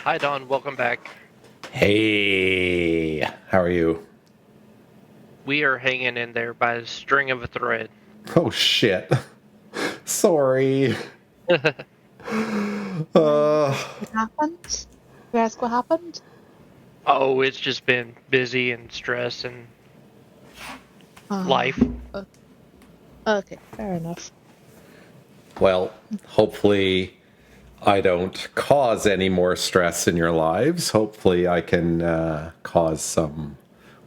Hi, Don. Welcome back. Hey, how are you? We are hanging in there by a string of a thread. Oh, shit. Sorry. What happened? You ask what happened? Oh, it's just been busy and stress and life. Okay, fair enough. Well, hopefully I don't cause any more stress in your lives. Hopefully I can cause some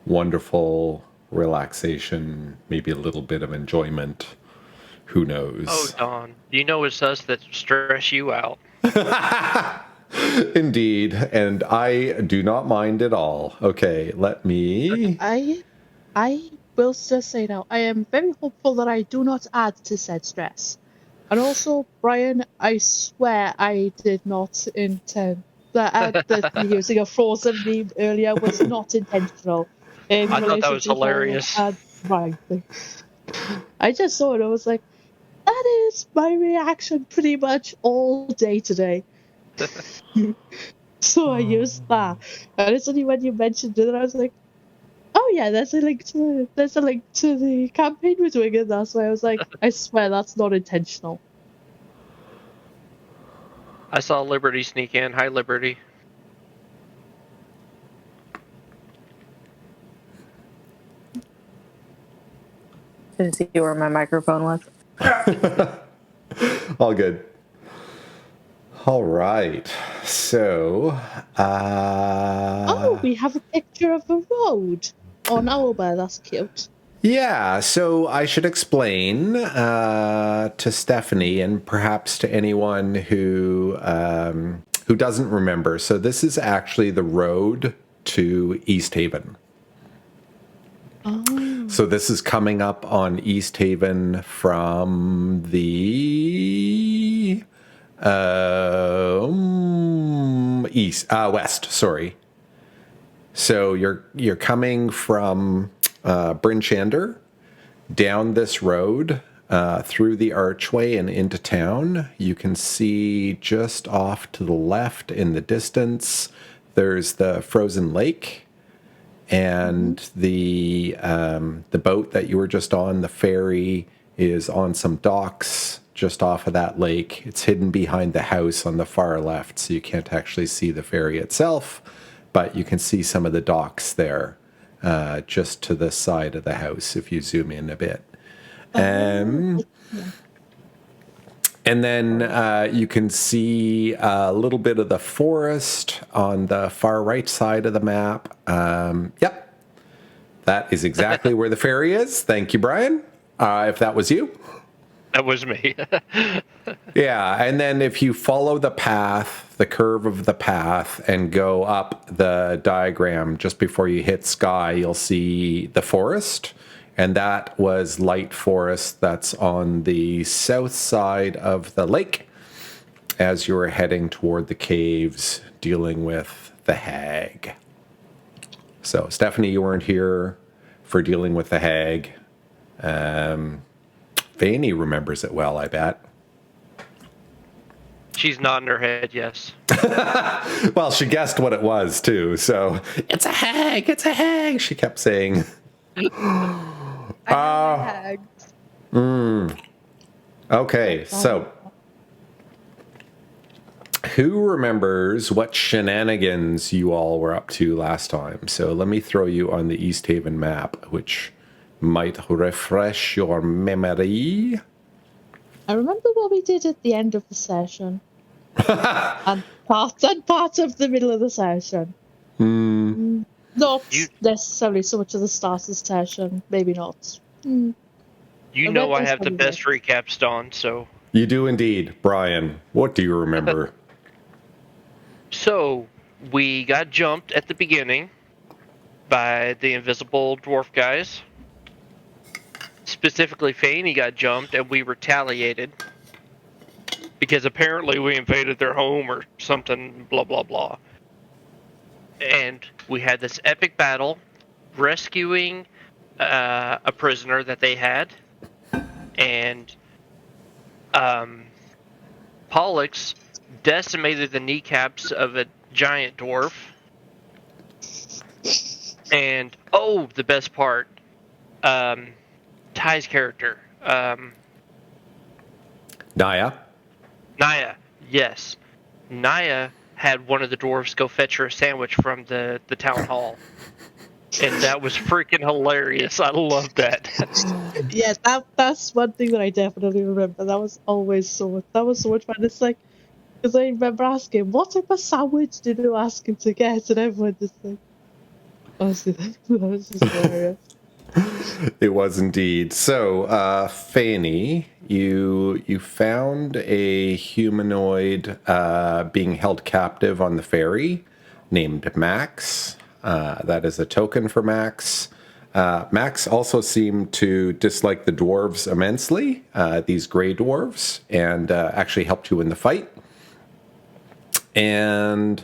wonderful relaxation, maybe a little bit of enjoyment. Who Oh, knows? Don, you know it's us that stress you out. Indeed, and I do not mind at all. Okay, let me... I will just say now, I am very hopeful that I do not add to said stress. And also, Bryan, I swear I did not intend that the using a frozen meme earlier was not intentional in I thought that relation was to the whole hilarious. Bryan thing. I just saw it, I was like, that is my reaction pretty much all day today. So I used that. And it's only when you mentioned it that I was like, oh yeah, there's a link to the campaign we're doing, and that's why I was like, I swear that's not intentional. I saw Liberty sneak in. Hi, Liberty. Didn't see where my microphone was. All good. All right. So, Oh, we have a picture of a road on Owlbear. That's cute. yeah, so I should explain to Stephanie and perhaps to anyone who doesn't remember. So this is actually the road to East Haven. Oh. So this is coming up on East Haven from the west. Sorry. So you're coming from Bryn Shander down this road through the archway and into town. You can see just off to the left in the distance, there's the frozen lake. And the boat that you were just on, the ferry, is on some docks just off of that lake. It's hidden behind the house on the far left, so you can't actually see the ferry itself, but you can see some of the docks there, just to the side of the house if you zoom in a bit. And then you can see a little bit of the forest on the far right side of the map. Yep, that is exactly where the ferry is. Thank you, Bryan. If that was you. That was me. Yeah, and then if you follow the path, the curve of the path, and go up the diagram just before you hit sky, you'll see the forest. And that was light forest that's on the south side of the lake as you were heading toward the caves dealing with the hag. So, Stephanie, you weren't here for dealing with the hag. Fayeni remembers it well, I bet. She's nodding her head, yes. Well, she guessed what it was, too. So, it's a hag, it's a hag, she kept saying. I know my hags. Okay, so who remembers what shenanigans you all were up to last time? So let me throw you on the East Haven map, which might refresh your memory. I remember what we did at the end of the session. and part of the middle of the session. Not necessarily so much of the start of the session. Maybe not. You know I have the best recaps, Don, so... You do indeed. Bryan, what do you remember? So, we got jumped at the beginning by the invisible dwarf guys. Specifically, Fayeni got jumped, and we retaliated. Because apparently we invaded their home or something, blah, blah, blah. And we had this epic battle, rescuing a prisoner that they had. And Pollux decimated the kneecaps of a giant dwarf. And, oh, the best part, Ty's character, Naya. Naya, yes. Naya had one of the dwarves go fetch her a sandwich from the town hall. And that was freaking hilarious. I love that. Yeah, that's one thing that I definitely remember. That was so much fun. It's like, because I remember asking, what type of sandwich did you ask him to get? And everyone just like, honestly, that was just hilarious. It was indeed. So, Fayeni, you found a humanoid being held captive on the ferry named Max. That is a token for Max. Max also seemed to dislike the dwarves immensely, these gray dwarves, and actually helped you in the fight. And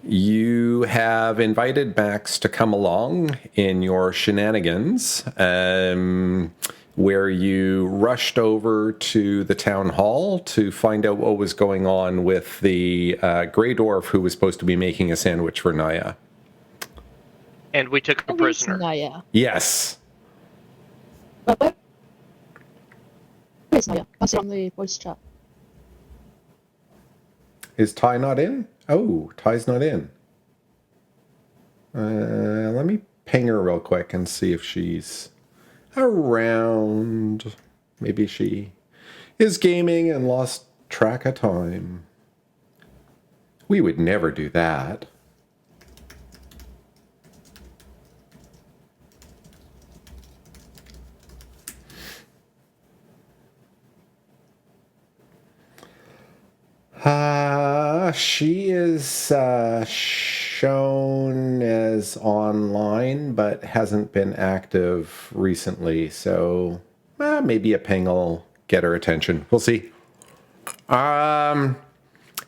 you have invited Max to come along in your shenanigans, where you rushed over to the town hall to find out what was going on with the gray dwarf who was supposed to be making a sandwich for Naya. And we took a prisoner. Naya. Yes. Where's Naya? That's on the voice chat. Is Ty not in? Oh, Ty's not in. Let me ping her real quick and see if she's around. Maybe she is gaming and lost track of time. We would never do that. She is shown as online, but hasn't been active recently. So maybe a ping will get her attention. We'll see.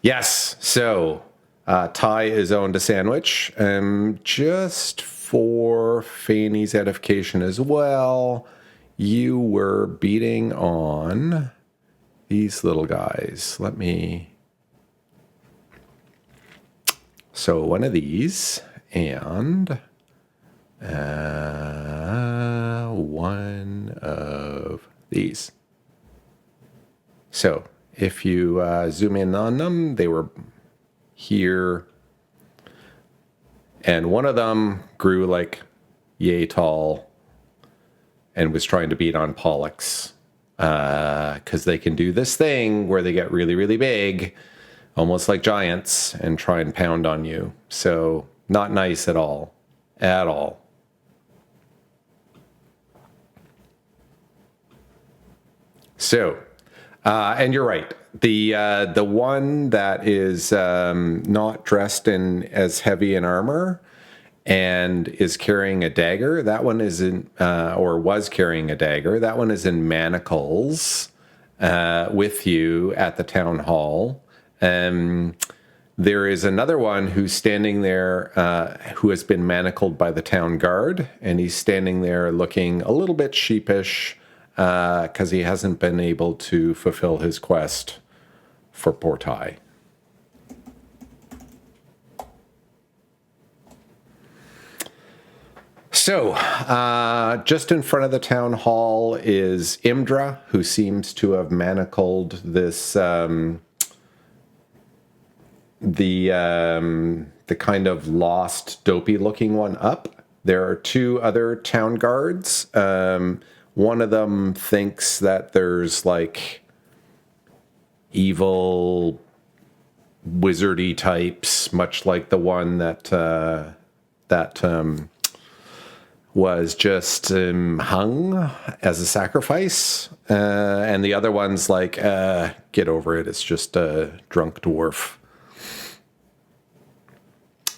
Yes. So Ty is owned a sandwich. Just for Fayeni's edification as well, you were beating on these little guys. Let me... So one of these and one of these. So if you zoom in on them, they were here. And one of them grew like yay tall and was trying to beat on Pollux. Because they can do this thing where they get really, really big, almost like giants, and try and pound on you. So not nice at all. At all. So, and you're right. The one that is not dressed in as heavy an armor and is carrying a dagger, that one is in, or was carrying a dagger, that one is in manacles with you at the town hall. There is another one who's standing there who has been manacled by the town guard, and he's standing there looking a little bit sheepish because he hasn't been able to fulfill his quest for poor Ty. So, just in front of the town hall is Imdra, who seems to have manacled this, the kind of lost, dopey-looking one up. There are two other town guards. One of them thinks that there's, like, evil, wizardy types, much like the one that was just hung as a sacrifice. And the other one's like, get over it. It's just a drunk dwarf.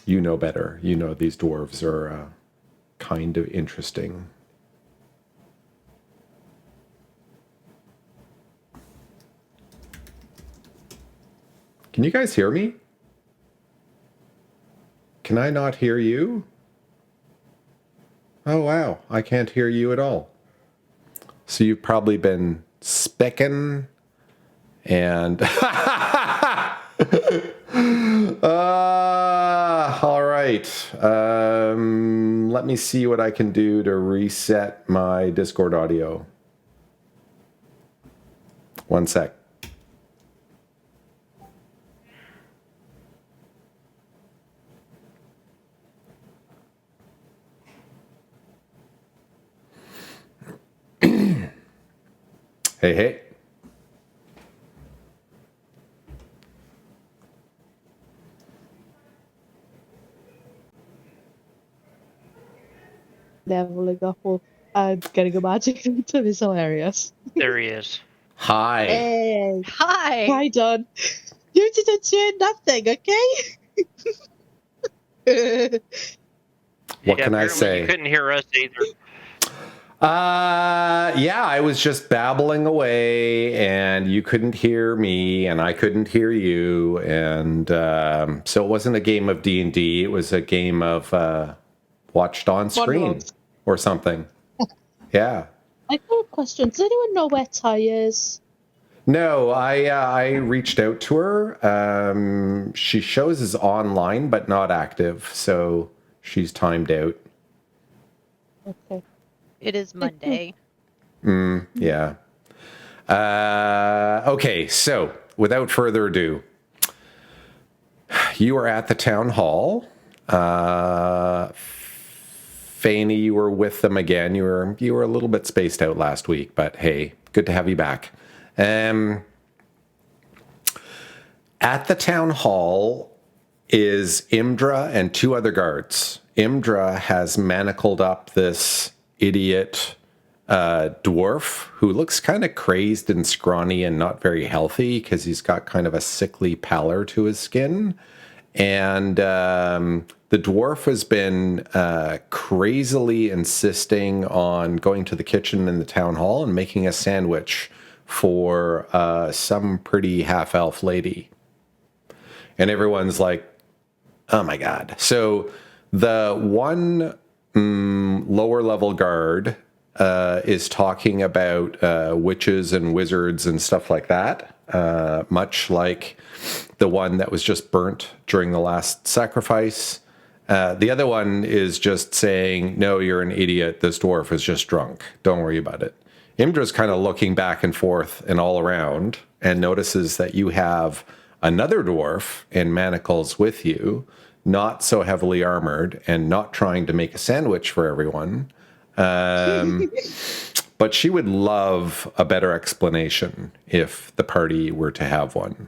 You know better. You know these dwarves are kind of interesting. Can you guys hear me? Can I not hear you? Oh, wow. I can't hear you at all. So you've probably been specking and... All right. Let me see what I can do to reset my Discord audio. One sec. Hey, hey. Leveling up and getting a magic item is hilarious. There he is. Hi. Hey, Hi. hi, Don. You didn't say nothing, okay? What can I apparently say? You couldn't hear us either. Yeah, I was just babbling away, and you couldn't hear me, and I couldn't hear you, and so it wasn't a game of D&D. It was a game of watched on screen Monologues. or something. Yeah. I got a question. Does anyone know where Ty is? No, I reached out to her. She shows as online, but not active, so she's timed out. Okay. It is Monday. Yeah. Okay, so without further ado, you are at the town hall. Fayeni, you were with them again. You were a little bit spaced out last week, but hey, good to have you back. At the town hall is Imdra and two other guards. Imdra has manacled up this idiot dwarf who looks kind of crazed and scrawny and not very healthy because he's got kind of a sickly pallor to his skin. And the dwarf has been crazily insisting on going to the kitchen in the town hall and making a sandwich for some pretty half-elf lady. And everyone's like, oh my God. So the one lower level guard is talking about witches and wizards and stuff like that, much like the one that was just burnt during the last sacrifice. The other one is just saying, no, you're an idiot. This dwarf is just drunk. Don't worry about it. Imdra's kind of looking back and forth and all around and notices that you have another dwarf in manacles with you, not so heavily armored and not trying to make a sandwich for everyone. But she would love a better explanation if the party were to have one.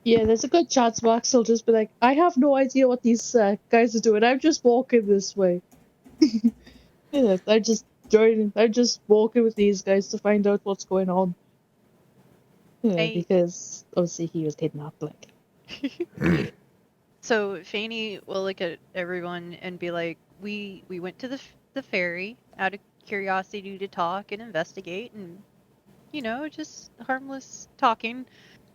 Yeah, there's a good chance Max will just be like, I have no idea what these guys are doing. I'm just walking this way. Yeah, I'm just walking with these guys to find out what's going on. Yeah, because obviously he was kidnapped, like. So Fayeni will look at everyone and be like, we went to the ferry out of curiosity to talk and investigate and, just harmless talking.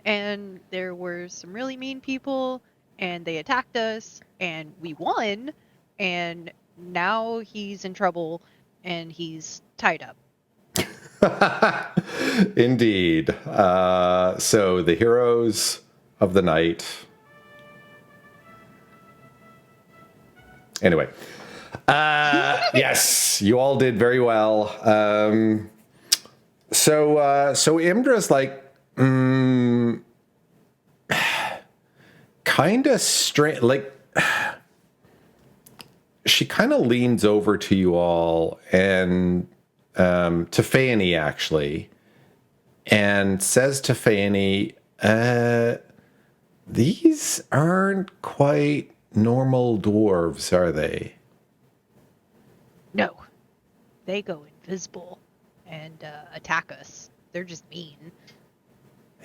And there were some really mean people and they attacked us and we won. And now he's in trouble and he's tied up. Indeed. So the heroes of the night. Anyway. Yes, you all did very well. So Imdra's like, kind of straight, like, she kind of leans over to you all and to Fayeni actually, and says to Fayeni, these aren't quite normal dwarves, are they? No, they go invisible and attack us. They're just mean.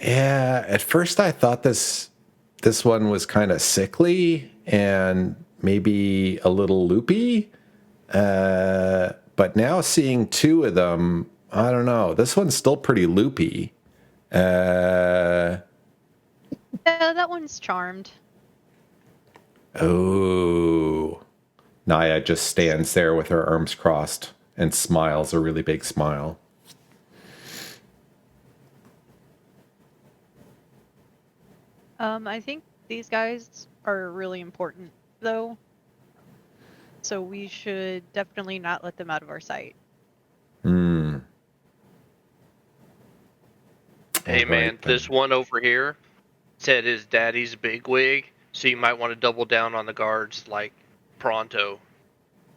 Yeah, at first I thought this one was kind of sickly and maybe a little loopy. But now seeing two of them, I don't know. This one's still pretty loopy. Yeah, that one's charmed. Oh. Naya just stands there with her arms crossed and smiles a really big smile. I think these guys are really important, though. So we should definitely not let them out of our sight. Hmm. Hey All man, right, this then. one over here said his daddy's bigwig, so you might want to double down on the guards like pronto.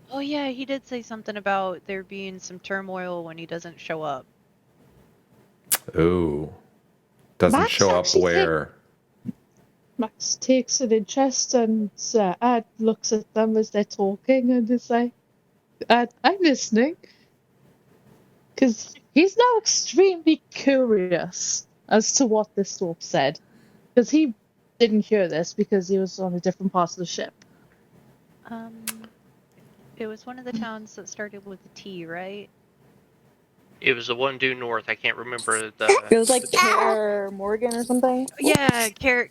Oh yeah, he did say something about there being some turmoil when he doesn't show up. Ooh. Doesn't Max show up actually where? Max takes an interest and Ed looks at them as they're talking and is like, I'm listening. Because he's now extremely curious as to what this dwarf said. Because he didn't hear this because he was on a different part of the ship. It was one of the towns that started with a T, right? It was the one due north. I can't remember It the. was like Care Morgan or something. Yeah, Care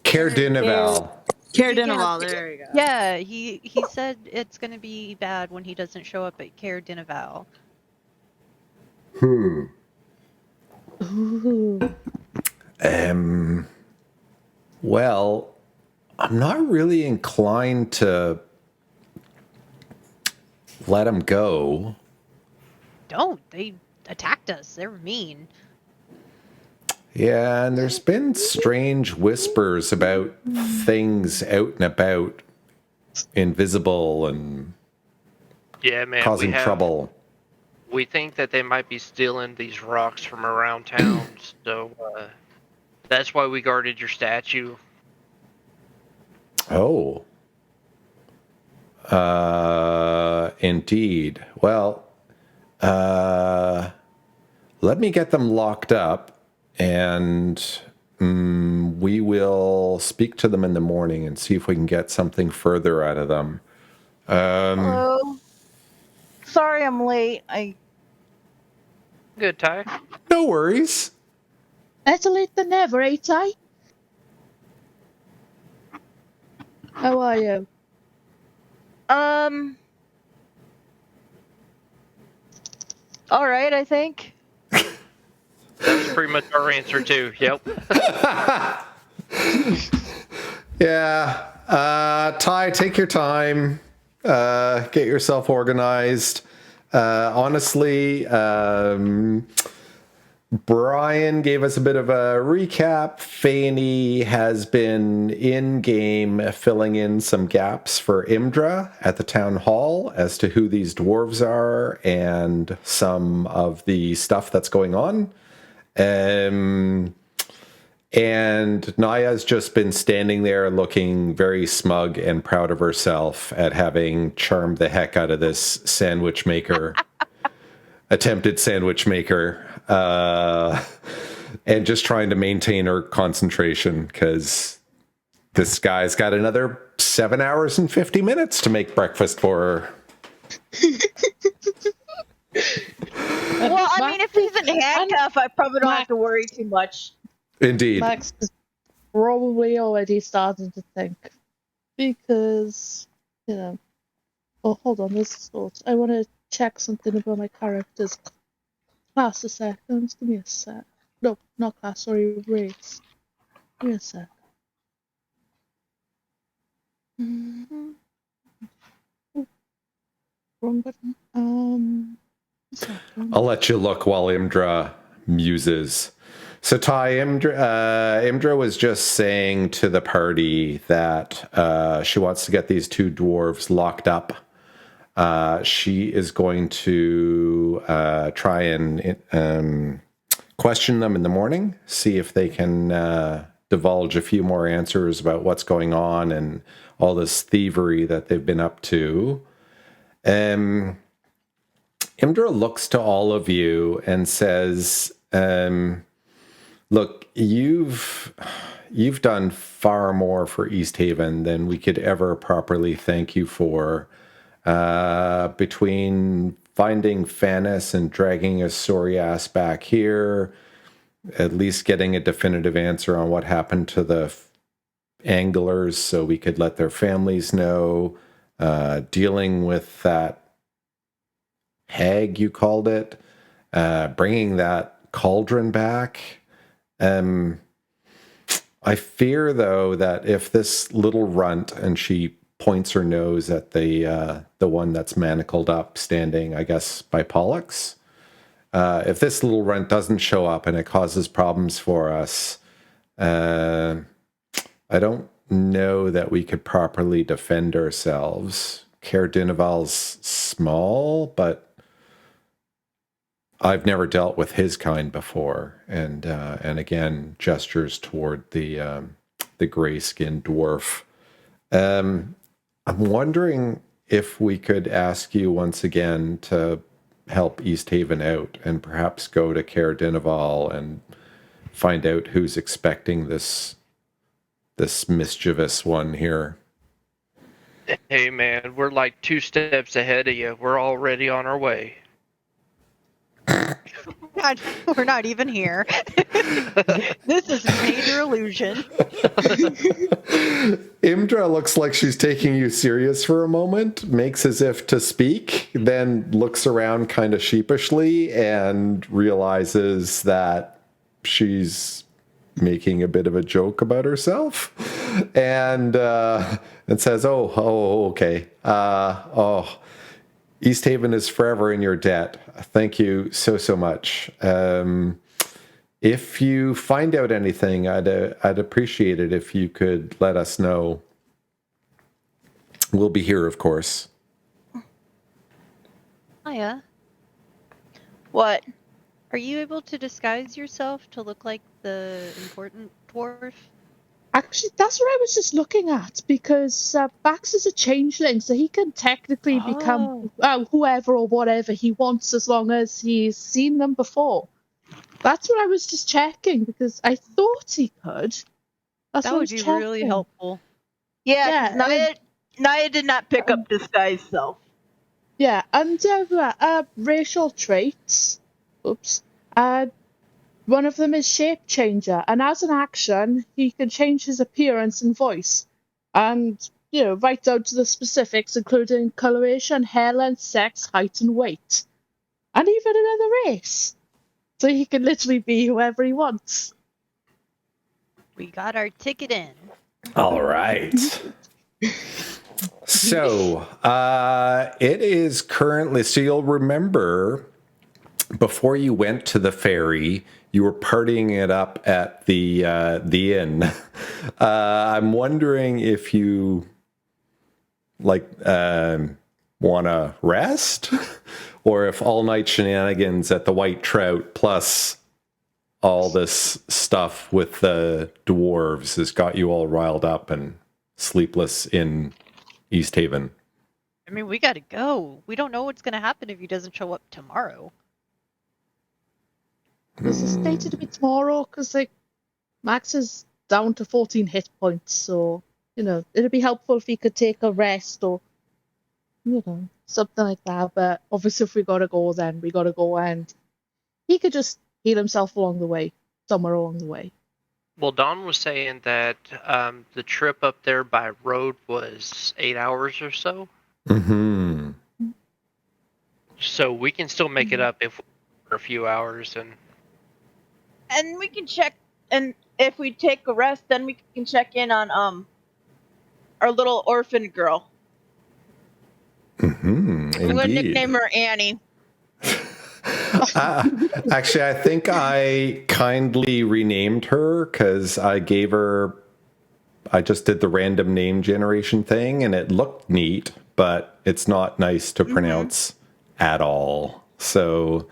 Care Dinaval. Dinaval, there you go. Yeah, he said it's gonna be bad when he doesn't show up at Care Dinaval. Hmm. Ooh. Well, I'm not really inclined to let him go. Don't. They attacked us. They were mean. Yeah, and there's been strange whispers about things out and about, invisible and Yeah, man, causing trouble. We think that they might be stealing these rocks from around town, so that's why we guarded your statue. Oh. Indeed. Well, let me get them locked up, and we will speak to them in the morning and see if we can get something further out of them. Hello. Sorry I'm late. Good, Ty. No worries. Better late than never, eh, Ty? How are you? All right, I think. That was pretty much our answer too. Yep. Yeah. Ty, take your time. Get yourself organized. Honestly, Bryan gave us a bit of a recap. Fayeni has been in-game filling in some gaps for Imdra at the town hall as to who these dwarves are and some of the stuff that's going on. And Naya's just been standing there looking very smug and proud of herself at having charmed the heck out of this sandwich maker, attempted sandwich maker, and just trying to maintain her concentration because this guy's got another 7 hours and 50 minutes to make breakfast for her. Well, I mean, if he's in handcuff, I probably don't have to worry too much. Indeed. Max is probably already starting to think. Because, Oh, hold on, this is thought. I want to check something about my character's class a second. Give me a sec. No, not class, sorry, race. Give me a sec. Ooh, wrong button. I'll let you look while Imdra muses. So Ty, Imdra was just saying to the party that she wants to get these two dwarves locked up. She is going to try and question them in the morning, see if they can divulge a few more answers about what's going on and all this thievery that they've been up to. Imdra looks to all of you and says, look, you've done far more for East Haven than we could ever properly thank you for. Between finding Fanis and dragging his sorry ass back here, at least getting a definitive answer on what happened to the anglers so we could let their families know, dealing with that hag, you called it, bringing that cauldron back. I fear, though, that if this little runt, and she points her nose at the one that's manacled up, standing, I guess, by Pollux, if this little runt doesn't show up and it causes problems for us, I don't know that we could properly defend ourselves. Caer Dineval's small, but I've never dealt with his kind before, and again gestures toward the gray-skinned dwarf. I'm wondering if we could ask you once again to help East Haven out, and perhaps go to Caer Dineval and find out who's expecting this mischievous one here. Hey man, we're like 2 steps ahead of you. We're already on our way. We're not even here. This is a major illusion. Imdra looks like she's taking you serious for a moment, makes as if to speak, then looks around kind of sheepishly and realizes that she's making a bit of a joke about herself, and says, "Oh, okay. East Haven is forever in your debt. Thank you so much. If you find out anything, I'd appreciate it if you could let us know. We'll be here, of course." Aya, What? are you able to disguise yourself to look like the important dwarf? Actually, that's what I was just looking at, because Bax is a changeling, so he can technically become whoever or whatever he wants as long as he's seen them before. That's what I was just checking, because I thought he could. That's That what I would was be checking. really helpful. Yeah, Yeah, Naya did not pick up disguise self. Yeah, under racial traits, one of them is shape changer, and as an action, he can change his appearance and voice, and right down to the specifics, including coloration, hair length, sex, height, and weight, and even another race. So he can literally be whoever he wants. We got our ticket in. All right. So it is currently, so you'll remember before you went to the ferry, you were partying it up at the inn. I'm wondering if you want to rest, or if all night shenanigans at the White Trout plus all this stuff with the dwarves has got you all riled up and sleepless in East Haven. I mean, we gotta go. We don't know what's gonna happen if he doesn't show up tomorrow. This is stated to be tomorrow, because Max is down to 14 hit points, so it'd be helpful if he could take a rest or something like that. But obviously, if we gotta go, then we gotta go, and he could just heal himself along the way, somewhere along the way. Well, Don was saying that the trip up there by road was 8 hours or so. Mm-hmm. So we can still make it up if for a few hours, And we can check, and if we take a rest, then we can check in on our little orphan girl. Mm-hmm. I'm gonna Indeed. nickname her Annie. Actually, I think I kindly renamed her because I just did the random name generation thing, and it looked neat, but it's not nice to pronounce at all. So,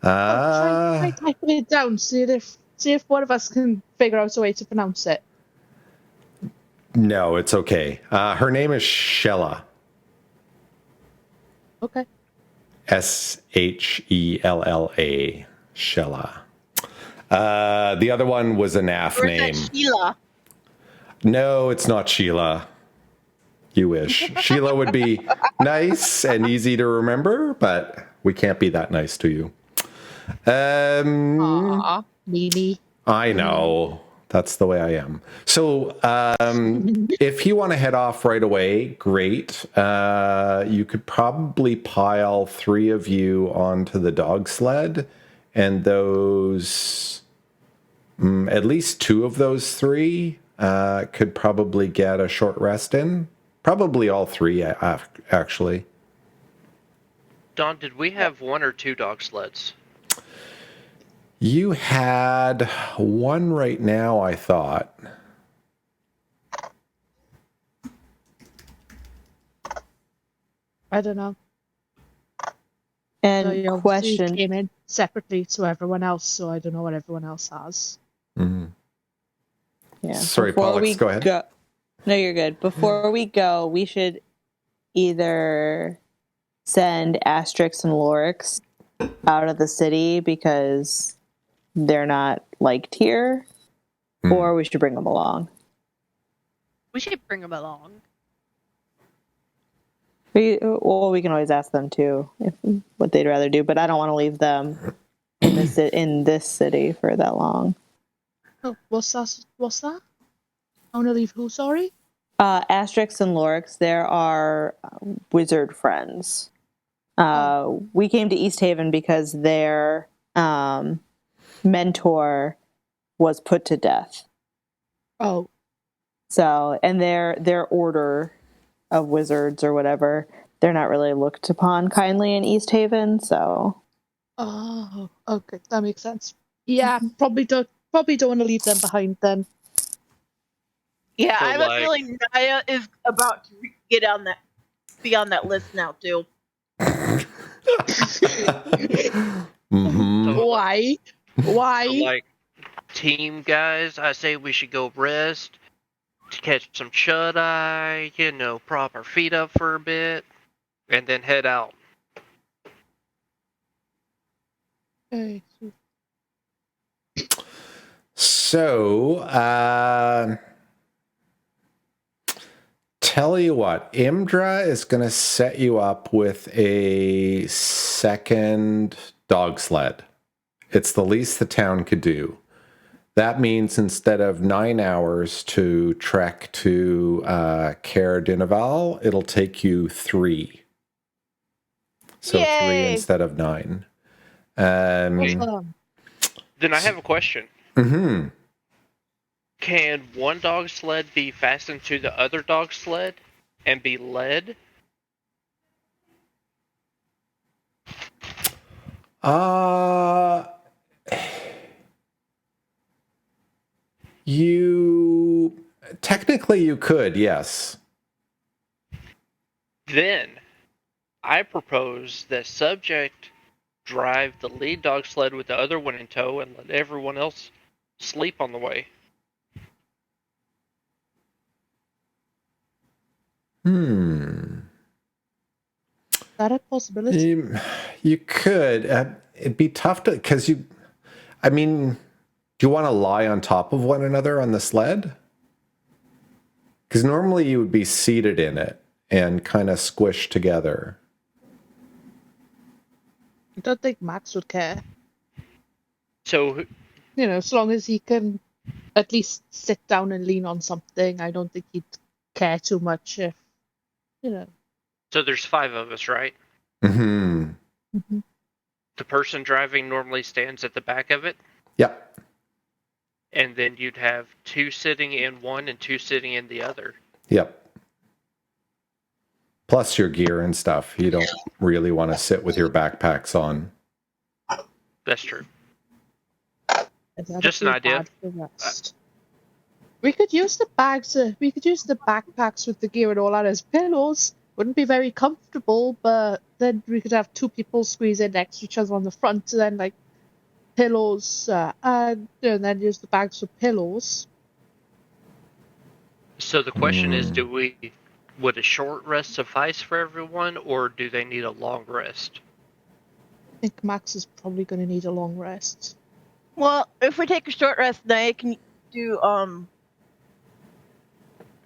Try typing it down, see if one of us can figure out a way to pronounce it. no, it's okay. Her name is Shella. Okay. Shella. Shella. The other one was a NAF Or name. is that Sheila? No, it's not Sheila. You wish. Sheila would be nice and easy to remember, but we can't be that nice to you. Aww, Mimi. I know. That's the way I am. So if you want to head off right away, great. You could probably pile 3 of you onto the dog sled, and those at least 2 of those 3 could probably get a short rest in. Probably all 3, actually. Don, did we have 1 or 2 dog sleds? You had 1 right now, I thought. I don't know. And So you obviously question. came in separately to everyone else, so I don't know what everyone else has. Mm-hmm. Yeah. Sorry, before Pollux, we go ahead. No, you're good. Before we go, we should either send Asterix and Lorix out of the city because they're not liked here, or we should bring them along. We should bring them along. We can always ask them too what they'd rather do, but I don't want to leave them in this city for that long. Oh, what's that? I want to leave who, sorry? Asterix and Lorix, they're our wizard friends. We came to East Haven because their mentor was put to death. Oh. So, and their order of wizards or whatever, they're not really looked upon kindly in East Haven, so. Oh, okay, that makes sense. Yeah, probably don't want to leave them behind then. Yeah, So, I have a feeling Naya is about to be on that list now too. Mm-hmm. So, Why? so, team guys, I say we should go rest, to catch some shut-eye, prop our feet up for a bit, and then head out. Okay. So, tell you what, Imdra is going to set you up with a second dog sled. It's the least the town could do. That means instead of 9 hours to trek to Caer Dineval, it'll take you 3. So Yay! 3 instead of 9. Awesome. Then I have a question. Mm-hmm. Can one dog sled be fastened to the other dog sled and be led? Technically you could, yes. Then, I propose that subject drive the lead dog sled with the other one in tow and let everyone else sleep on the way. Is that a possibility? You could. It'd be tough to, because do you want to lie on top of one another on the sled? Because normally you would be seated in it and kind of squished together. I don't think Max would care. So, As long as he can at least sit down and lean on something, I don't think he'd care too much if, so there's 5 of us, right? Mm-hmm. Mm-hmm. The person driving normally stands at the back of it, Yep. and then you'd have 2 sitting in one and 2 sitting in the other. Yep. Plus your gear and stuff. You don't really want to sit with your backpacks on. That's true. That'd Just be an idea. bad for rest. We could use the backpacks with the gear and all that as pillows. Wouldn't be very comfortable, but then we could have 2 people squeeze in next to each other on the front, and then pillows, and then use the bags for pillows. So the question is, would a short rest suffice for everyone, or do they need a long rest? I think Max is probably going to need a long rest. Well, if we take a short rest, Naya can do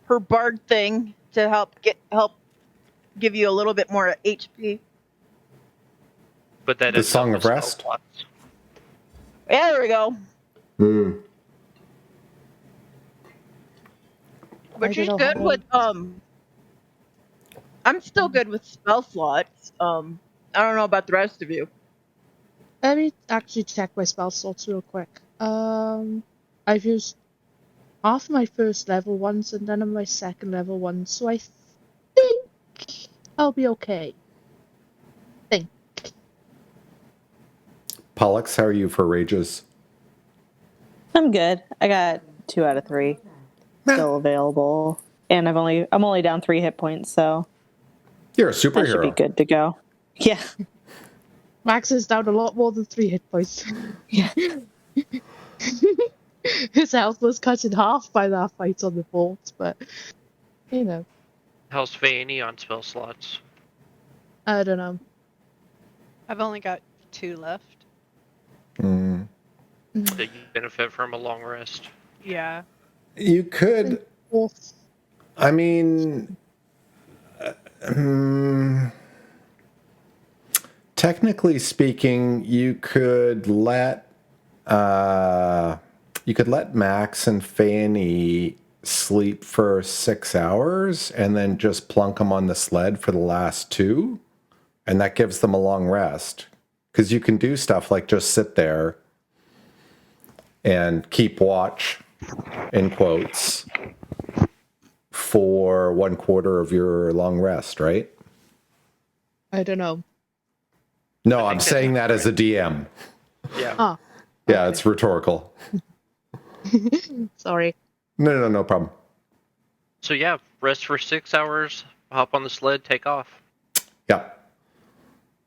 her bard thing to help give you a little bit more HP. But that The is Song of Rest? Yeah, there we go. But she's good with I'm still good with spell slots. I don't know about the rest of you. Let me actually check my spell slots real quick. I've used half my first level ones and none of my second level ones, so I think I'll be okay. Think. Pollux, how are you for rages? I'm good. I got 2 out of 3 still available, and I'm only down 3 hit points, so You're a I should be superhero. good to go. Yeah. Max is down a lot more than 3 hit points. Yeah. His health was cut in half by that fight on the fort, but you know, How's Fayeni on spell slots? I don't know. I've only got 2 left. Mm. That you benefit from a long rest. Yeah. You could, Fourth. I mean, technically speaking, you could let Max and Fanny sleep for 6 hours and then just plunk them on the sled for the last 2, and that gives them a long rest. Because you can do stuff like just sit there and keep watch, in quotes, for 1/4 of your long rest, right? I don't know. No, I I'm think saying that's that as a DM. Yeah. Ah, Yeah, okay. it's rhetorical. Sorry. No problem. So yeah, rest for 6 hours, hop on the sled, take off. Yeah.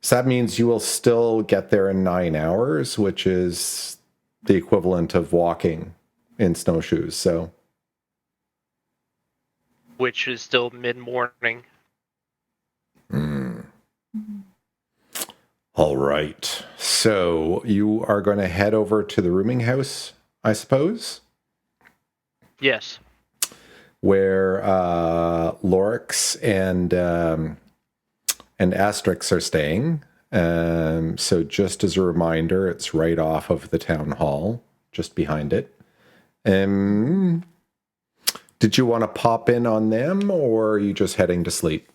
So that means you will still get there in 9 hours, which is the equivalent of walking in snowshoes. So, Which is still mid-morning. all right. So you are going to head over to the rooming house, I suppose, Yes. where Lorix and Asterix are staying. So just as a reminder, it's right off of the town hall, just behind it. Did you want to pop in on them, or are you just heading to sleep?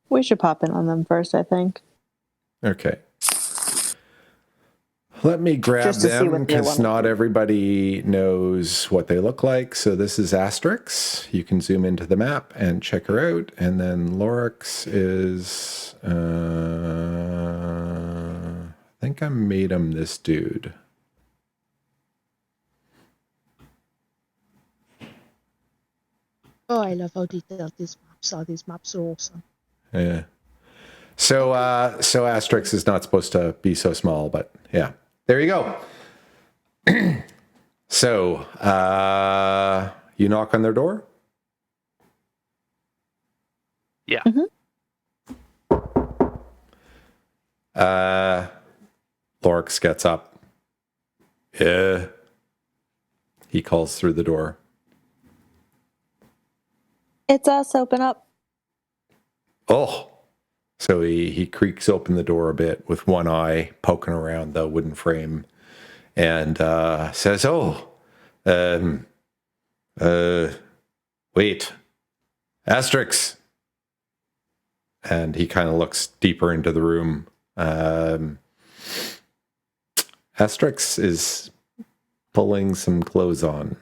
We should pop in on them first, I think. Okay. Let me grab Just to see them, what they because wanna not do. everybody knows what they look like. So this is Asterix. You can zoom into the map and check her out. And then Lorix is... I think I made him this dude. Oh, I love how detailed these maps are. These maps are awesome. Yeah. So Asterix is not supposed to be so small, but yeah. There you go. So, you knock on their door? Yeah. Lorix gets up. Yeah. He calls through the door. It's us, open up. Oh. So he creaks open the door a bit with one eye poking around the wooden frame and says, wait, Asterix. And he kind of looks deeper into the room. Asterix is pulling some clothes on.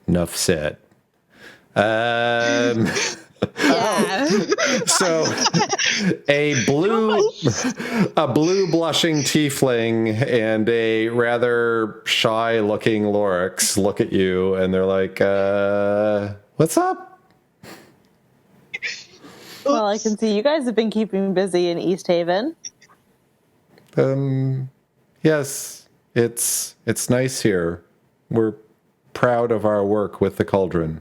Enough said. Yeah. So a blue blushing tiefling and a rather shy looking Lorix look at you and they're like, what's up? Well, I can see you guys have been keeping busy in East Haven. Yes, it's nice here. We're proud of our work with the cauldron.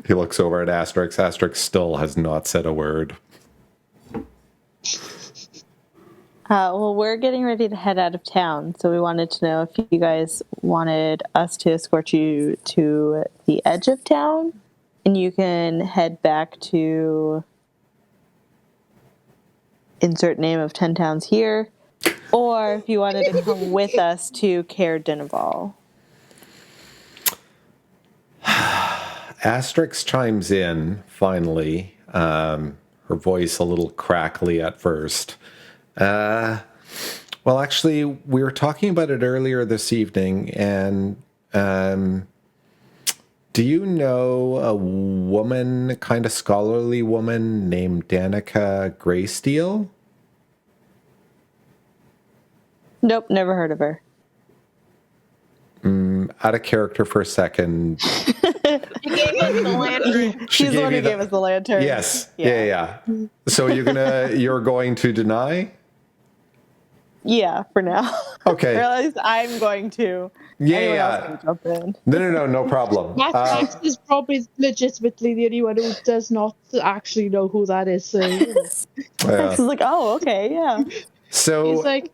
He looks over at Asterix. Asterix still has not said a word. Well, we're getting ready to head out of town, so we wanted to know if you guys wanted us to escort you to the edge of town, and you can head back to insert name of 10 towns here, or if you wanted to come with us to Caer Dineval. Asterix chimes in, finally. Her voice a little crackly at first. Well, actually, we were talking about it earlier this evening, and do you know a woman, kind of scholarly woman named Danica Greysteel? Nope, never heard of her. Out of character for a second. She gave us the lantern. She She's the gave one you who gave us the lantern. Yes. Yeah. So you're going to deny? Yeah, for now. Okay. Or at least I'm going to. Yeah, Anyone yeah. else can jump in. No problem. Max is probably legitimately the only one who does not actually know who that is. So Max is like, oh, okay, yeah. So he's like,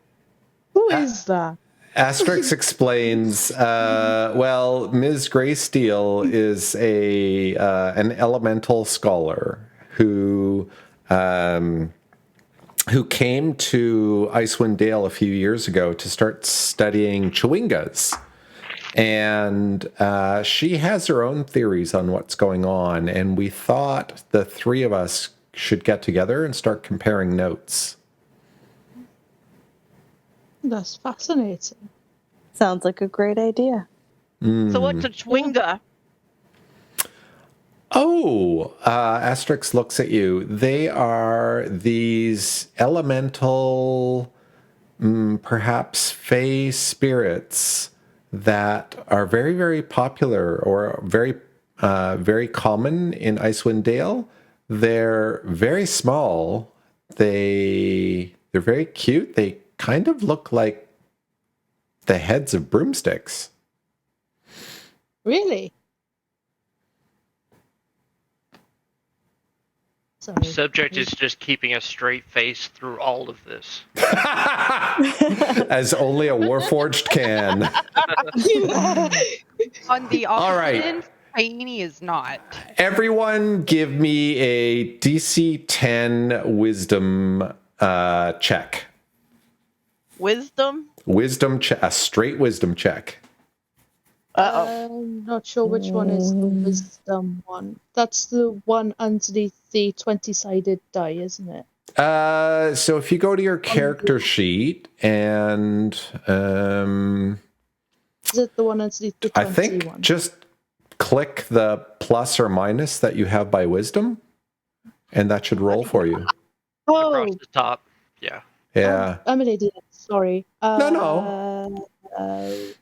who is that? Asterix explains, well, Ms. Greysteel is an elemental scholar who came to Icewind Dale a few years ago to start studying chewingas. And she has her own theories on what's going on, and we thought the three of us should get together and start comparing notes. That's fascinating. Sounds like a great idea. So what's a chewinga? Oh, Asterix looks at you. They are these elemental, perhaps fey spirits that are very, very popular or very, very common in Icewind Dale. They're very small. They're very cute. They kind of look like the heads of broomsticks. Really? Sorry. Subject is just keeping a straight face through all of this. As only a Warforged can. On the All opposite right. end, Fayeni is not. Everyone give me a DC 10 wisdom check. Wisdom? A straight wisdom check. I'm not sure which one is the wisdom one. That's the one underneath the 20-sided die, isn't it? So if you go to your character sheet and Is it the one underneath the 20 I think one? just click the plus or minus that you have by wisdom, and that should roll for you. Oh, Across the top. Yeah. Yeah. I'm an idiot. Sorry. No.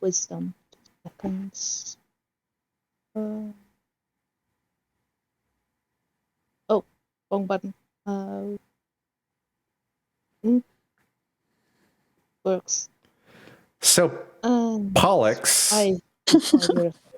Wisdom. Seconds. Oh, wrong button. Works. So Pollux, I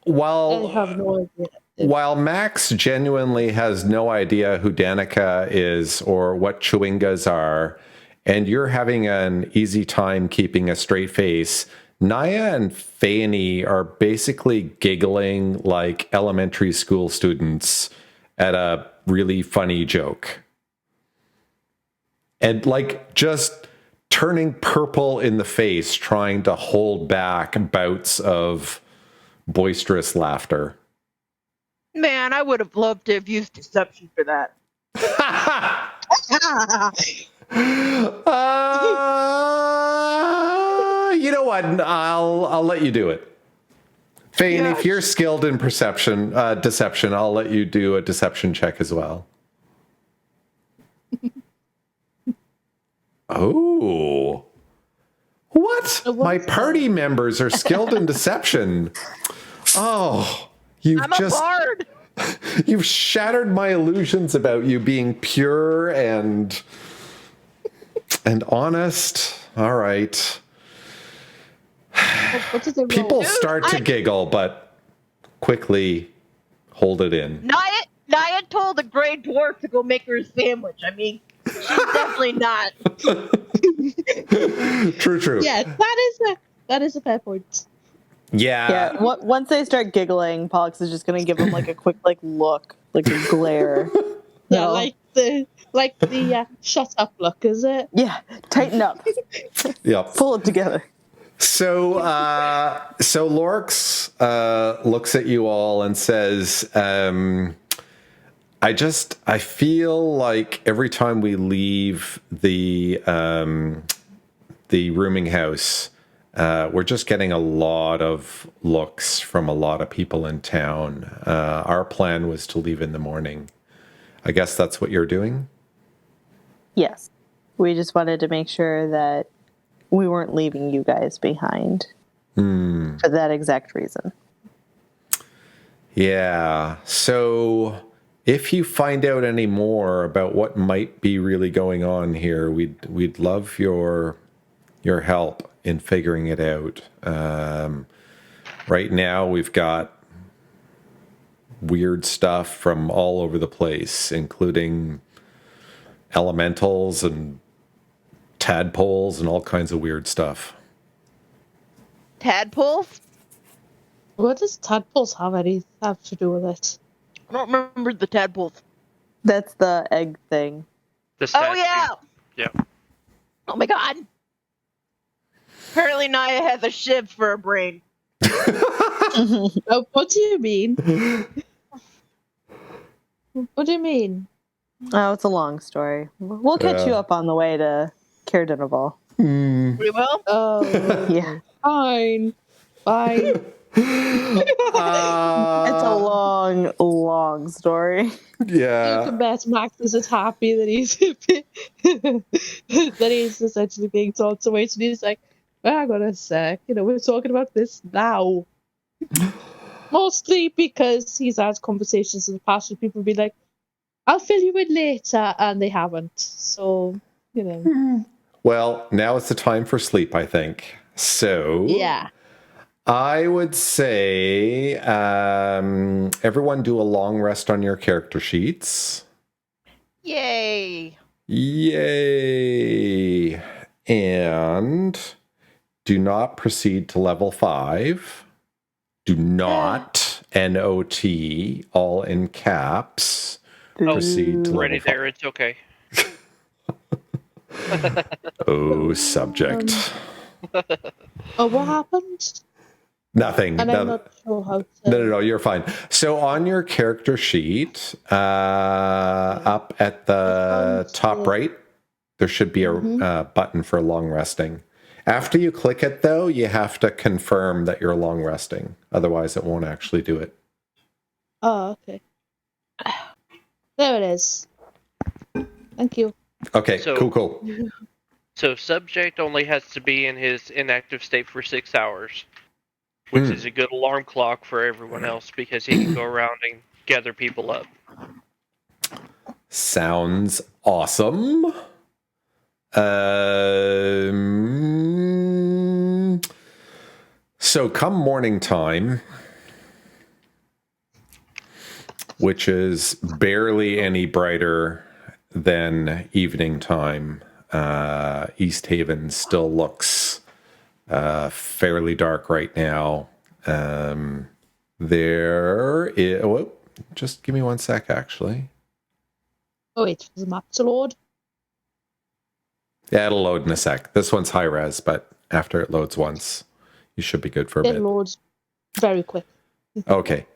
while have no idea. While Max genuinely has no idea who Danica is or what chewingas are, and you're having an easy time keeping a straight face, Naya and Fayeni are basically giggling like elementary school students at a really funny joke. And like just turning purple in the face, trying to hold back bouts of boisterous laughter. Man, I would have loved to have used deception for that. You know what? I'll let you do it. Fayne, Yeah. if you're skilled in deception, I'll let you do a deception check as well. Oh. What? My party members are skilled in deception. Oh, I'm a bard. You've shattered my illusions about you being pure and honest. All right. What did they roll? People start to giggle, but quickly hold it in. Naya told the Grey Dwarf to go make her a sandwich. I mean, she's definitely not. True. Yeah, that is a fair point. Yeah. Once they start giggling, Pollux is just gonna give them like a quick look, like a glare. Yeah, No. like the shut up look, is it? Yeah, tighten up, Yep. pull it together. So Lorx looks at you all and says, I feel like every time we leave the rooming house, we're just getting a lot of looks from a lot of people in town. Our plan was to leave in the morning. I guess that's what you're doing? Yes. We just wanted to make sure that we weren't leaving you guys behind for that exact reason. Yeah. So if you find out any more about what might be really going on here, we'd love your help in figuring it out. Right now, we've got weird stuff from all over the place, including elementals and tadpoles and all kinds of weird stuff. Tadpoles? What does tadpoles have to do with it? I don't remember the tadpoles. That's the egg thing. The Oh, statue. yeah! Yeah. Oh my god! Apparently Naya has a shiv for a brain. Oh, what do you mean? What do you mean? Oh, it's a long story. We'll catch you up on the way to Cairdenable. We will? Oh, Yeah. fine. It's a long, long story. You Yeah. can bet Max isn't happy that he's essentially being told to wait, and he's like, hang on a sec, we're talking about this now. Mostly because he's had conversations in the past with people be like, I'll fill you in later, and they haven't. So, Well, now it's the time for sleep, I think. So Yeah. I would say everyone do a long rest on your character sheets. Yay! Yay! And do not proceed to level 5. Do not, N-O-T, all in caps, proceed to Ready level 5. there, it's okay. Oh, subject. Oh, what happened? Nothing. And I'm not sure how to... No, you're fine. So on your character sheet, up at the top right, there should be a button for long resting. After you click it, though, you have to confirm that you're long resting. Otherwise, it won't actually do it. Oh, okay. There it is. Thank you. Okay, So- cool. So subject only has to be in his inactive state for 6 hours, which is a good alarm clock for everyone else because he can go around and gather people up. Sounds awesome. So come morning time, which is barely any brighter than evening time, East Haven still looks fairly dark right now. Just give me 1 sec, actually. Oh, wait, for the map to load? Yeah, it'll load in a sec. This one's high res, but after it loads once, you should be good for a bit. It loads very quick. Okay.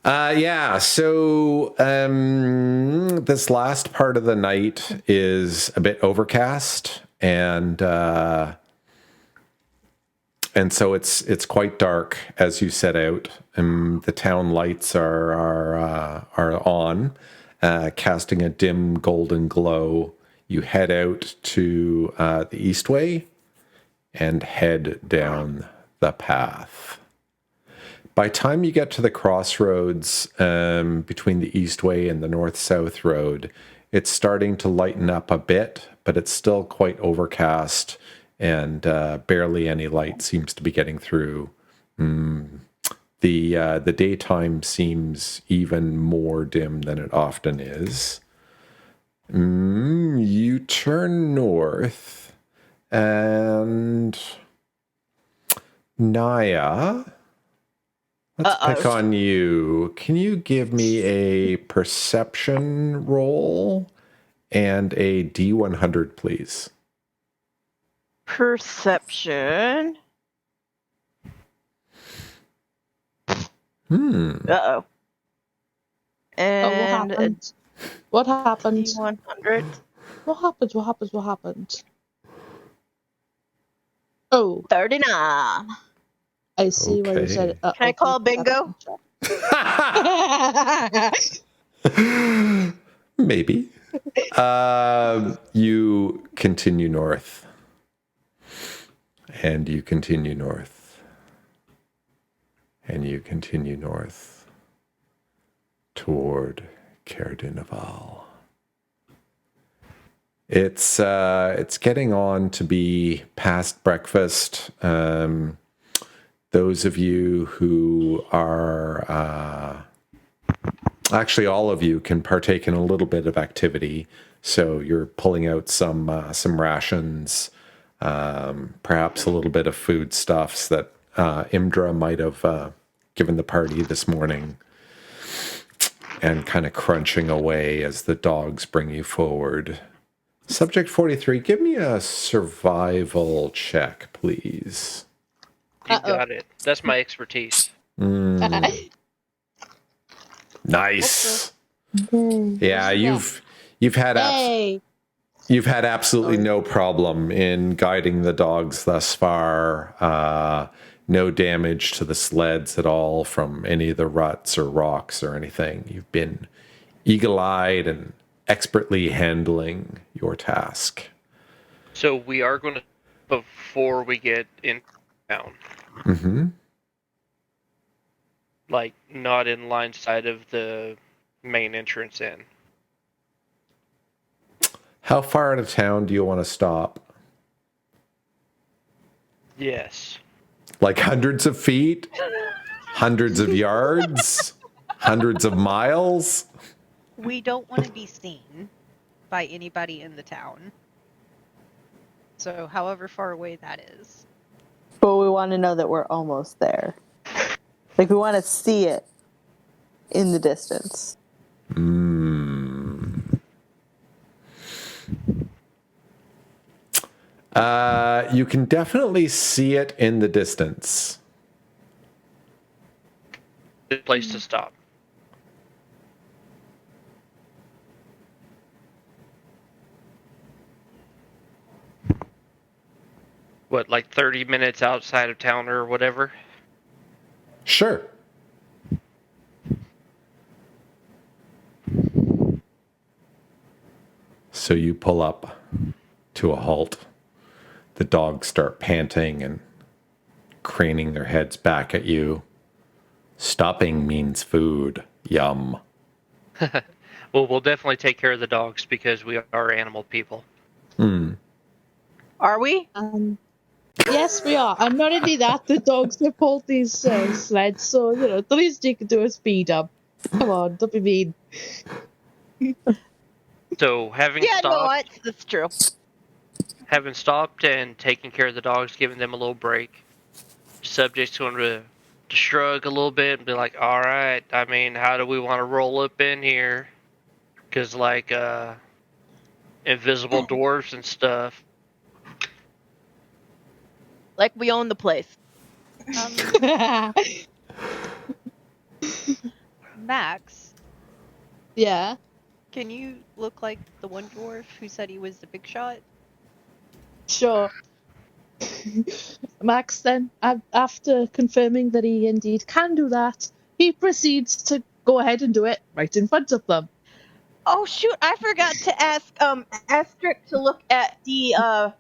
So this last part of the night is a bit overcast, and so it's quite dark as you set out. The town lights are on, casting a dim golden glow. You head out to the Eastway and head down the path. By the time you get to the crossroads between the Eastway and the North-South Road, it's starting to lighten up a bit, but it's still quite overcast, and barely any light seems to be getting through. The daytime seems even more dim than it often is. You turn north, and Naya, let's pick on you. Can you give me a perception roll and a D100, please? Perception. Oh, what And happened? What happened? 100. What happened? What happened? What happened? Oh, 39. I see where you said. Okay. Can I call bingo? Maybe. You continue north. And you continue north. And you continue north toward Cerdinaval. It's getting on to be past breakfast. Those of you who are actually, all of you can partake in a little bit of activity. So you're pulling out some rations, perhaps a little bit of foodstuffs that Imdra might have given the party this morning, and kind of crunching away as the dogs bring you forward. Subject 43, give me a survival check, please. You got it. That's my expertise. Nice. Yeah, you've had Hey. you've had absolutely no problem in guiding the dogs thus far. No damage to the sleds at all from any of the ruts or rocks or anything. You've been eagle-eyed and expertly handling your task. So we are going to, before we get in town, Mm-hmm. like not in line sight of the main entrance in. How far out of town do you want to stop? Yes. Like hundreds of feet? Hundreds of yards? Hundreds of miles? We don't want to be seen by anybody in the town. So, however far away that is. But we want to know that we're almost there. Like, we want to see it in the distance. You can definitely see it in the distance. Good place to stop. What, like 30 minutes outside of town or whatever? Sure. So you pull up to a halt. The dogs start panting and craning their heads back at you. Stopping means food. Yum. Well, we'll definitely take care of the dogs because we are animal people. Are we? Yes, we are. And not only that, the dogs have pulled these sleds, so, the least you can do is feed them. Come on, don't be mean. So having Yeah, no, stopped, that's true. having stopped and taking care of the dogs, giving them a little break, subject's going to shrug a little bit and be like, all right, I mean, how do we want to roll up in here? Because, like, invisible dwarves and stuff. Like we own the place. Max, Yeah. can you look like the one dwarf who said he was the big shot? Sure. Max then, after confirming that he indeed can do that, he proceeds to go ahead and do it right in front of them. Oh shoot! I forgot to ask Astric to look at the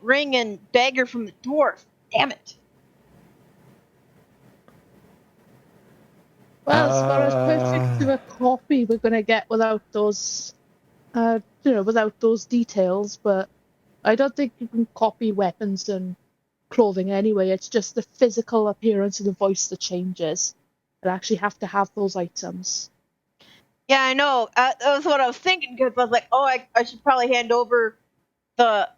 ring and dagger from the dwarf. Damn it! Well, as far as perfect of a copy we're gonna get without those, without those details, but I don't think you can copy weapons and clothing anyway. It's just the physical appearance of the voice that changes. You actually have to have those items. Yeah, I know. That was what I was thinking because I was like, oh, I should probably hand over the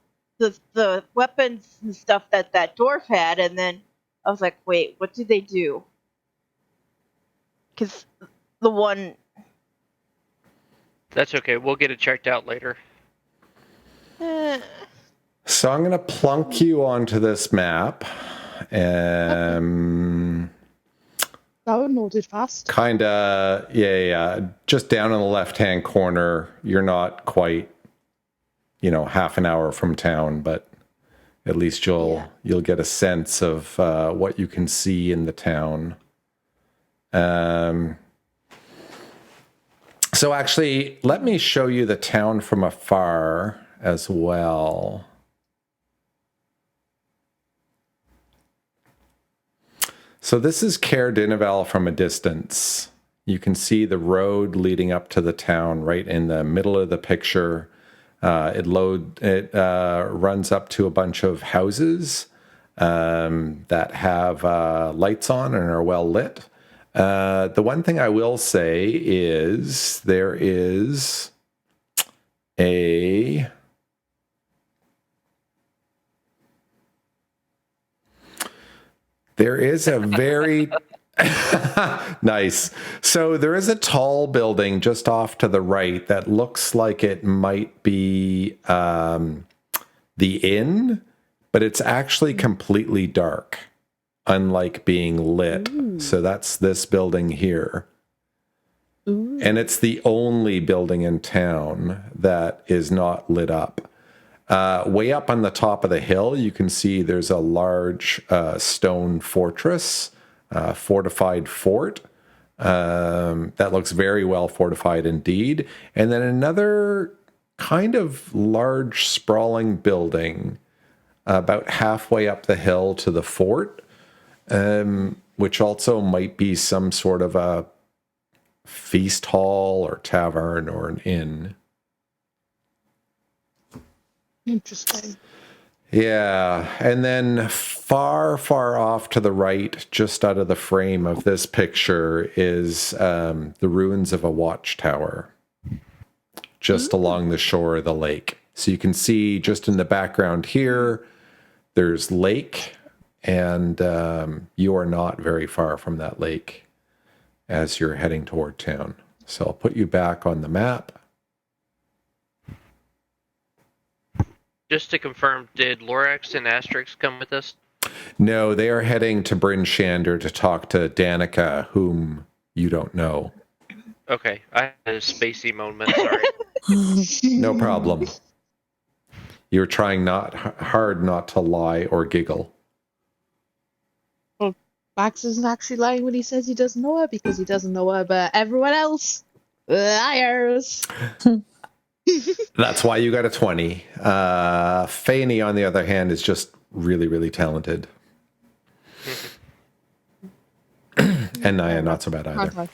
weapons and stuff that dwarf had, and then I was like, wait, what did they do? Because the one. That's okay. We'll get it checked out later. So I'm going to plunk you onto this map. That downloaded fast. Kinda, yeah. Just down in the left-hand corner. You're not quite, half an hour from town, but at least you'll get a sense of what you can see in the town. So actually, let me show you the town from afar as well. So this is Caer Dineval from a distance. You can see the road leading up to the town right in the middle of the picture. It runs up to a bunch of houses that have lights on and are well lit. The one thing I will say is there is a very nice. So there is a tall building just off to the right that looks like it might be the inn, but it's actually completely dark, unlike being lit. Ooh. So that's this building here. Ooh. And it's the only building in town that is not lit up. Way up on the top of the hill, you can see there's a large stone fortress, fortified fort. That looks very well fortified indeed. And then another kind of large sprawling building about halfway up the hill to the fort, which also might be some sort of a feast hall or tavern or an inn. Interesting. Yeah, and then far, far off to the right, just out of the frame of this picture, is the ruins of a watchtower just along the shore of the lake. So you can see just in the background here, there's lake, and you are not very far from that lake as you're heading toward town. So I'll put you back on the map. Just to confirm, did Lorax and Asterix come with us? No, they are heading to Bryn Shander to talk to Danica, whom you don't know. Okay, I had a spacey moment, sorry. No problem. You're trying hard not to lie or giggle. Well, Max isn't actually lying when he says he doesn't know her, because he doesn't know her, but everyone else, liars. That's why you got a 20. Fayeni, on the other hand, is just really, really talented. And Naya, not so bad either.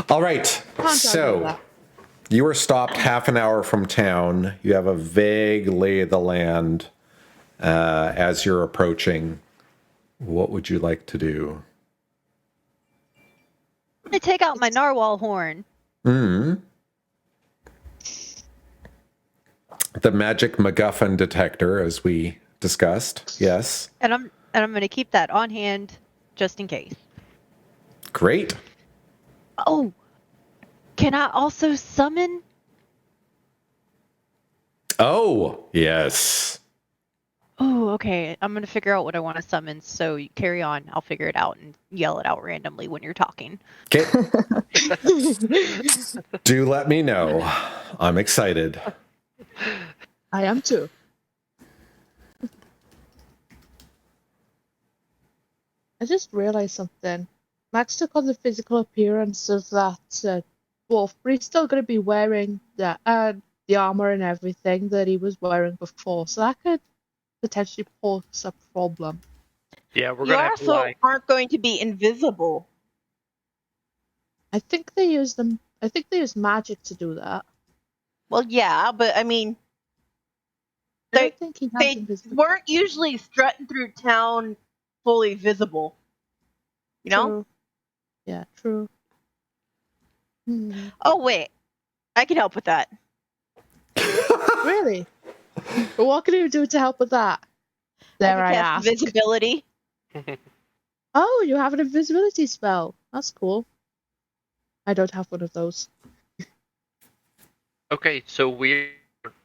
All right, so you were stopped half an hour from town. You have a vague lay of the land as you're approaching. What would you like to do? I take out my narwhal horn. The magic MacGuffin detector, as we discussed. Yes. And I'm going to keep that on hand just in case. Great. Oh, can I also summon? Oh, yes. Oh, okay. I'm going to figure out what I want to summon, so you carry on. I'll figure it out and yell it out randomly when you're talking. Okay. Do let me know. I'm excited. I am too. I just realized something. Max took on the physical appearance of that dwarf, but he's still going to be wearing the armor and everything that he was wearing before, so that could potentially pose a problem. Yeah, we're You going to have to also lie. aren't going to be invisible. I think they use magic to do that. Well, yeah, but I mean, I don't think he has they invisibility. weren't usually strutting through town fully visible. You know? True. Yeah, true. Oh, wait. I can help with that. Really? But what can you do to help with that? Dare I cast ask? Visibility. Oh, you have an invisibility spell. That's cool. I don't have one of those. Okay, so we're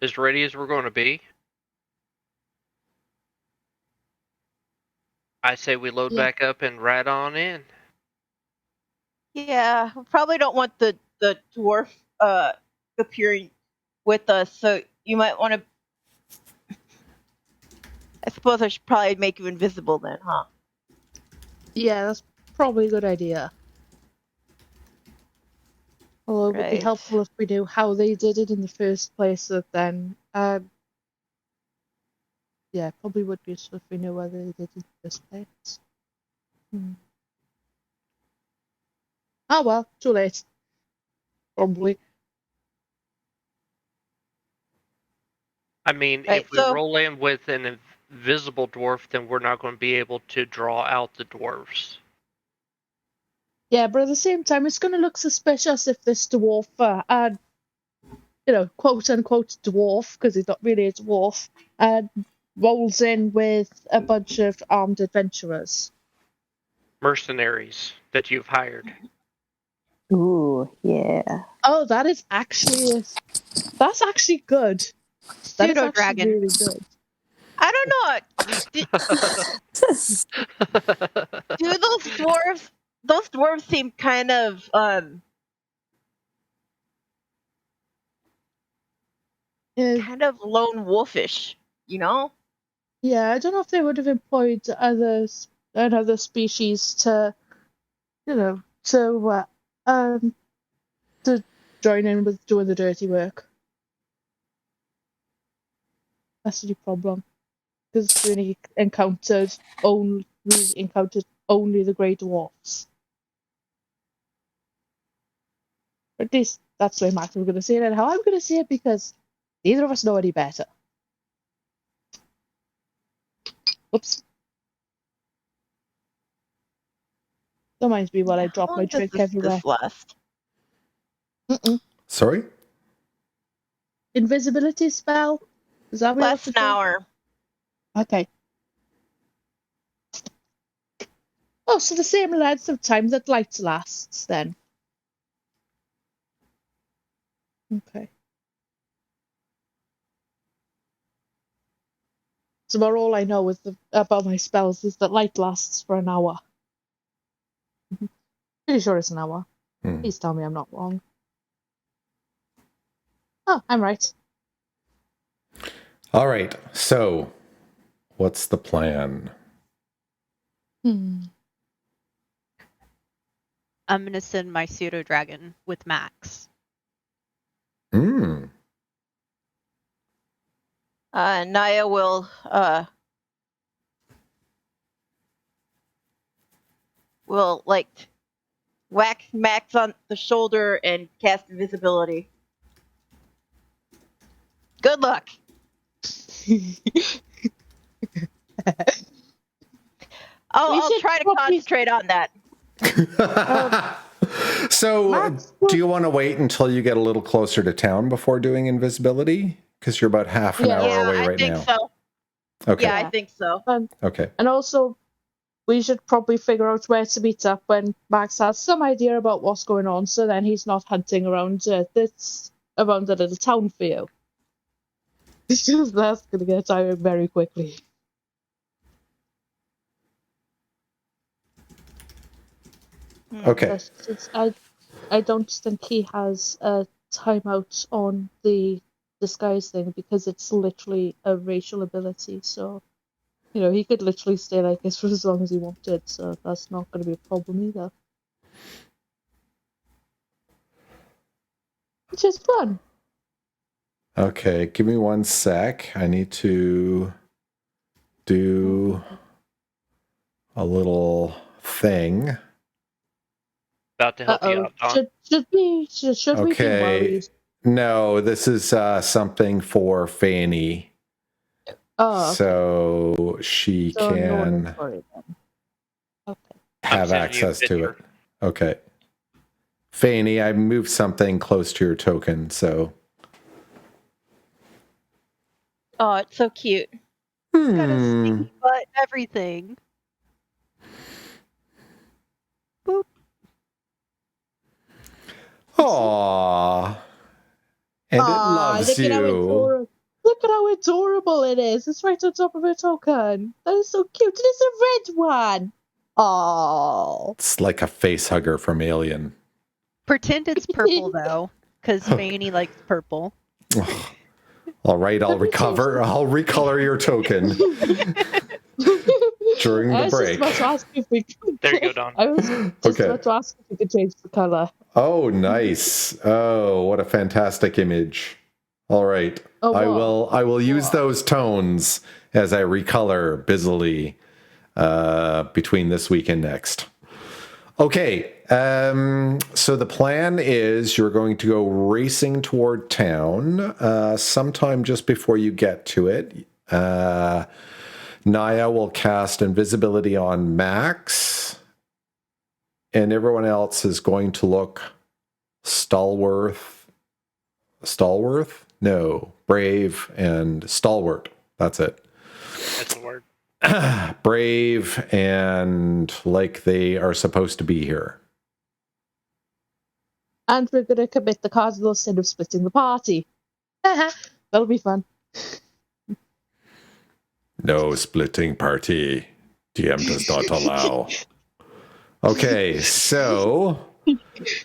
as ready as we're going to be. I say we load back up and ride on in. Yeah, we probably don't want the dwarf appearing with us, so you might want to. I suppose I should probably make you invisible then, huh? Yeah, that's probably a good idea. Although it would be Right. helpful if we knew how they did it in the first place, so then, yeah, it probably would be useful if we knew whether they did it in the first place. Oh well, too late. Probably. I mean, Right. if we So roll in with an invisible dwarf, then we're not going to be able to draw out the dwarves. Yeah, but at the same time, it's going to look suspicious if this dwarf, quote unquote dwarf, because he's not really a dwarf, rolls in with a bunch of armed adventurers. Mercenaries that you've hired. Ooh, yeah. Oh, that's actually good. That is pseudo actually dragon. really good. I don't know. Do those dwarves seem kind of kind of lone wolfish, you know? Yeah, I don't know if they would have employed another species to, to join in with doing the dirty work. That's the problem, because we only encountered only the Grey Dwarfs. Or at least that's the way Max was going to say it, and how I'm going to say it, because neither of us know any better. Oops. Don't mind me while I drop How my long does drink everywhere. this last? Sorry? Invisibility spell? Is that what Less an hour. Okay. Oh, so the same length of time that light lasts, then. Okay. So about all I know about my spells is that light lasts for an hour. Pretty sure it's an hour. Please tell me I'm not wrong. Oh, I'm right. All right. So, what's the plan? I'm gonna send my pseudo dragon with Max. Naya will like whack Max on the shoulder and cast invisibility. Good luck. I'll try to concentrate on that. So, do you want to wait until you get a little closer to town before doing invisibility? Because you're about half an hour away right now. I think so. Okay. Yeah, I think so. Okay. And also, we should probably figure out where to meet up when Max has some idea about what's going on, so then he's not hunting around around the little town for you. Because that's going to get tiring very quickly. Okay. I don't think he has a timeout on the disguise thing, because it's literally a racial ability, so he could literally stay like this for as long as he wanted, so that's not going to be a problem either. Which is fun. Okay, give me 1 sec. I need to do a little thing. About to help you out, Don. Should we be worried? No, this is something for Fayeni. Oh, okay. So she So no one can is worried then. Okay. have sending you a access to it. picture. Okay. Fayeni, I moved something close to your token, so. Oh, it's so cute. Got a sticky butt and everything. Boop. Aww. And it loves you. Look at how adorable it is. It's right on top of her token. That is so cute. And it's a red one. Oh. It's like a face hugger from Alien. Pretend it's purple though, because Fayeni likes purple. All right, I'll recover. I'll recolor your token during the I was just break. about to ask if we could. There you go, Don. I was just Okay. about to ask if we could change the color. Oh, nice. Oh, what a fantastic image. All right. Oh, I wow. will use Wow. those tones as I recolor busily between this week and next. Okay. So the plan is you're going to go racing toward town sometime just before you get to it. Naya will cast invisibility on Max, and everyone else is going to look stalwart? No, brave and stalwart. That's it. That's the word. Brave and like they are supposed to be here. And we're going to commit the cardinal sin of splitting the party. That'll be fun. No splitting party. DM does not allow. Okay, so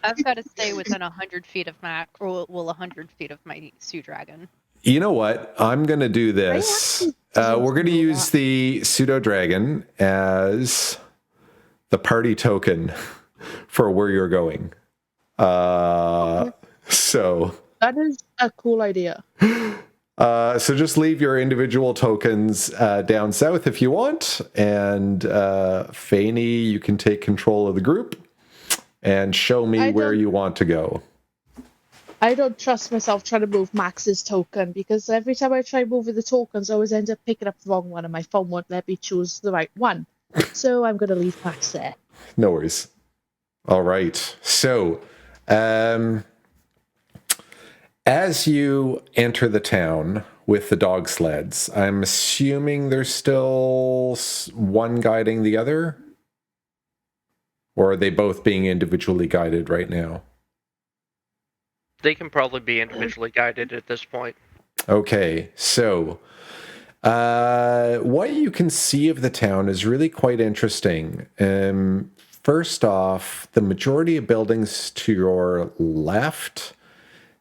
I've got to stay within 100 feet of my, or well, 100 feet of my Sioux Dragon. you know what? I'm going to do this. We're going to use the pseudo dragon as the party token for where you're going. So That is a cool idea. so just leave your individual tokens down south if you want, and Fayeni, you can take control of the group and show me where you want to go. I don't trust myself trying to move Max's token, because every time I try moving the tokens, I always end up picking up the wrong one, and my phone won't let me choose the right one. So I'm going to leave Max there. No worries. All right. So, as you enter the town with the dog sleds, I'm assuming there's still one guiding the other? Or are they both being individually guided right now? They can probably be individually guided at this point. Okay, so what you can see of the town is really quite interesting. First off, the majority of buildings to your left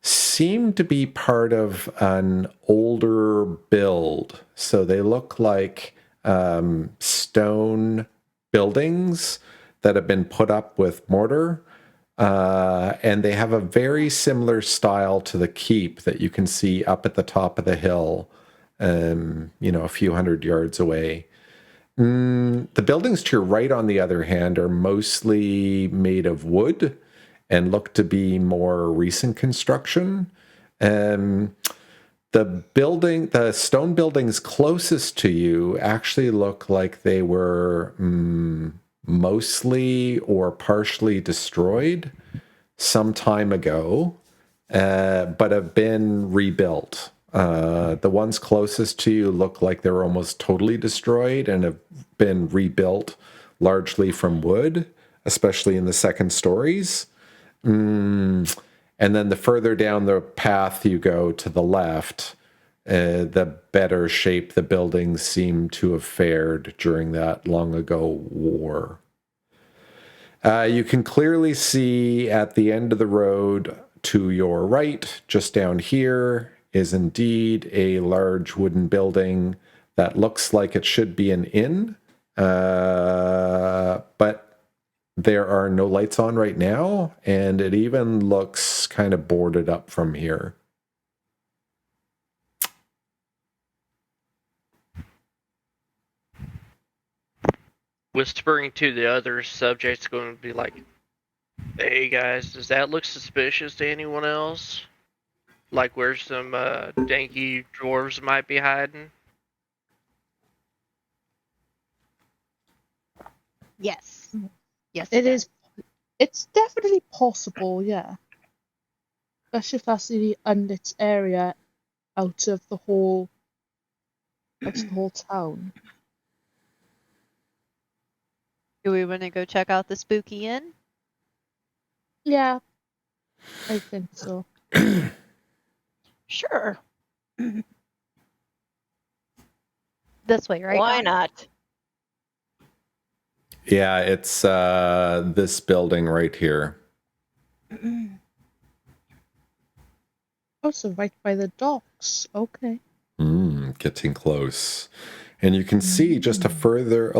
seem to be part of an older build. So they look like stone buildings that have been put up with mortar. And they have a very similar style to the keep that you can see up at the top of the hill, a few hundred yards away. The buildings to your right, on the other hand, are mostly made of wood and look to be more recent construction. The stone buildings closest to you actually look like they were mostly or partially destroyed some time ago, but have been rebuilt. The ones closest to you look like they were almost totally destroyed and have been rebuilt largely from wood, especially in the second stories. And then the further down the path you go to the left, the better shape the buildings seem to have fared during that long ago war. You can clearly see at the end of the road to your right, just down here, is indeed a large wooden building that looks like it should be an inn, but there are no lights on right now, and it even looks kind of boarded up from here. Whispering to the other subjects, going to be like, "Hey guys, does that look suspicious to anyone else? Like where some danky dwarves might be hiding?" Yes. Yes. It is. It's definitely possible, yeah. Especially if that's the unlit area out of the whole town. Do we want to go check out the spooky inn? Yeah, I think so. Sure. This way, right? Why Don? not? Yeah, it's this building right here. Oh, so right by the docks. Okay. Getting close. And you can see just a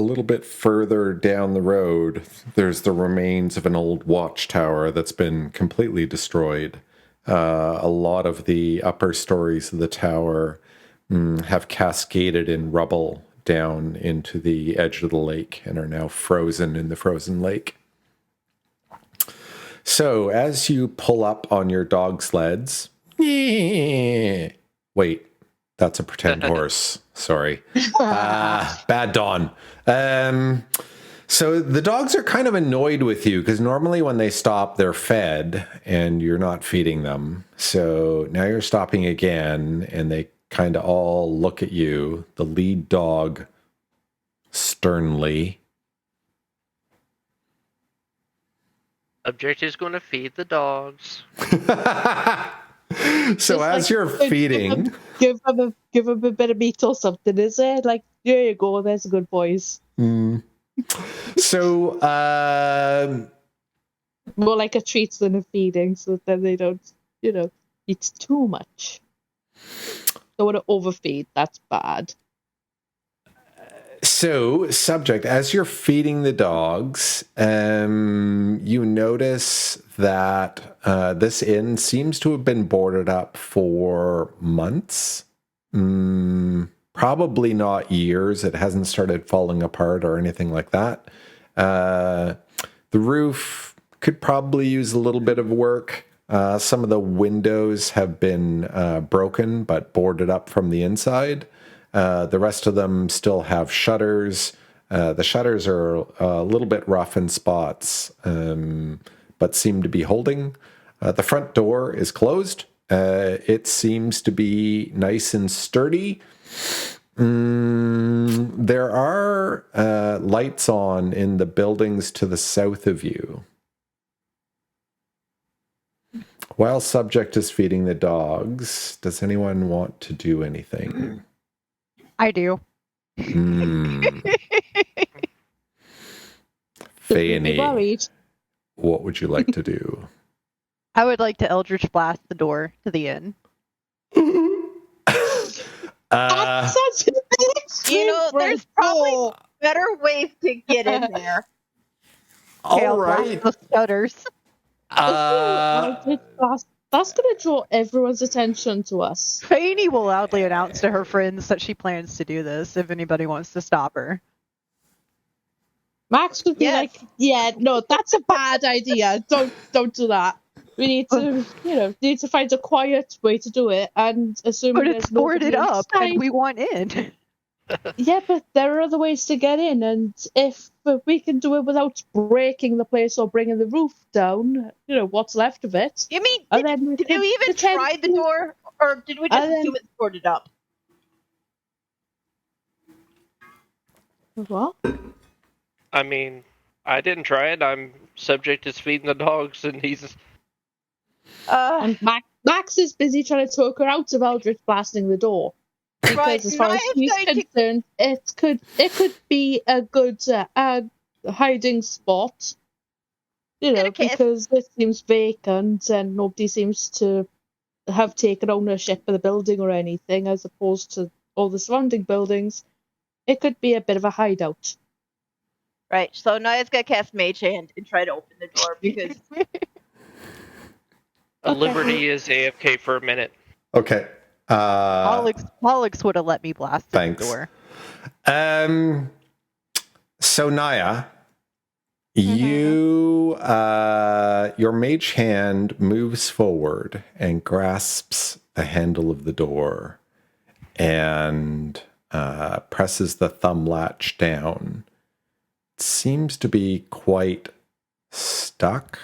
little bit further down the road, there's the remains of an old watchtower that's been completely destroyed. A lot of the upper stories of the tower have cascaded in rubble down into the edge of the lake and are now frozen in the frozen lake. So as you pull up on your dog sleds, wait, that's a pretend horse. Sorry. Bad Dawn. So the dogs are kind of annoyed with you because normally when they stop, they're fed and you're not feeding them. So now you're stopping again and they kind of all look at you. The lead dog sternly. Objective is going to feed the dogs. So as you're feeding, give them a bit of meat or something, is it? Like, there you go, there's a good boys. So More like a treat than a feeding, so that they don't, eat too much. Don't want to overfeed, that's bad. So, subject, as you're feeding the dogs, you notice that this inn seems to have been boarded up for months. Probably not years. It hasn't started falling apart or anything like that. The roof could probably use a little bit of work. Some of the windows have been broken but boarded up from the inside. The rest of them still have shutters. The shutters are a little bit rough in spots, but seem to be holding. The front door is closed. It seems to be nice and sturdy. There are lights on in the buildings to the south of you. While subject is feeding the dogs, does anyone want to do anything? I do. Fayeni, Worried. what would you like to do? I would like to Eldritch Blast the door to the inn. That's such a there's probably better ways to get in there. all right. Blast the shutters. That's going to draw everyone's attention to us. Fayeni will loudly announce to her friends that she plans to do this if anybody wants to stop her. Max would be Yes. like, "Yeah, no, that's a bad idea. Don't do that. We need to, need to find a quiet way to do it." And assuming But it's there's nobody boarded up inside- and we want in. Yeah, but there are other ways to get in, and if we can do it without breaking the place or bringing the roof down, what's left of it. You mean, And then did we even try the door, or did we just And then- assume it's boarded up? What? I mean, I didn't try it. I'm subject is feeding the dogs, and he's... And Max is busy trying to talk her out of Eldritch blasting the door. Because Right, as far as Naya's he's going to- concerned, it could be a good hiding spot. Okay. Because it seems vacant and nobody seems to have taken ownership of the building or anything, as opposed to all the surrounding buildings. It could be a bit of a hideout. Right, so Naya's gonna cast Mage Hand and try to open the door because Liberty is AFK for a minute. Okay. Pollux would have let me blast the Thanks. door. So Naya, you your mage hand moves forward and grasps the handle of the door and presses the thumb latch down. It seems to be quite stuck,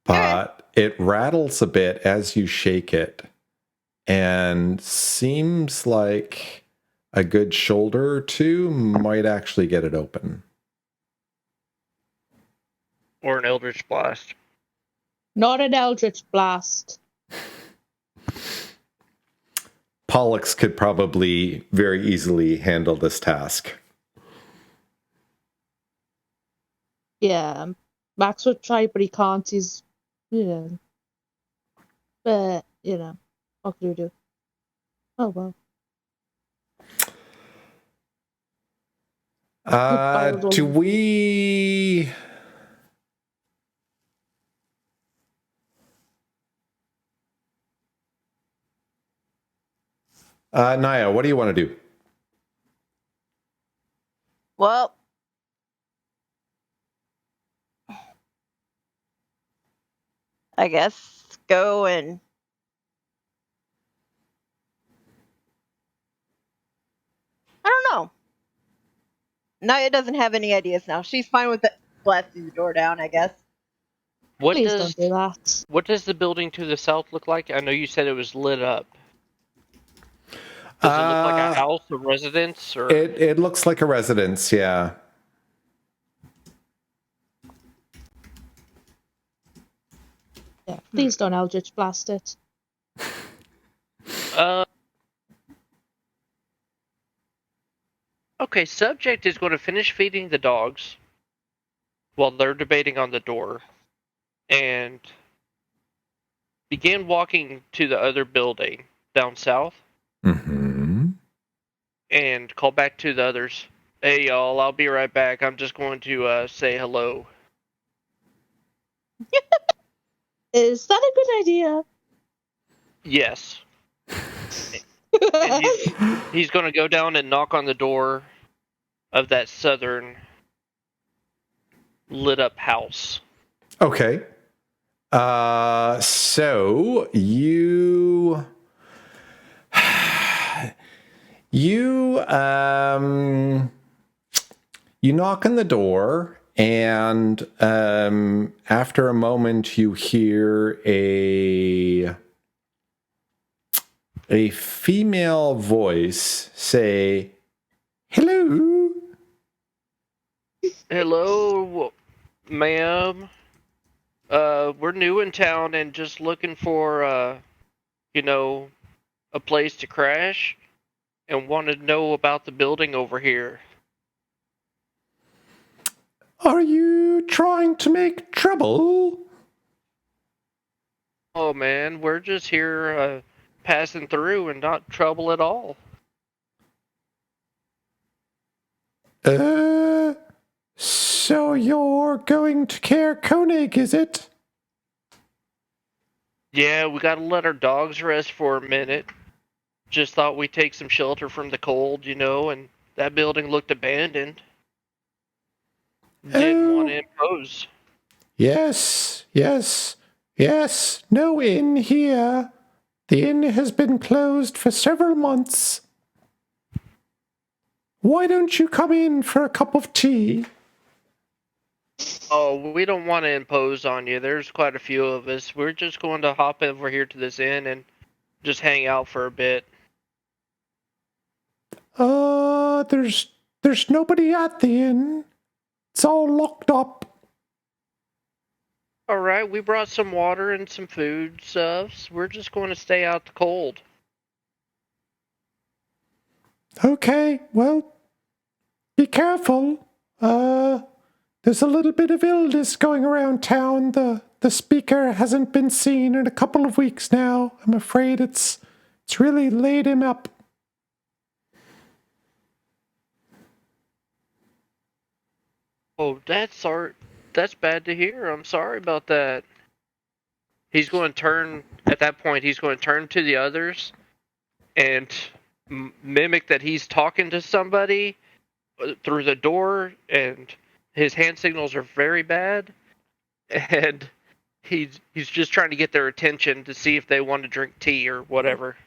but it rattles a bit as you shake it and seems like a good shoulder or two might actually get it open. Or an Eldritch Blast. Not an Eldritch Blast. Pollux could probably very easily handle this task. Yeah, Max would try, but he can't. He's, you know, but, you know, what can we do? Oh, well. Do we... Naya, what do you want to do? Well, I guess go and I don't know. Naya doesn't have any ideas now. She's fine with blasting the door down, I guess. What Please does don't do that. what does the building to the south look like? I know you said it was lit up. Does it look like a house, a residence, or It looks like a residence, yeah. Yeah, please don't Eldritch blast it. Okay, subject is going to finish feeding the dogs while they're debating on the door and begin walking to the other building down south Mm-hmm. and call back to the others. Hey, y'all, I'll be right back. I'm just going to say hello. Is that a good idea? Yes. And he's going to go down and knock on the door of that southern lit up house. Okay. So you you knock on the door, and after a moment you hear a female voice say, "Hello." Hello, ma'am. We're new in town and just looking for, a place to crash and wanted to know about the building over here. Are you trying to make trouble? Oh, man, we're just here, passing through and not trouble at all. So you're going to Care Koenig, is it? Yeah, we gotta let our dogs rest for a minute. Just thought we'd take some shelter from the cold, and that building looked abandoned. Didn't want to impose. Yes. No inn here. The inn has been closed for several months. Why don't you come in for a cup of tea? Oh, we don't want to impose on you. There's quite a few of us. We're just going to hop over here to this inn and just hang out for a bit. There's nobody at the inn. It's all locked up. Alright, we brought some water and some food stuffs. We're just going to stay out the cold. Okay, well, be careful. There's a little bit of illness going around town. The speaker hasn't been seen in a couple of weeks now. I'm afraid it's really laid him up. Oh, that's bad to hear. I'm sorry about that. He's going to turn, at that point, he's going to turn to the others and mimic that he's talking to somebody through the door, and his hand signals are very bad, and he's just trying to get their attention to see if they want to drink tea or whatever.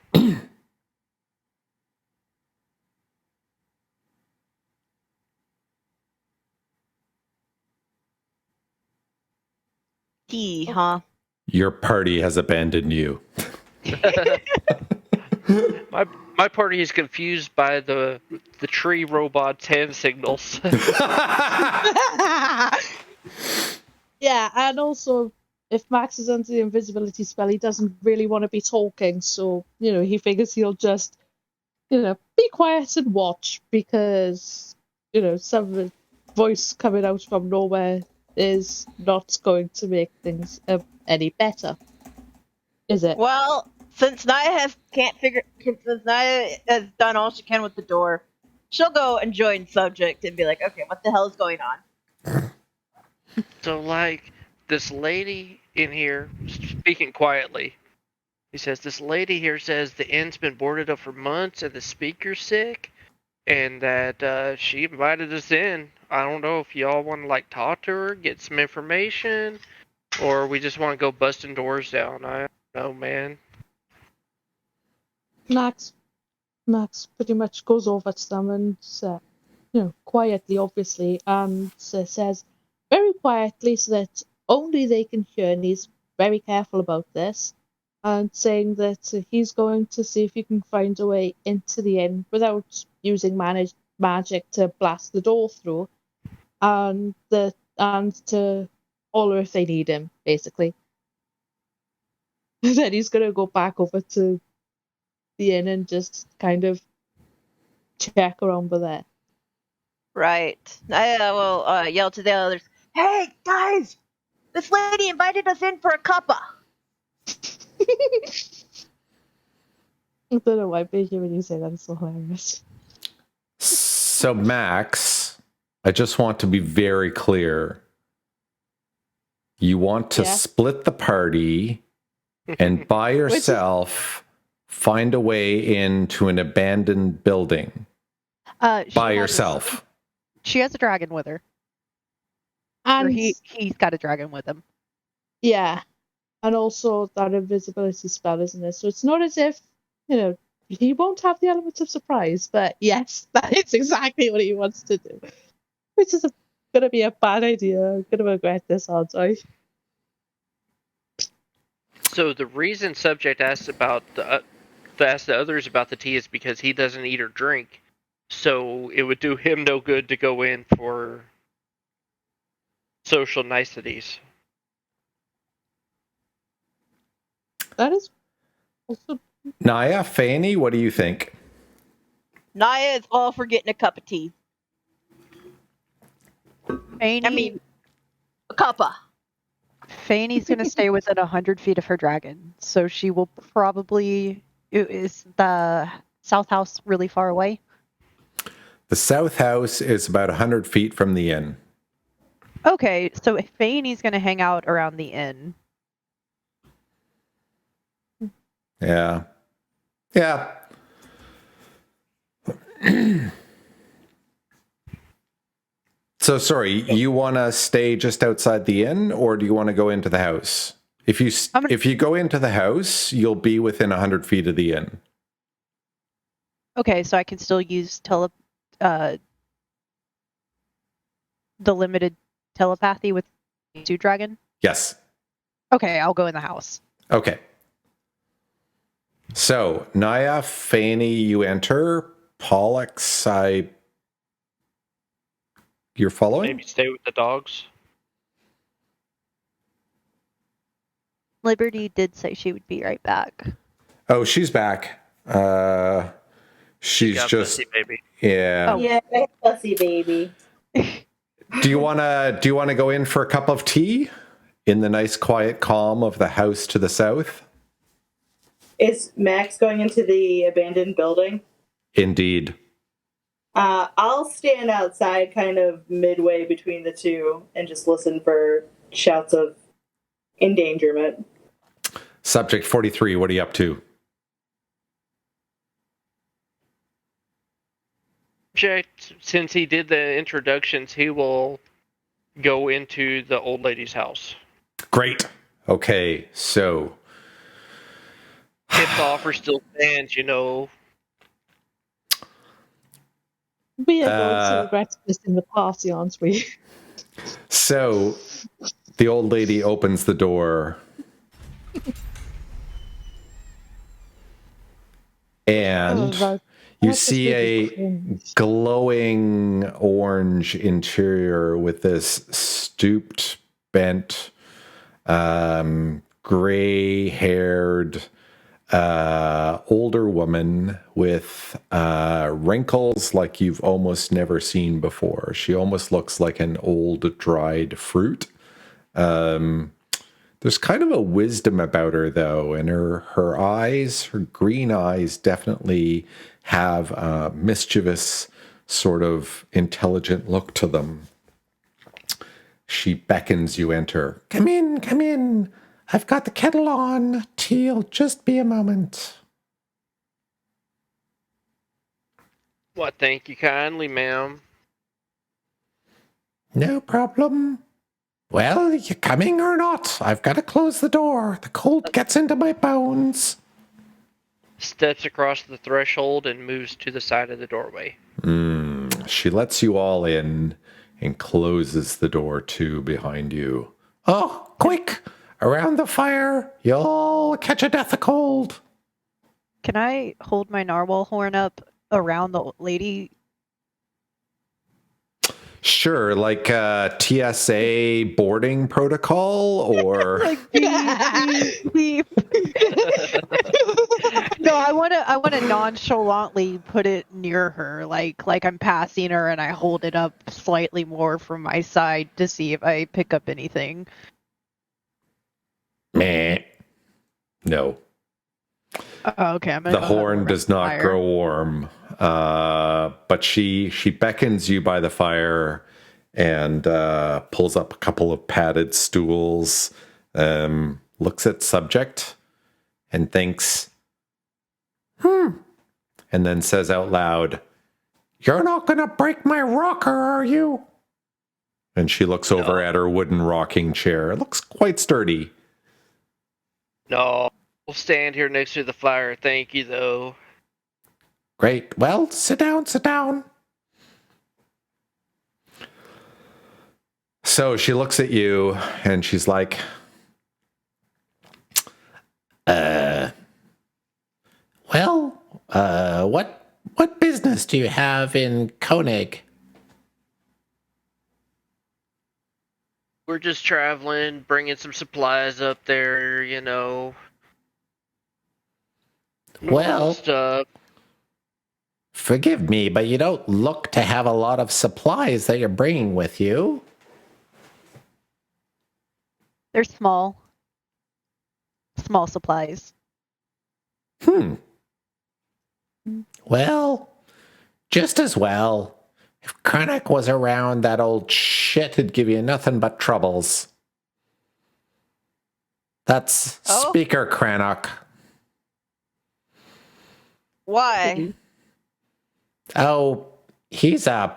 Tea, huh? Your party has abandoned you. My party is confused by the tree robot's hand signals. Yeah, and also, if Max is under the invisibility spell, he doesn't really want to be talking, so, he figures he'll just, be quiet and watch, because, some voice coming out from nowhere is not going to make things any better, is it? Well, since since Naya has done all she can with the door, she'll go and join subject and be like, okay, what the hell is going on? So, like, this lady in here, speaking quietly, he says, this lady here says the inn's been boarded up for months and the speaker's sick, and that she invited us in. I don't know if y'all want to, like, talk to her, get some information, or we just want to go busting doors down. I don't know, man. Max pretty much goes over to them and, quietly, obviously, and says very quietly so that only they can hear, and he's very careful about this, and saying that he's going to see if he can find a way into the inn without using magic to blast the door through, and to holler if they need him, basically. Then he's going to go back over to the inn and just kind of check around with there. Right. I will yell to the others, hey, guys! This lady invited us in for a cuppa! I don't know why, but when you say that, it's so hilarious. So, Max, I just want to be very clear. You want to split the party and by yourself find a way into an abandoned building. By yourself. She has a dragon with her. And He's got a dragon with him. yeah. And also that invisibility spell, isn't it? So it's not as if, he won't have the element of surprise, but yes, that is exactly what he wants to do. Which is going to be a bad idea. I'm going to regret this, aren't I? So the reason subject asked about asked the others about the tea is because he doesn't eat or drink. So it would do him no good to go in for social niceties. That is also... Naya, Fayeni, what do you think? Naya is all for getting a cup of tea. Fayeni, A cuppa. Fayeni's going to stay within 100 feet of her dragon, so she will probably... Is the south house really far away? The south house is about 100 feet from the inn. Okay, so Fayeni's going to hang out around the inn. Yeah. Yeah. So, sorry, you want to stay just outside the inn, or do you want to go into the house? If you go into the house, you'll be within 100 feet of the inn. Okay, so I can still use the limited telepathy with Zoo Dragon? Yes. Okay, I'll go in the house. Okay. So, Naya, Fayeni, you enter. Pollux, you're following? Maybe stay with the dogs. Liberty did say she would be right back. Oh, she's back. She's just pussy, baby. Yeah. Oh. Yeah, pussy baby. Do you want to go in for a cup of tea in the nice quiet calm of the house to the south? Is Max going into the abandoned building? Indeed. I'll stand outside kind of midway between the two and just listen for shouts of endangerment. Subject 43, what are you up to? Subject, since he did the introductions, he will go into the old lady's house. Great. Okay, so If the offer still stands, We are going to regret this in the party, aren't we? So the old lady opens the door and you see a glowing orange interior with this stooped, bent, gray-haired older woman with wrinkles like you've almost never seen before. She almost looks like an old dried fruit. There's kind of a wisdom about her, though, and her eyes, her green eyes, definitely have a mischievous, sort of intelligent look to them. She beckons you enter. Come in, come in. I've got the kettle on. Tea'll just be a moment. What, thank you kindly, ma'am. No problem. Well, you coming or not? I've got to close the door. The cold gets into my bones. Steps across the threshold and moves to the side of the doorway. She lets you all in and closes the door too behind you. Oh, quick! Around the fire, you'll catch a death of cold. Can I hold my narwhal horn up around the lady? Sure, like TSA boarding protocol, or Like beep, beep, beep. No, I wanna nonchalantly put it near her, like I'm passing her and I hold it up slightly more from my side to see if I pick up anything. meh. No, Okay, I'm gonna the go have a horn does not fire. grow warm. But she beckons you by the fire and pulls up a couple of padded stools, looks at subject and thinks, and then says out loud, "You're not going to break my rocker, are you?" And she looks over at her wooden rocking chair. It looks quite sturdy. No, we'll stand here next to the fire. Thank you, though. Great. Well, sit down, sit down. So she looks at you and she's like, what business do you have in Koenig? We're just traveling, bringing some supplies up there, you know. normal Well, stuff. forgive me, but you don't look to have a lot of supplies that you're bringing with you. They're small supplies. Well, just as well. If Krennic was around, that old shit'd give you nothing but troubles. That's Oh? Speaker Krennic. Why? Oh, he's a...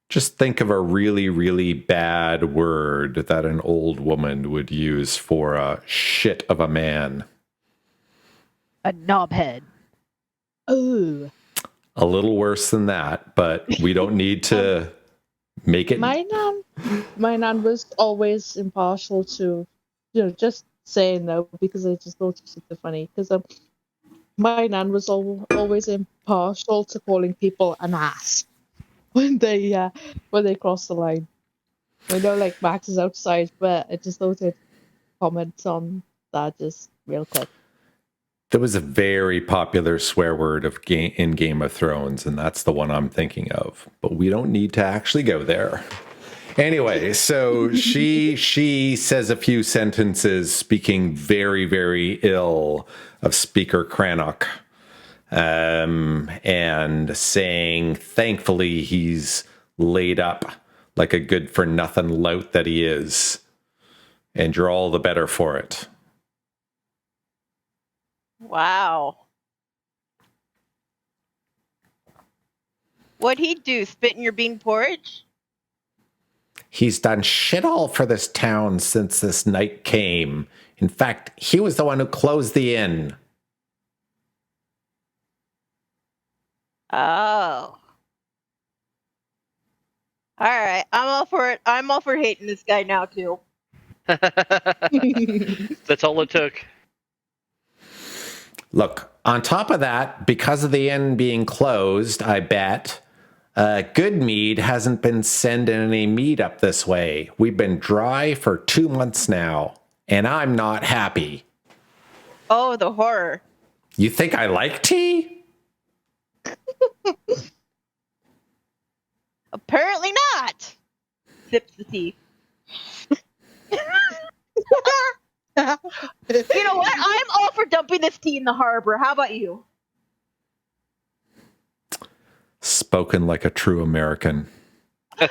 Just think of a really, really bad word that an old woman would use for a shit of a man. A knobhead. Oh, A little worse than that, but we don't need to make it... my nan was always impartial to, just saying though, because I just thought it was super funny. Because my nan was always impartial to calling people an ass when they cross the line. I know, like, Max is outside, but I just thought I'd comment on that just real quick. There was a very popular swear word in Game of Thrones, and that's the one I'm thinking of. But we don't need to actually go there. Anyway, so she says a few sentences speaking very, very ill of Speaker Krennic, and saying, thankfully, he's laid up like a good-for-nothing lout that he is, and you're all the better for it. Wow. What'd he do? Spit in your bean porridge? He's done shit all for this town since this night came. In fact, he was the one who closed the inn. Oh. Alright, I'm all for it. I'm all for hating this guy now, too. That's all it took. Look, on top of that, because of the inn being closed, I bet, Good Mead hasn't been sending any meat up this way. We've been dry for 2 months now, and I'm not happy. Oh, the horror. You think I like tea? Apparently not. Sips the tea. You know what? I'm all for dumping this tea in the harbor. How about you? Spoken like a true American. As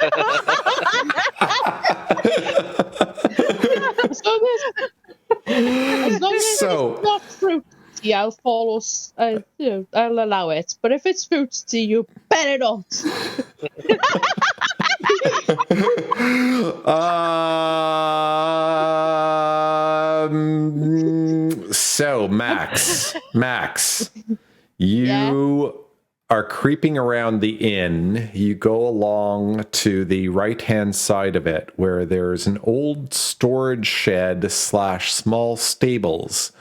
long as So- it's not fruit tea, I'll follow. I'll allow it. But if it's fruit tea, you better not. So Max, you are creeping around the inn. You go along to the right-hand side of it where there's an old storage shed / small stables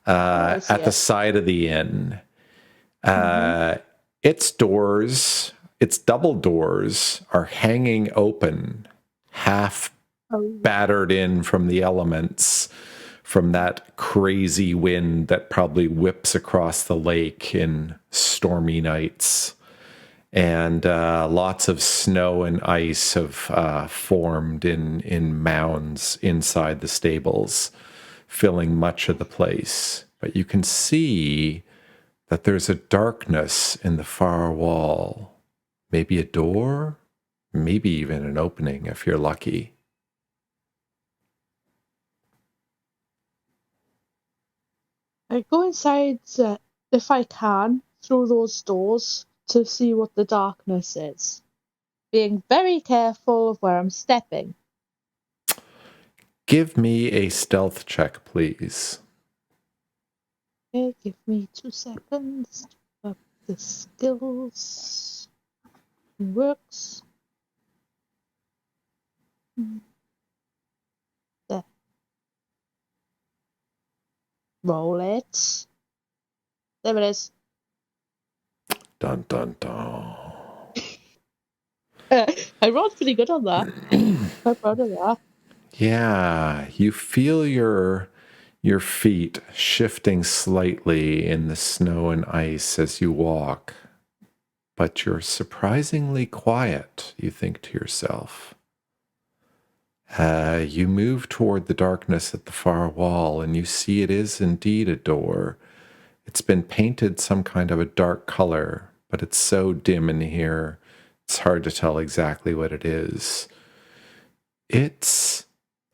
at the side of the inn. Its doors, its double doors, are hanging open, half battered in from the elements, from that crazy wind that probably whips across the lake in stormy nights. And lots of snow and ice have formed in mounds inside the stables, filling much of the place. But you can see that there's a darkness in the far wall. Maybe a door, maybe even an opening if you're lucky. I go inside if I can through those doors to see what the darkness is, being very careful of where I'm stepping. Give me a stealth check, please. Okay, give me 2 seconds to up the skills. It works. There. Roll it. There it is. Dun, dun, dun. I rolled pretty good on that. I'm proud of that. Yeah, you feel your feet shifting slightly in the snow and ice as you walk, but you're surprisingly quiet, you think to yourself. You move toward the darkness at the far wall, and you see it is indeed a door. It's been painted some kind of a dark color, but it's so dim in here, it's hard to tell exactly what it is. It's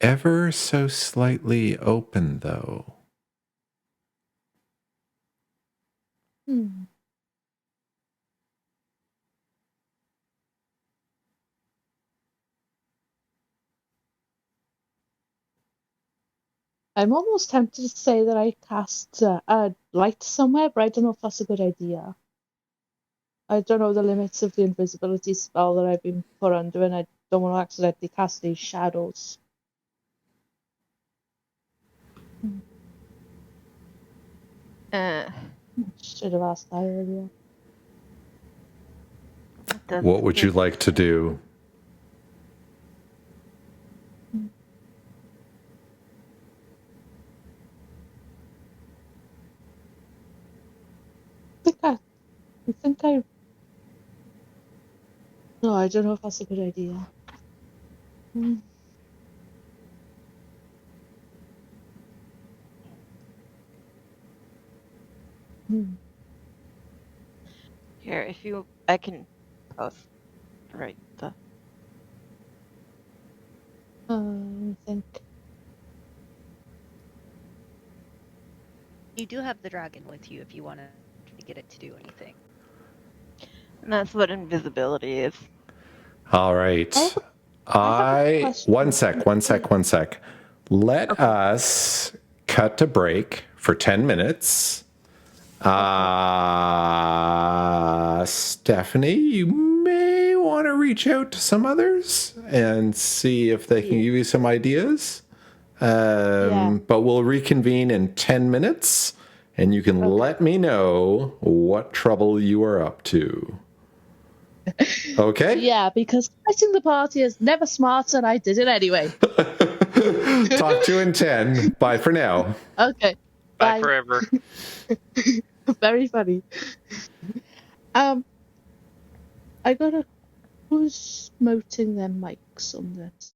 ever so slightly open, though. I'm almost tempted to say that I cast a light somewhere, but I don't know if that's a good idea. I don't know the limits of the invisibility spell that I've been put under, and I don't want to accidentally cast these shadows. Should have asked that earlier. What would you like to do? I think I... No, I don't know if that's a good idea. Here, if you, I can post right the. I think... You do have the dragon with you if you want to get it to do anything. And that's what invisibility is. All right. One sec. Let us cut to break for 10 minutes. Stephanie, you may want to reach out to some others and see if they can give you some ideas. But we'll reconvene in 10 minutes, and you can let me know what trouble you are up to. Okay? Yeah, because splitting the party is never smart, and I did it anyway. Talk to you in 10. Bye for now. Okay. Bye Bye. forever. Very funny. I gotta. Who's muting their mics on this?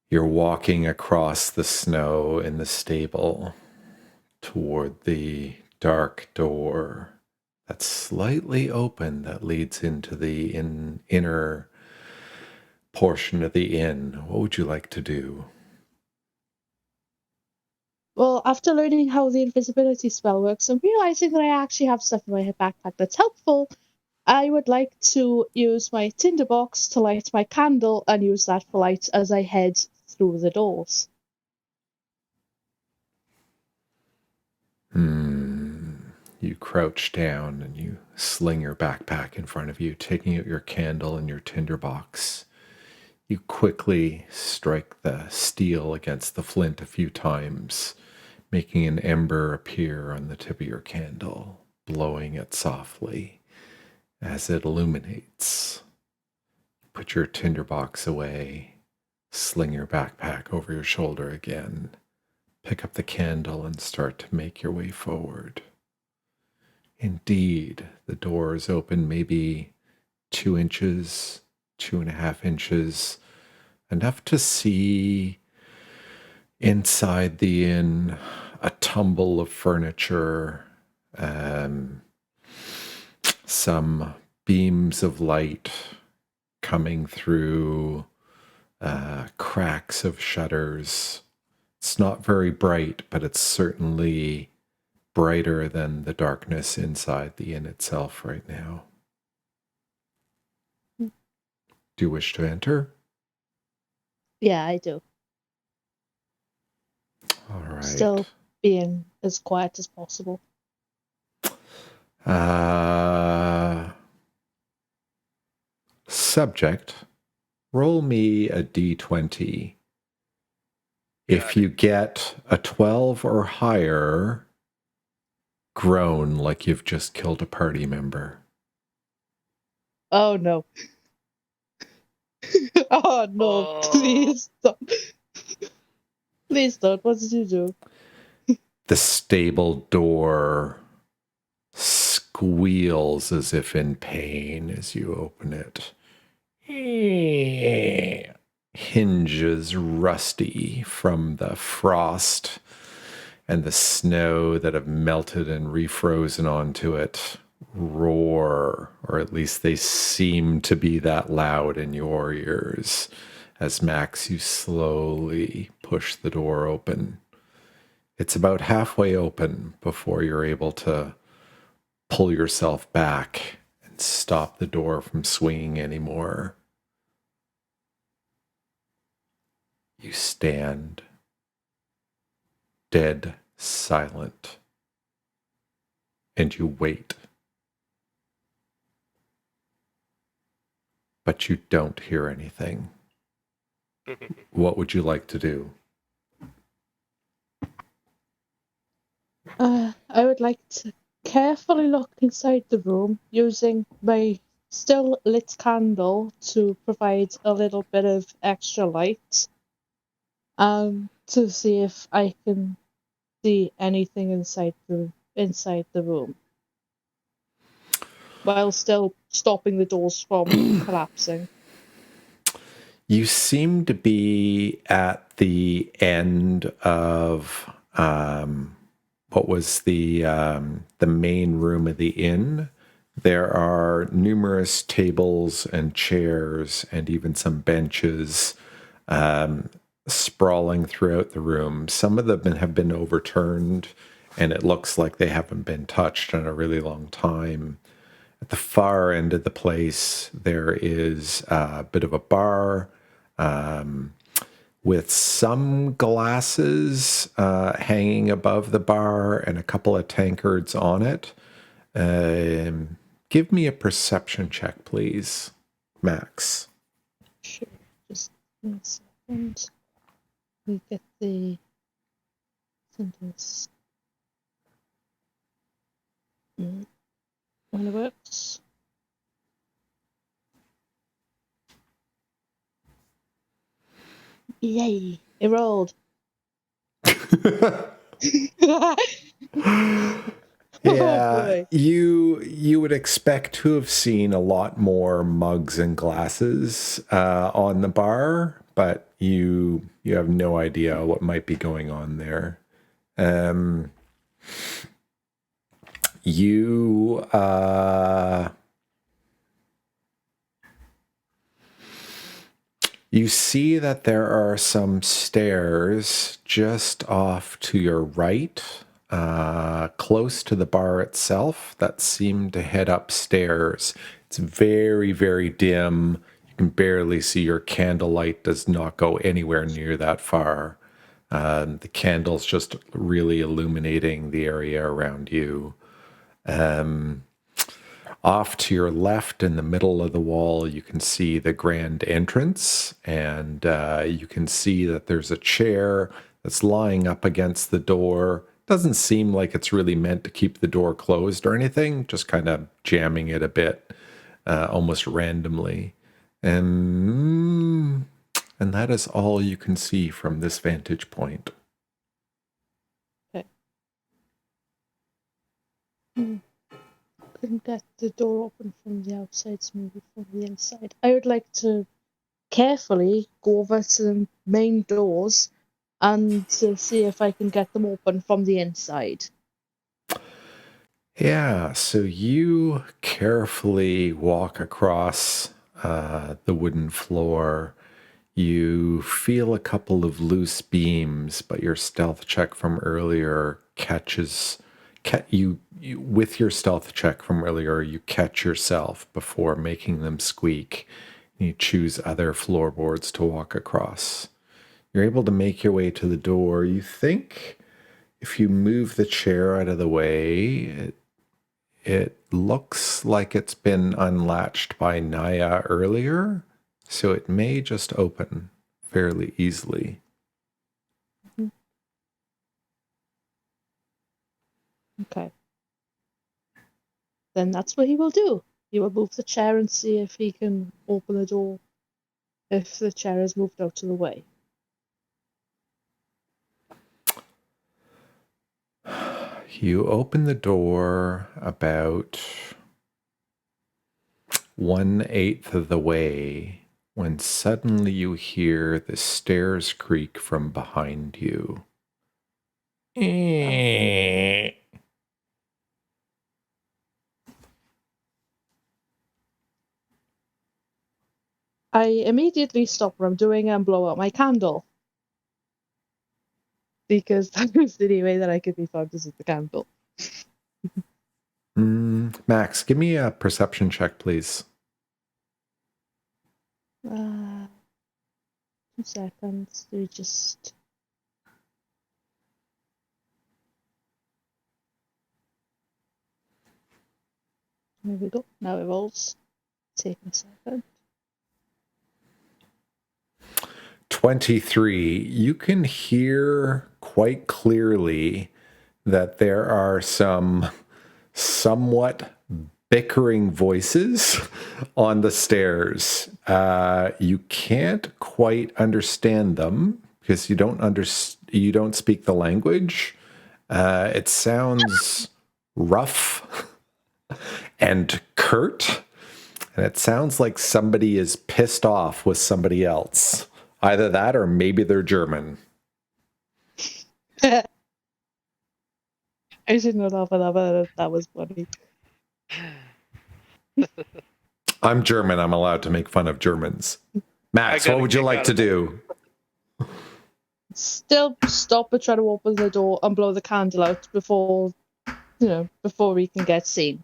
You're walking across the snow in the stable toward the dark door that's slightly open that leads into the inner portion of the inn. What would you like to do? Well, after learning how the invisibility spell works and realizing that I actually have stuff in my backpack that's helpful, I would like to use my tinderbox to light my candle and use that for light as I head through the doors. You crouch down and you sling your backpack in front of you, taking out your candle and your tinderbox. You quickly strike the steel against the flint a few times, making an ember appear on the tip of your candle, blowing it softly as it illuminates. Put your tinderbox away, sling your backpack over your shoulder again, pick up the candle and start to make your way forward. Indeed, the door is open maybe 2 inches, 2.5 inches, enough to see inside the inn a tumble of furniture, some beams of light coming through cracks of shutters. It's not very bright, but it's certainly brighter than the darkness inside the inn itself right now. Do you wish to enter? Yeah, I do. All right. Still being as quiet as possible. Subject, roll me a d20. If you get a 12 or higher, groan like you've just killed a party member. Oh no. Oh no, please don't. Please don't. What did you do? The stable door squeals as if in pain as you open it. Hinges rusty from the frost and the snow that have melted and refrozen onto it roar, or at least they seem to be that loud in your ears as Max, you slowly push the door open. It's about halfway open before you're able to pull yourself back and stop the door from swinging anymore. You stand dead silent and you wait. But you don't hear anything. What would you like to do? I would like to carefully look inside the room using my still lit candle to provide a little bit of extra light. To see if I can see anything inside the room. While still stopping the doors from collapsing. You seem to be at the end of what was the main room of the inn. There are numerous tables and chairs and even some benches sprawling throughout the room. Some of them have been overturned, and it looks like they haven't been touched in a really long time. At the far end of the place, there is a bit of a bar with some glasses hanging above the bar and a couple of tankards on it. Give me a perception check, please, Max. Sure, just 1 second. We get the sentence. When it works. Yay! It rolled. Yeah, boy. you would expect to have seen a lot more mugs and glasses on the bar, but you have no idea what might be going on there. You you see that there are some stairs just off to your right, close to the bar itself, that seem to head upstairs. It's very, very dim. You can barely see your candlelight does not go anywhere near that far. The candle's just really illuminating the area around you. Off to your left in the middle of the wall, you can see the grand entrance, and you can see that there's a chair that's lying up against the door. Doesn't seem like it's really meant to keep the door closed or anything, just kind of jamming it a bit, almost randomly. And that is all you can see from this vantage point. Okay. Couldn't get the door open from the outside, so maybe from the inside. I would like to carefully go over to the main doors and to see if I can get them open from the inside. Yeah, so you carefully walk across the wooden floor. You feel a couple of loose beams, but your stealth check from earlier catches you with your stealth check from earlier. You catch yourself before making them squeak. You choose other floorboards to walk across. You're able to make your way to the door. You think if you move the chair out of the way, it looks like it's been unlatched by Naya earlier, so it may just open fairly easily. Okay. Then that's what he will do. He will move the chair and see if he can open the door if the chair is moved out of the way. You open the door about 1/8 of the way when suddenly you hear the stairs creak from behind you. I immediately stop what I'm doing and blow out my candle. Because that was the only way that I could be found is with the candle. Max, give me a perception check, please. 2 seconds to just... There we go. Now it rolls. Take a second. 23. You can hear quite clearly that there are some somewhat bickering voices on the stairs. You can't quite understand them because you don't speak the language. It sounds rough and curt, and it sounds like somebody is pissed off with somebody else. Either that or maybe they're German. I shouldn't laugh at that, but that was funny. I'm German. I'm allowed to make fun of Germans. Max, what would you like to do? Still stop and try to open the door and blow the candle out before we can get seen.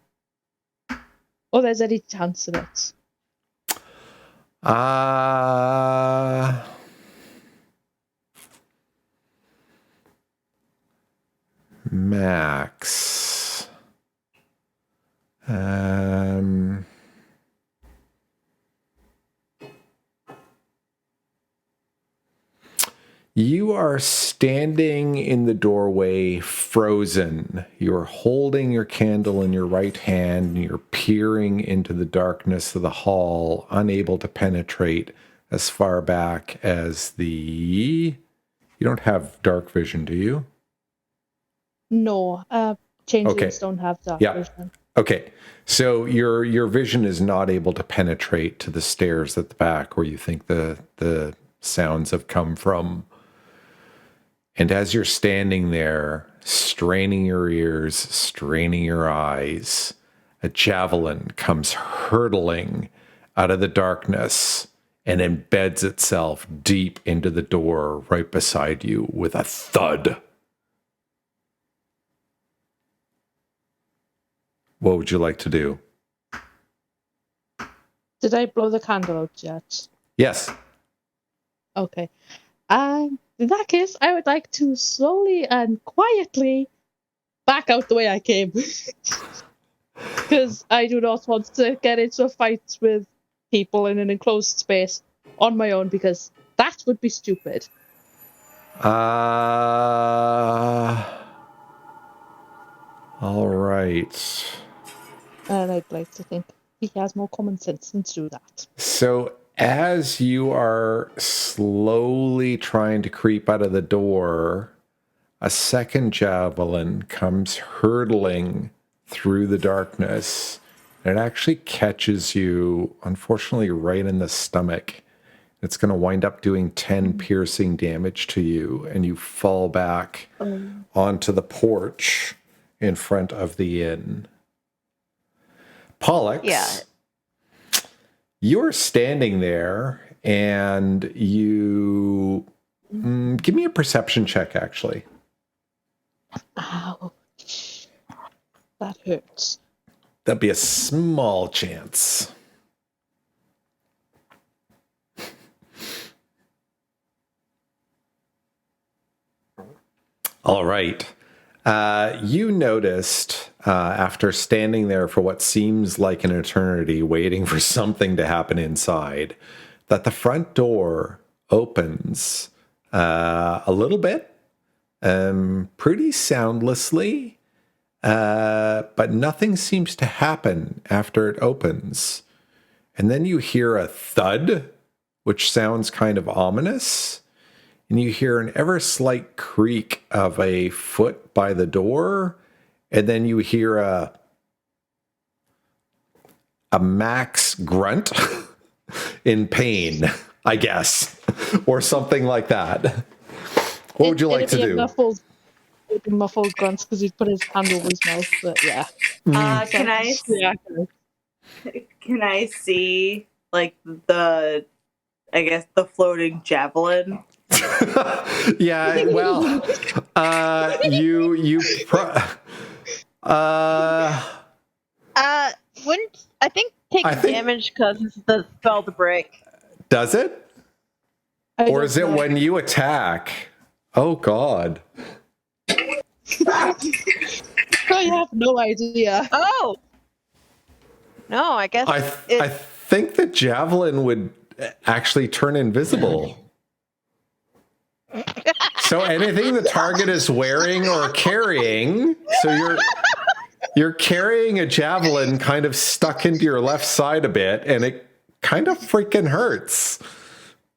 Or there's any chance of it. Max. You are standing in the doorway, frozen. You're holding your candle in your right hand, and you're peering into the darkness of the hall, unable to penetrate as far back as You don't have dark vision, do you? No. changelings don't have dark Yeah. vision. Okay. So your vision is not able to penetrate to the stairs at the back where you think the sounds have come from. And as you're standing there, straining your ears, straining your eyes, a javelin comes hurtling out of the darkness and embeds itself deep into the door right beside you with a thud. What would you like to do? Did I blow the candle out yet? Yes. Okay. In that case, I would like to slowly and quietly back out the way I came. Because I do not want to get into a fight with people in an enclosed space on my own, because that would be stupid. All right. And I'd like to think he has more common sense than to do that. So as you are slowly trying to creep out of the door, a second javelin comes hurtling through the darkness. And it actually catches you, unfortunately, right in the stomach. It's going to wind up doing 10 piercing damage to you, and you fall back onto the porch in front of the inn. Pollux, Yeah. you're standing there, and you... give me a perception check, actually. Ouch. That hurts. That'd be a small chance. All right. You noticed, after standing there for what seems like an eternity, waiting for something to happen inside, that the front door opens a little bit, pretty soundlessly, but nothing seems to happen after it opens. And then you hear a thud, which sounds kind of ominous. And you hear an ever slight creak of a foot by the door. And then you hear a Max grunt in pain, I guess, or something like that. What would you like to do? Muffled grunts because he'd put his hand over his mouth, but yeah. Can I see like the floating javelin? Yeah, well, Wouldn't I think takes damage because it's the spell to break. Does it? Or is it when you attack? Oh, God. I have no idea. Oh! No, I guess I think the javelin would actually turn invisible. So anything the target is wearing or carrying, so you're carrying a javelin kind of stuck into your left side a bit, and it kind of freaking hurts.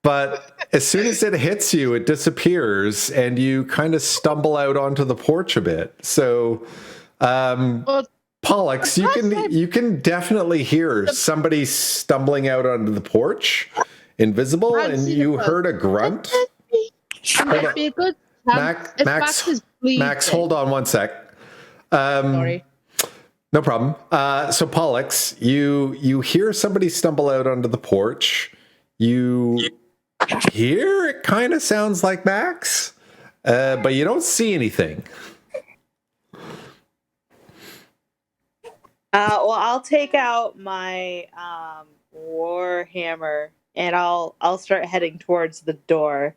But as soon as it hits you, it disappears, and you kind of stumble out onto the porch a bit. So, Pollux, you can definitely hear somebody stumbling out onto the porch, invisible, and you heard a grunt. Might be a good Max, hold on one sec. Sorry. No problem. So Pollux, you hear somebody stumble out onto the porch. You hear it kind of sounds like Max, but you don't see anything. Well, I'll take out my war hammer and I'll start heading towards the door,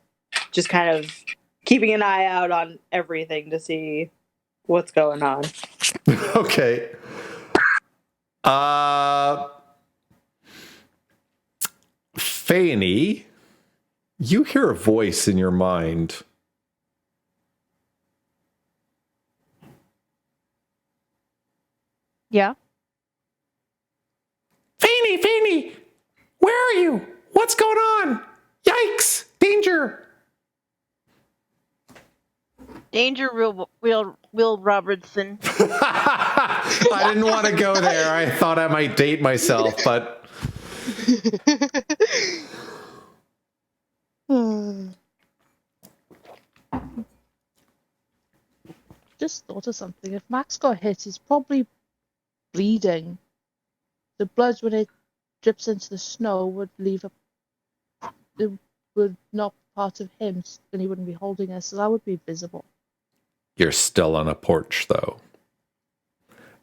just kind of keeping an eye out on everything to see what's going on. Okay. Fayeni, you hear a voice in your mind. Yeah. Fayeni, where are you? What's going on? Yikes! Danger! Danger, Will Robertson. I didn't want to go there. I thought I might date myself, but Just thought of something. If Max got hit, he's probably bleeding. The blood, when it drips into the snow, would leave a. It would not be part of him, and he wouldn't be holding us, so that would be visible. you're still on a porch, though.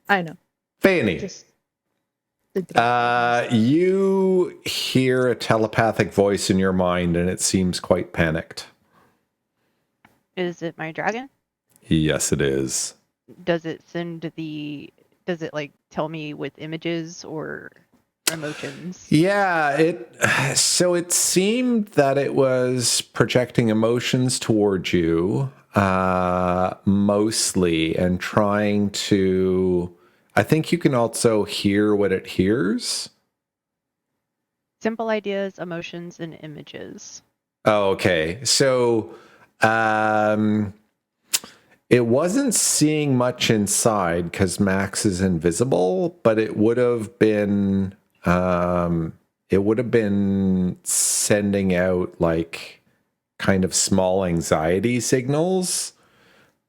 I know. Fayeni, Just think about it. you hear a telepathic voice in your mind, and it seems quite panicked. Is it my dragon? Yes, it is. Does it does it like tell me with images or emotions? Yeah, so it seemed that it was projecting emotions towards you, mostly, and trying to. I think you can also hear what it hears. Simple ideas, emotions, and images. Oh, okay. So, it wasn't seeing much inside because Max is invisible, but it would have been. It would have been sending out like kind of small anxiety signals,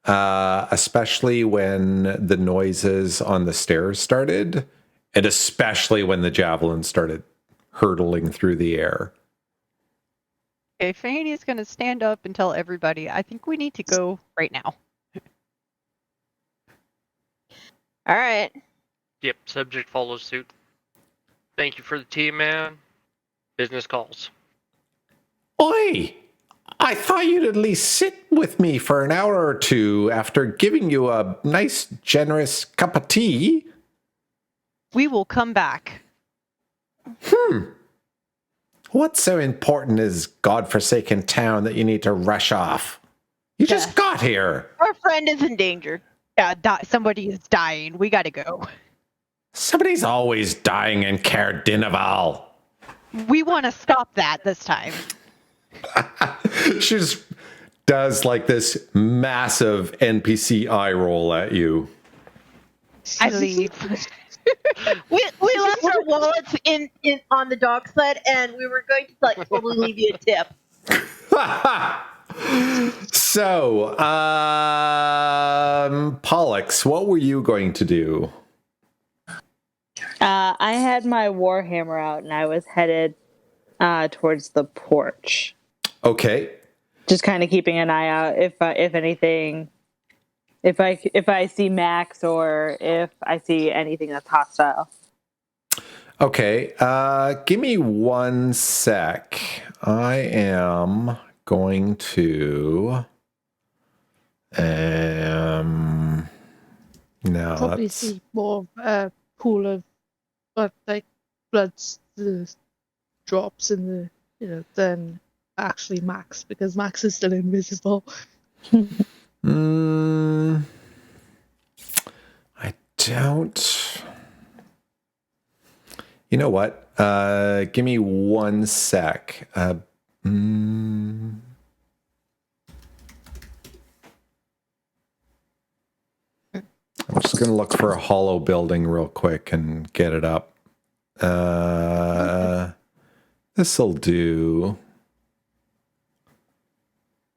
especially when the noises on the stairs started, and especially when the javelin started hurtling through the air. Okay, Fayeni is going to stand up and tell everybody, I think we need to go right now. All right. Yep, subject follows suit. Thank you for the tea, man. Business calls. Oi! I thought you'd at least sit with me for an hour or two after giving you a nice, generous cup of tea. We will come back. What's so important is godforsaken town that you need to rush off? You just got here. Our friend is in danger. Yeah, somebody is dying. We gotta go. Somebody's always dying in Caer Dineval. We want to stop that this time. She just does like this massive NPC eye roll at you. I leave. We left our wallets in on the dock sled, and we were going to like totally leave you a tip. So, Pollux, what were you going to do? I had my warhammer out and I was headed towards the porch. Okay. Just kind of keeping an eye out if anything, if I see Max or if I see anything that's hostile. Okay. Give me 1 sec. I am going to. No, Probably that's. see more pool of like bloods, the drops in the than actually Max, because Max is still invisible. I don't. You know what? Give me 1 sec. I'm just going to look for a hollow building real quick and get it up. This'll do.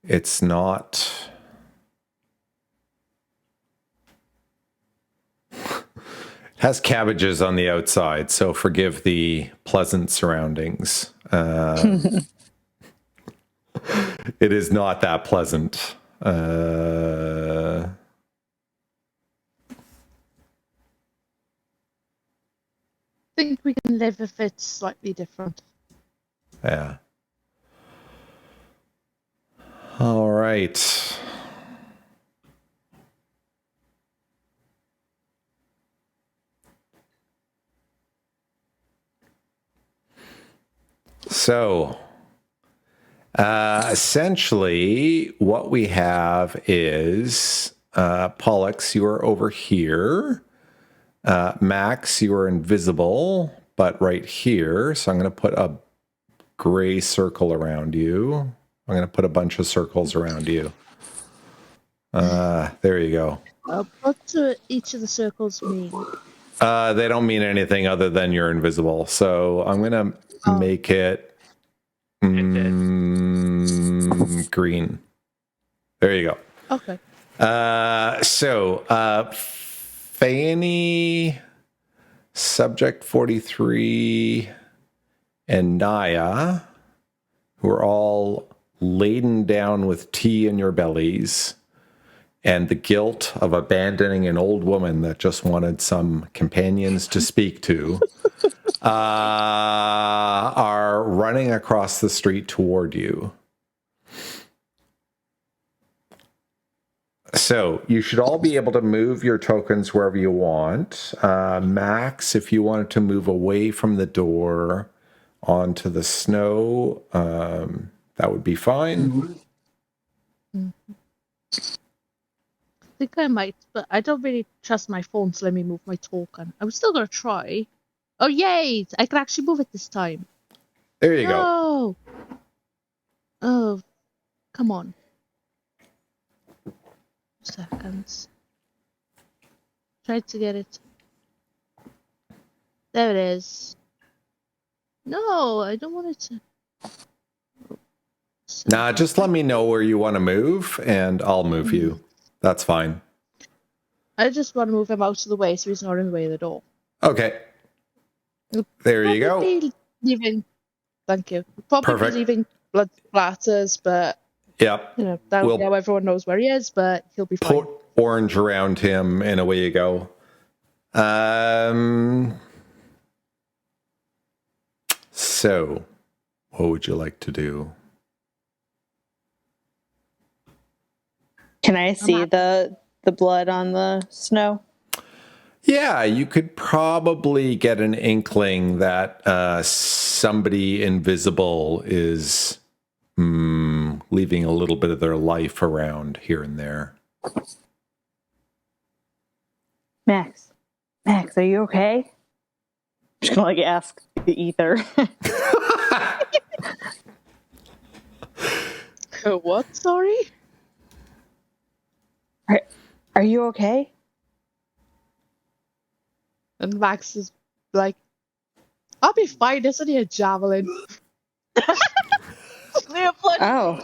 It's not. It has cabbages on the outside, so forgive the pleasant surroundings. It is not that pleasant. I think we can live if it's slightly different. Yeah. All right. So, essentially, what we have is Pollux, you are over here. Max, you are invisible, but right here. So I'm going to put a gray circle around you. I'm going to put a bunch of circles around you. There you go. What do each of the circles mean? They don't mean anything other than you're invisible. So I'm going to make it green. There you go. Okay. So Fayeni, Subject 43, and Naya, who are all laden down with tea in your bellies and the guilt of abandoning an old woman that just wanted some companions to speak to, are running across the street toward you. So you should all be able to move your tokens wherever you want. Max, if you wanted to move away from the door onto the snow, that would be fine. I think I might, but I don't really trust my phone to let me move my token. I'm still going to try. Oh, yay! I can actually move it this time. There you go. Oh! Oh, come on. Seconds. Try to get it. There it is. No, I don't want it to. Nah, just let me know where you want to move, and I'll move you. That's fine. I just want to move him out of the way so he's not in the way of the door. Okay. There you go. Probably leaving. Thank you. Probably Perfect. leaving blood splatters, but Yep. you know that'll be how everyone knows where he is. But he'll be fine. Put orange around him, and away you go. So, what would you like to do? Can I see the blood on the snow? Yeah, you could probably get an inkling that somebody invisible is leaving a little bit of their life around here and there. Max, are you okay? I'm just gonna ask the ether. What? Sorry? Are you okay? And Max is like, I'll be fine. It's only a javelin. Oh.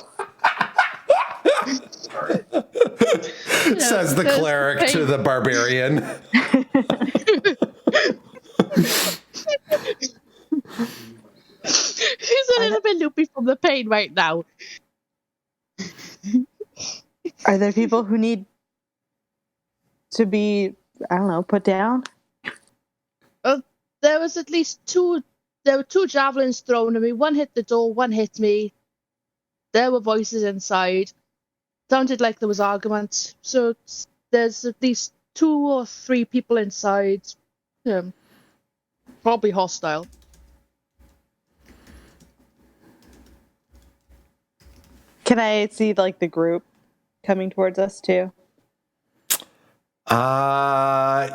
Says the cleric to the barbarian. He's a little bit loopy from the pain right now. Are there people who need to be, I don't know, put down? There was at least two. There were two javelins thrown at me. One hit the door. One hit me. There were voices inside. Sounded like there was argument. So there's at least 2 or 3 people inside. Probably hostile. Can I see like the group coming towards us too?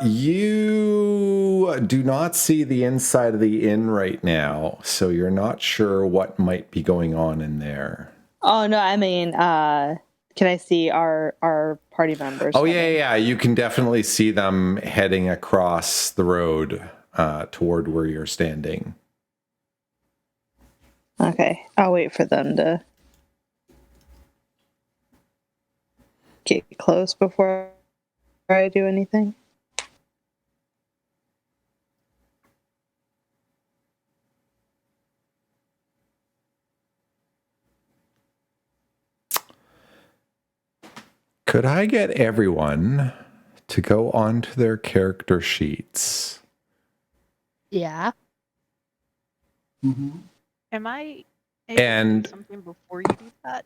You do not see the inside of the inn right now, so you're not sure what might be going on in there. Oh no, I mean, can I see our party members? Oh yeah, you can definitely see them heading across the road toward where you're standing. Okay, I'll wait for them to get close before I do anything. Could I get everyone to go onto their character sheets? Yeah. Am I able And- to do something before you do that?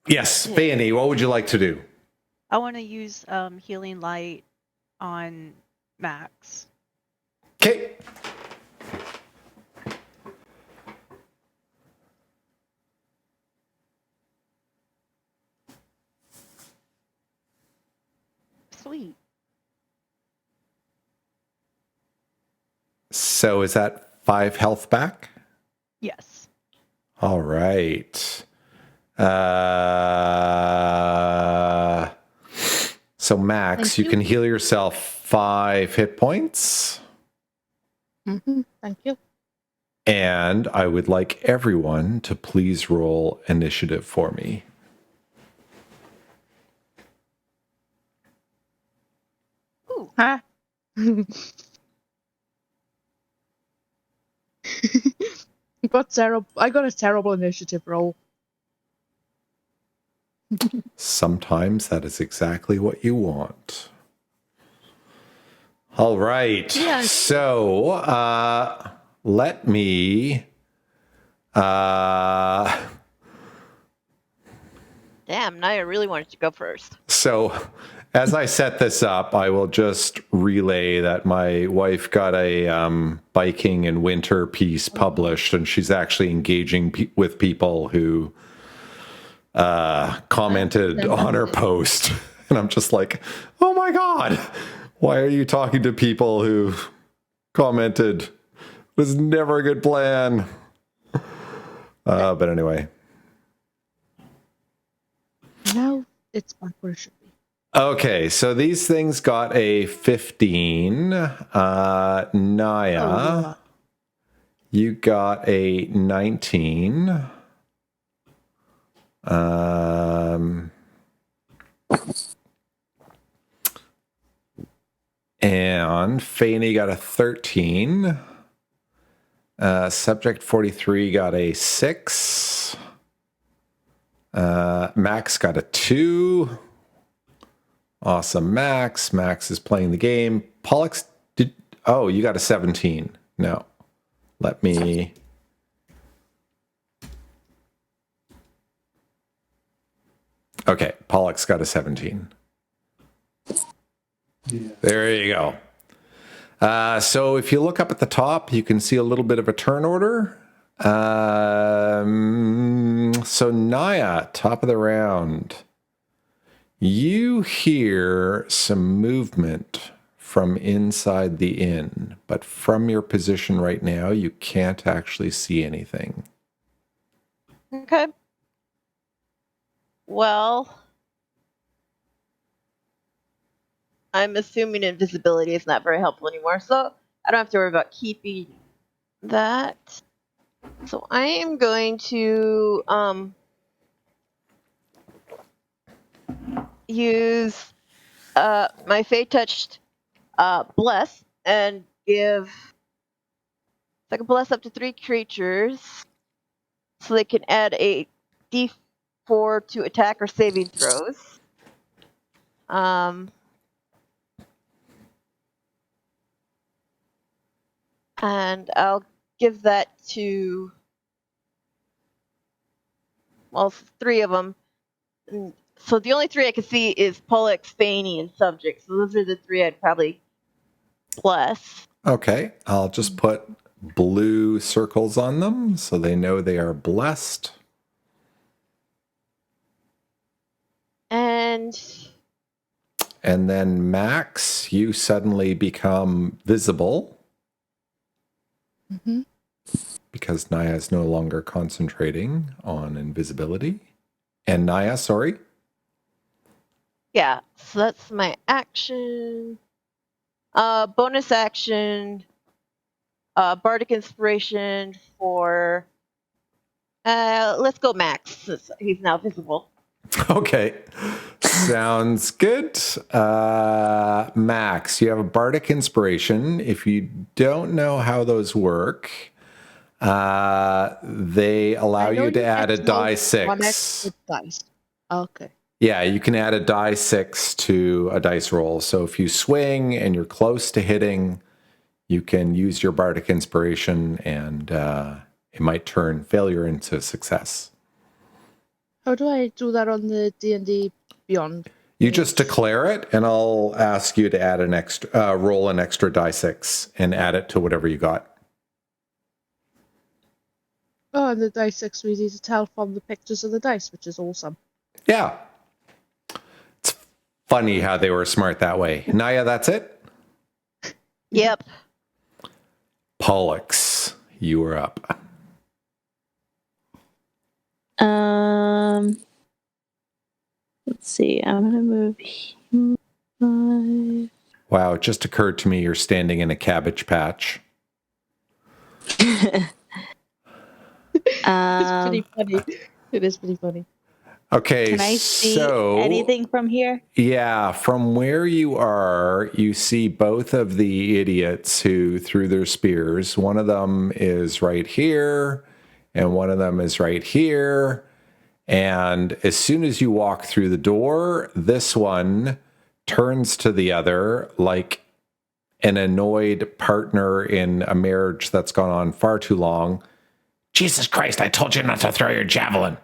Yes, Fayeni, what would you like to do? I want to use healing light on Max. Okay. Sweet. So is that 5 health back? Yes. All right. So Max, Thank you you. can heal yourself 5 hit points. Thank you. And I would like everyone to please roll initiative for me. Ooh. Ha. I got a terrible initiative roll. Sometimes that is exactly what you want. All right. Yeah. So let me Damn, Naya really wanted to go first. so as I set this up, I will just relay that my wife got a biking and winter piece published, and she's actually engaging with people who commented on her post. And I'm just like, oh my God, why are you talking to people who commented? It was never a good plan. But anyway. Now it's back where it should be. Okay, so these things got a 15. Naya, you got a 19. And Fayeni got a 13. Subject 43 got a 6. Max got a 2. Awesome, Max. Max is playing the game. Pollux did. Oh, you got a 17. No. Let me. Okay, Pollux got a 17. Yeah. There you go. So if you look up at the top, you can see a little bit of a turn order. So Naya, top of the round. You hear some movement from inside the inn, but from your position right now, you can't actually see anything. Okay. Well, I'm assuming invisibility is not very helpful anymore, so I don't have to worry about keeping that. So I am going to use my Fey Touched Bless and give. So I can bless up to 3 creatures, so they can add a D4 to attack or saving throws. And I'll give that to, well, 3 of them. So the only 3 I can see is Pollux, Fayeni, and Subject. So those are the 3 I'd probably bless. Okay, I'll just put blue circles on them so they know they are blessed. And then Max, you suddenly become visible. Mm-hmm. Because Naya is no longer concentrating on invisibility. And Naya, sorry? yeah, so that's my action. Bonus action. Bardic Inspiration for. Let's go Max, since he's now visible. Okay. Sounds good. Max, you have a Bardic Inspiration. If you don't know how those work, they allow you to add a die 6. Dice. Okay. Yeah, you can add a die 6 to a dice roll. So if you swing and you're close to hitting, you can use your Bardic Inspiration, and it might turn failure into success. How do I do that on the D&D Beyond? You just declare it, and I'll ask you to add an extra, roll an extra die 6 and add it to whatever you got. Oh, and the dice 6 we need to tell from the pictures of the dice, which is awesome. Yeah. It's funny how they were smart that way. Naya, that's it? Yep. Pollux, you are up. Let's see. I'm gonna move. Wow, it just occurred to me you're standing in a cabbage patch. It's pretty funny. It is pretty funny. Okay, Can I see so anything from here? yeah, from where you are, you see both of the idiots who threw their spears. One of them is right here, and one of them is right here. And as soon as you walk through the door, this one turns to the other like an annoyed partner in a marriage that's gone on far too long. Jesus Christ, I told you not to throw your javelin.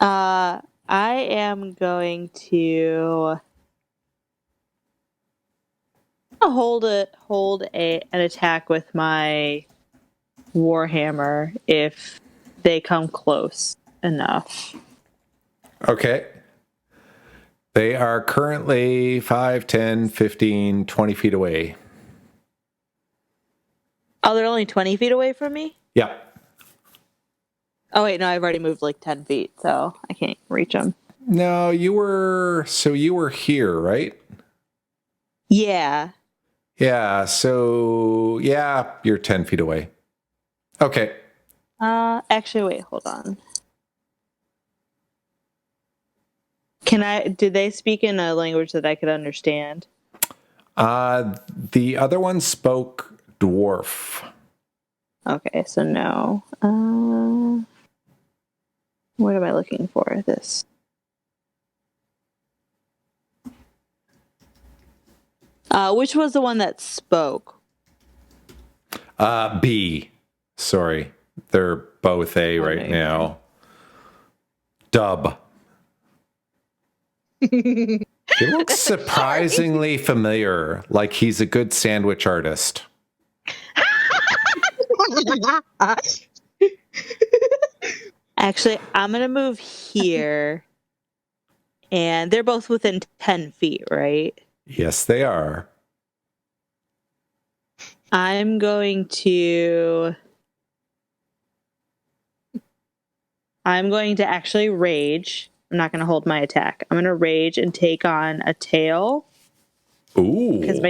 I am going to hold an attack with my warhammer if they come close enough. Okay. They are currently 5, 10, 15, 20 feet away. Oh, they're only 20 feet away from me? Yep. Oh, wait, no, I've already moved like 10 feet, so I can't reach them. No, you were here, right? Yeah. Yeah, so yeah, you're 10 feet away. Okay. Actually, wait, hold on. Did they speak in a language that I could understand? The other one spoke dwarf. Okay, so no. What am I looking for? This. Which was the one that spoke? B. Sorry. They're both A right Okay. now. Dub. He looks surprisingly familiar, like he's a good sandwich artist. Actually, I'm going to move here. And they're both within 10 feet, right? Yes, they are. I'm going to actually rage. I'm not going to hold my attack. I'm going to rage and take on a tail. Ooh. Because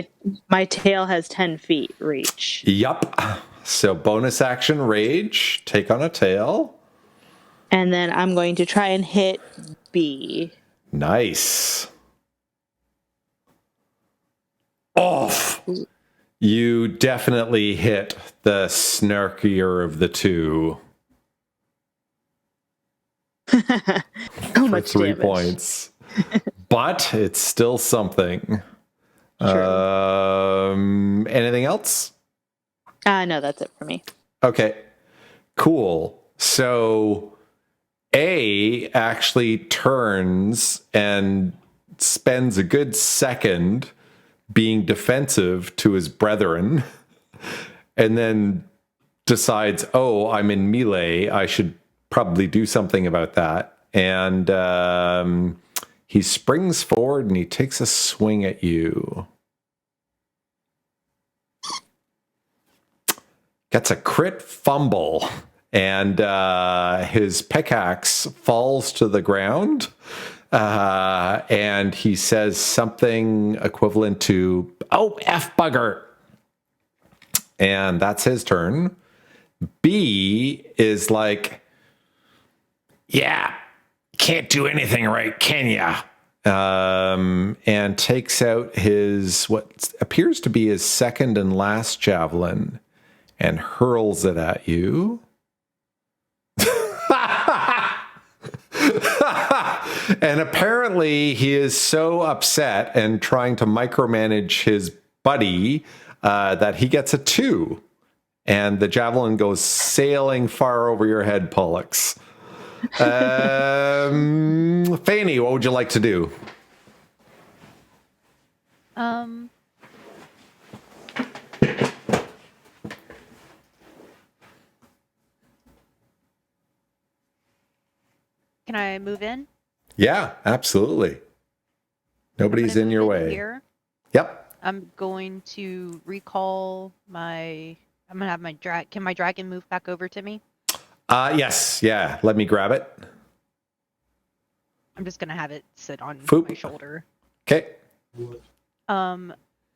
my tail has 10 feet reach. Yup. So bonus action rage, take on a tail. And then I'm going to try and hit B. Nice. Off. You definitely hit the snarkier of the two. How for much 3 damage? points. But it's still something. True. Anything else? No, that's it for me. Okay, cool. So A actually turns and spends a good second being defensive to his brethren and then decides, oh, I'm in melee. I should probably do something about that. And he springs forward and he takes a swing at you. Gets a crit fumble, and his pickaxe falls to the ground, and he says something equivalent to, oh, F bugger. And that's his turn. B is like, yeah, can't do anything right, can ya? And takes out his, what appears to be his second and last javelin and hurls it at you. And apparently he is so upset and trying to micromanage his buddy that he gets a 2. And the javelin goes sailing far over your head, Pollux. Fayeni, what would you like to do? Can I move in? Yeah, absolutely. Nobody's in your way. Here. Yep. I'm going to recall my I'm gonna have my Can my dragon move back over to me? Yes. Yeah. Let me grab it. I'm just gonna have it sit on Foop. my shoulder. Okay.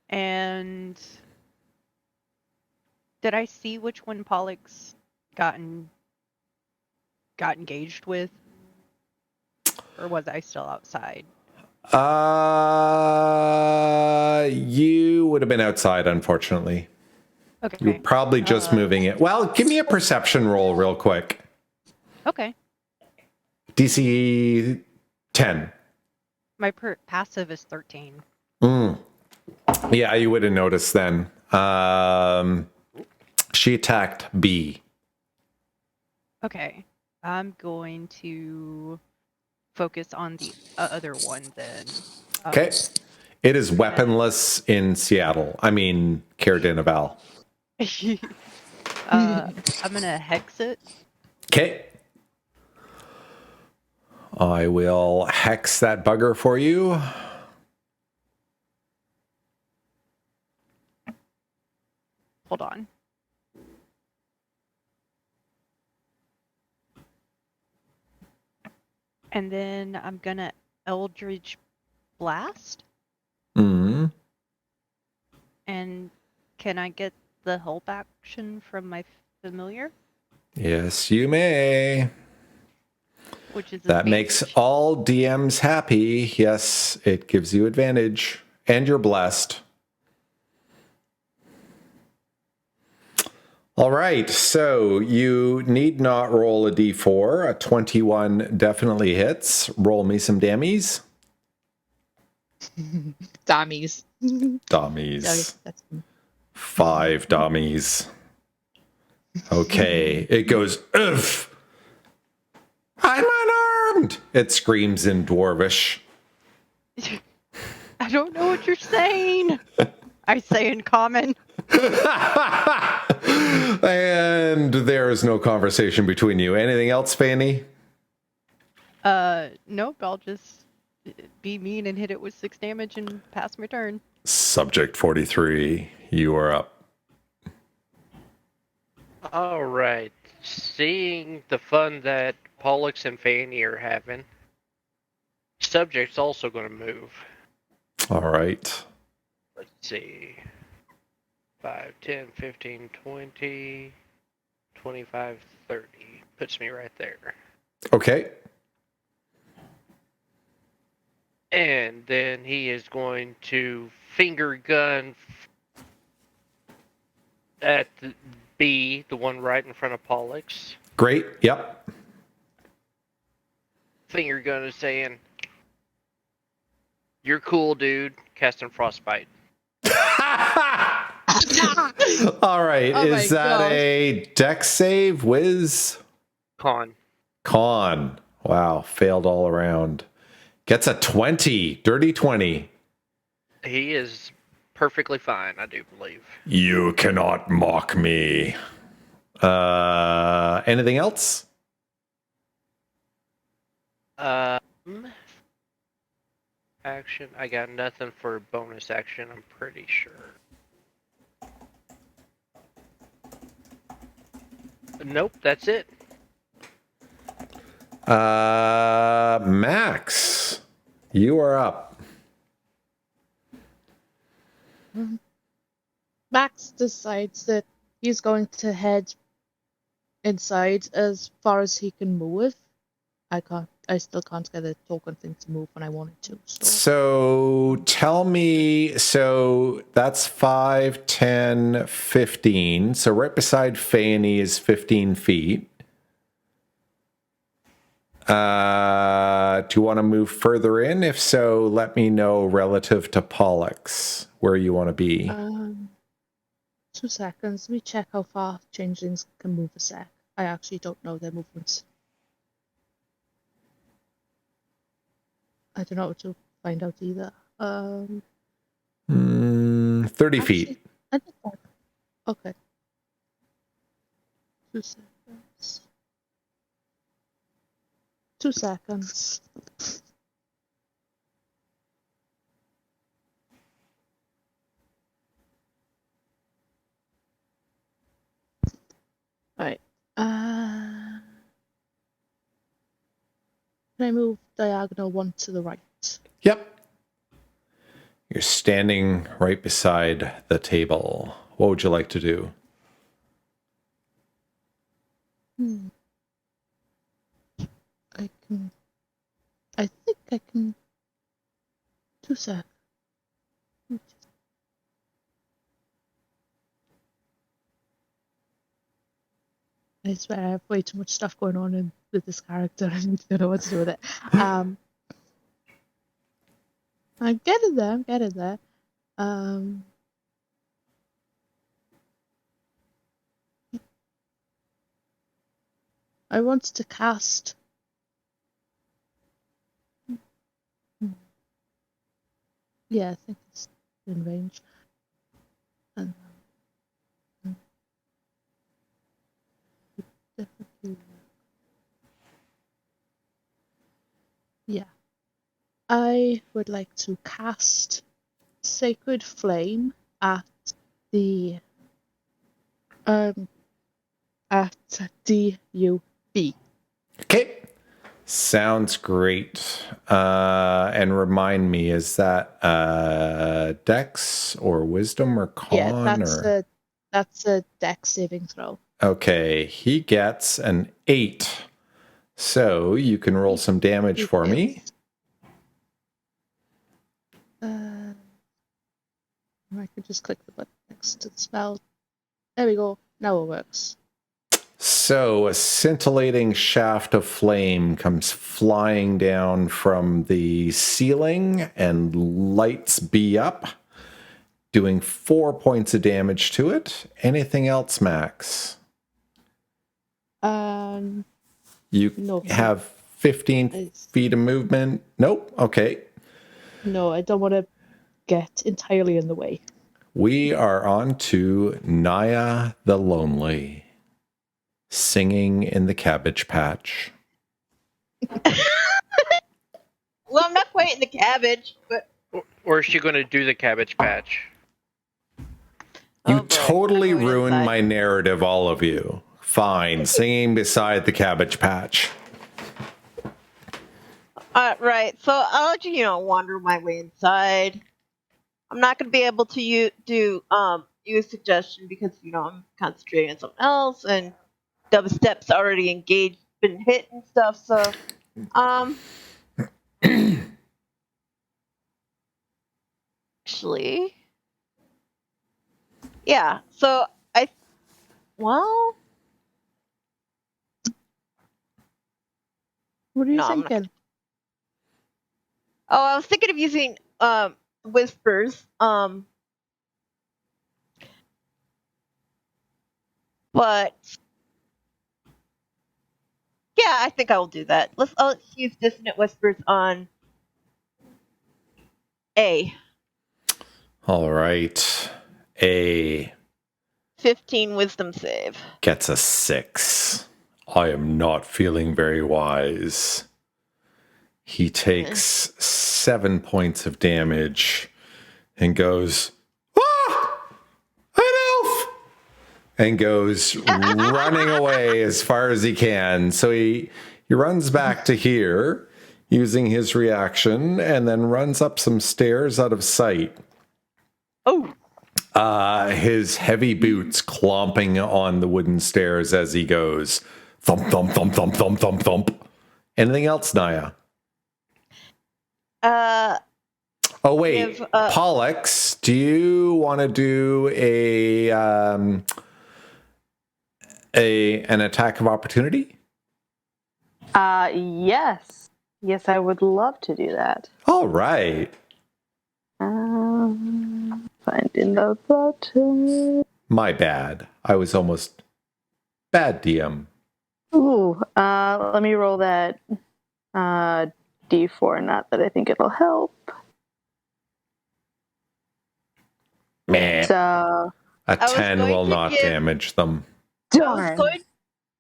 And did I see which one Pollux got engaged with, or was I still outside? You would have been outside, unfortunately. Okay. You're probably just moving it. Well, give me a perception roll real quick. Okay. DC 10. My passive is 13. Yeah, you would have noticed then. She attacked B. Okay. I'm going to focus on the other one then. Okay. It is weaponless in Seattle. I mean, Caerdinaval. I'm gonna hex it. Okay. I will hex that bugger for you. Hold on. And then I'm gonna Eldritch Blast. Mm-hmm. And can I get the help action from my familiar? Yes, you may. Which is That makes advantage. all DMs happy. Yes, it gives you advantage. And you're blessed. All right, so you need not roll a d4. A 21 definitely hits. Roll me some dammies. Dummies. Dummies. That's 5 dummies. Okay, it goes, ugh. I'm unarmed! It screams in Dwarvish. I don't know what you're saying. I say in common. And there is no conversation between you. Anything else, Fayeni? Nope, I'll just be mean and hit it with 6 damage and pass my turn. Subject 43, you are up. All right. Seeing the fun that Pollux and Fayeni are having, subject's also going to move. All right. Let's see. 5, 10, 15, 20, 25, 30. Puts me right there. Okay. And then he is going to finger gun at the B, the one right in front of Pollux. Great. Yep. Finger gun is saying, "You're cool, dude." Casting Frostbite. All right. Oh Is my that gosh. a dex save, Wiz? Con. Con. Wow. Failed all around. Gets a 20. Dirty 20. He is perfectly fine, I do believe. You cannot mock me. Anything else? Action. I got nothing for bonus action, I'm pretty sure. Nope, that's it. Max, you are up. Max decides that he's going to head inside as far as he can move. I still can't get a token thing to move when I wanted to. So tell me, so that's 5, 10, 15. So right beside Fayeni is 15 feet. Do you want to move further in? If so, let me know relative to Pollux where you want to be. 2 seconds. Let me check how far changelings can move a sec. I actually don't know their movements. I don't know how to find out either. 30 feet. I did that. Okay. 2 seconds. 2 seconds. Can I move diagonal one to the right? Yep. You're standing right beside the table. What would you like to do? I think I can. 2 sec. I swear I have way too much stuff going on with this character. I don't know what to do with it. I'm getting there. I want to cast. Yeah, I think it's in range. And definitely. Yeah. I would like to cast Sacred Flame at the at DUB. Okay. Sounds great. And remind me, is that Dex or Wisdom or Con? Yeah, that's a Dex saving throw. Okay, he gets an 8. So you can roll some damage for me. I could just click the button next to the spell. There we go. Now it works. So a scintillating shaft of flame comes flying down from the ceiling and lights B up, doing 4 points of damage to it. Anything else, Max? You no. have 15 feet of movement. Nope. Okay. No, I don't want to get entirely in the way. We are on to Naya the Lonely, singing in the cabbage patch. Well, I'm not quite in the cabbage, but Or is she going to do the cabbage patch? You Oh, boy. totally I'm going ruined inside. my narrative, all of you. Fine, singing beside the cabbage patch. Right. So I'll let you, wander my way inside. I'm not going to be able to use suggestion because I'm concentrating on something else, and dubstep's already engaged, been hit and stuff. So, actually, yeah. So well, What are you No, I'm not thinking? I was thinking of using whispers. But yeah, I think I will do that. Let's use dissonant whispers on A. All right. A 15 wisdom save. gets a 6. I am not feeling very wise. He takes 7 points of damage and goes, "Ah! An elf!" and goes running away as far as he can. So he runs back to here using his reaction and then runs up some stairs out of sight. Oh. His heavy boots clomping on the wooden stairs as he goes. Thump, thump, thump, thump, thump, thump, thump. Anything else, Naya? Oh, wait. Pollux, do you want to do an attack of opportunity? Yes. Yes, I would love to do that. All right. Finding the button. My bad. I was almost bad DM. Ooh, let me roll that D4, not that I think it'll help. Meh. So A 10 will not damage them. I was going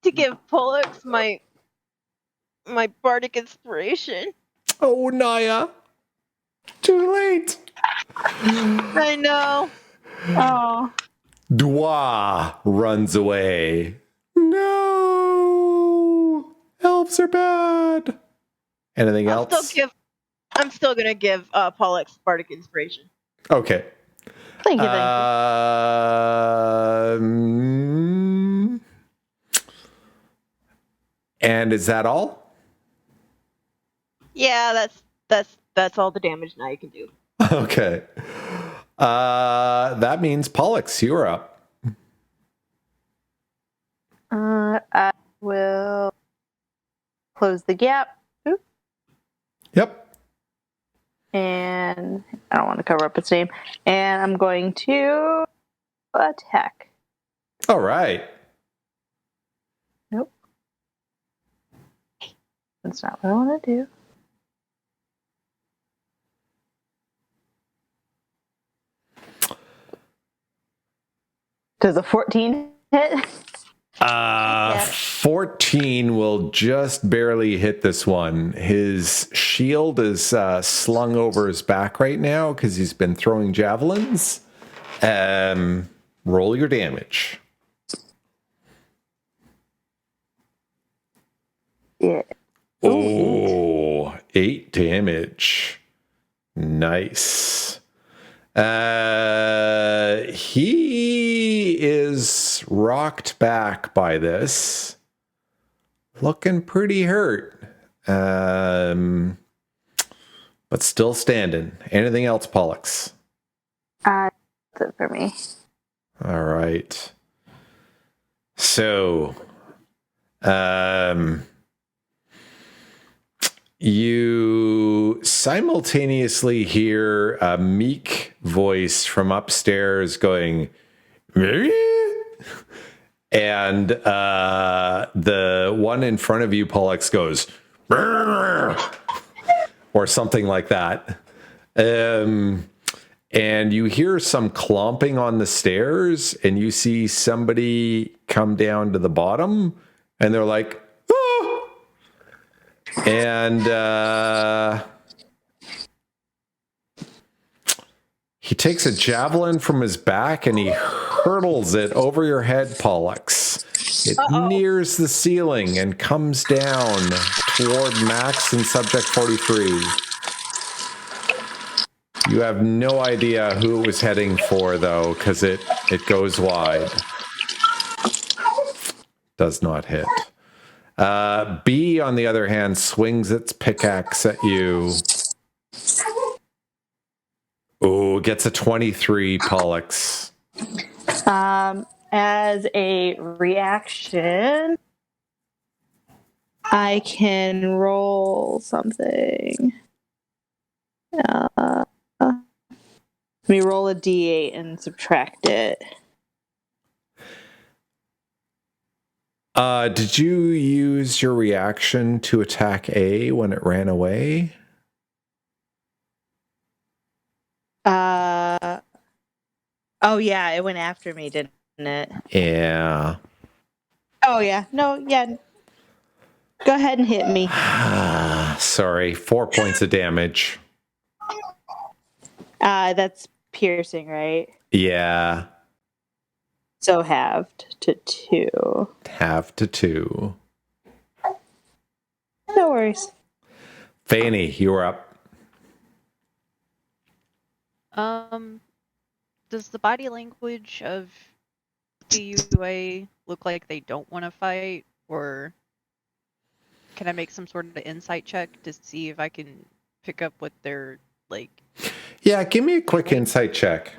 to give Pollux my bardic inspiration. Oh, Naya. Too late. I know. Oh. Dwa runs away. No! Elves are bad. Anything I'm else? still gonna give Pollux Bardic Inspiration. Okay. Thank you. And is that all? Yeah, that's all the damage now you can do. Okay. That means Pollux, you're up. I will close the gap. Oop. Yep. And I don't want to cover up its name. And I'm going to attack. All right. Nope. That's not what I want to do. Does a 14 hit? 14 will just barely hit this one. His shield is slung over his back right now because he's been throwing javelins. Roll your damage. Yeah. Oh, 8 damage. Nice. He is rocked back by this. Looking pretty hurt. But still standing. Anything else, Pollux? That's it for me. All right. So, you simultaneously hear a meek voice from upstairs going, and the one in front of you, Pollux, goes, or something like that. And you hear some clomping on the stairs, and you see somebody come down to the bottom, and they're like, oh! And he takes a javelin from his back and he hurtles it over your head, Pollux. It nears the ceiling and comes down toward Max and Subject 43. You have no idea who it was heading for, though, because it goes wide. Does not hit. B, on the other hand, swings its pickaxe at you. Oh, gets a 23, Pollux. As a reaction, I can roll something. Let me roll a d8 and subtract it. Did you use your reaction to attack A when it ran away? Oh yeah, it went after me, didn't it? Yeah. Oh yeah, no, yeah. Go ahead and hit me. Sorry, 4 points of damage. That's piercing, right? Yeah. So halved to 2. Half to 2. No worries. Fayeni, you're up. Does the body language of PUA look like they don't want to fight, or can I make some sort of insight check to see if I can pick up what they're like? Yeah, give me a quick insight check.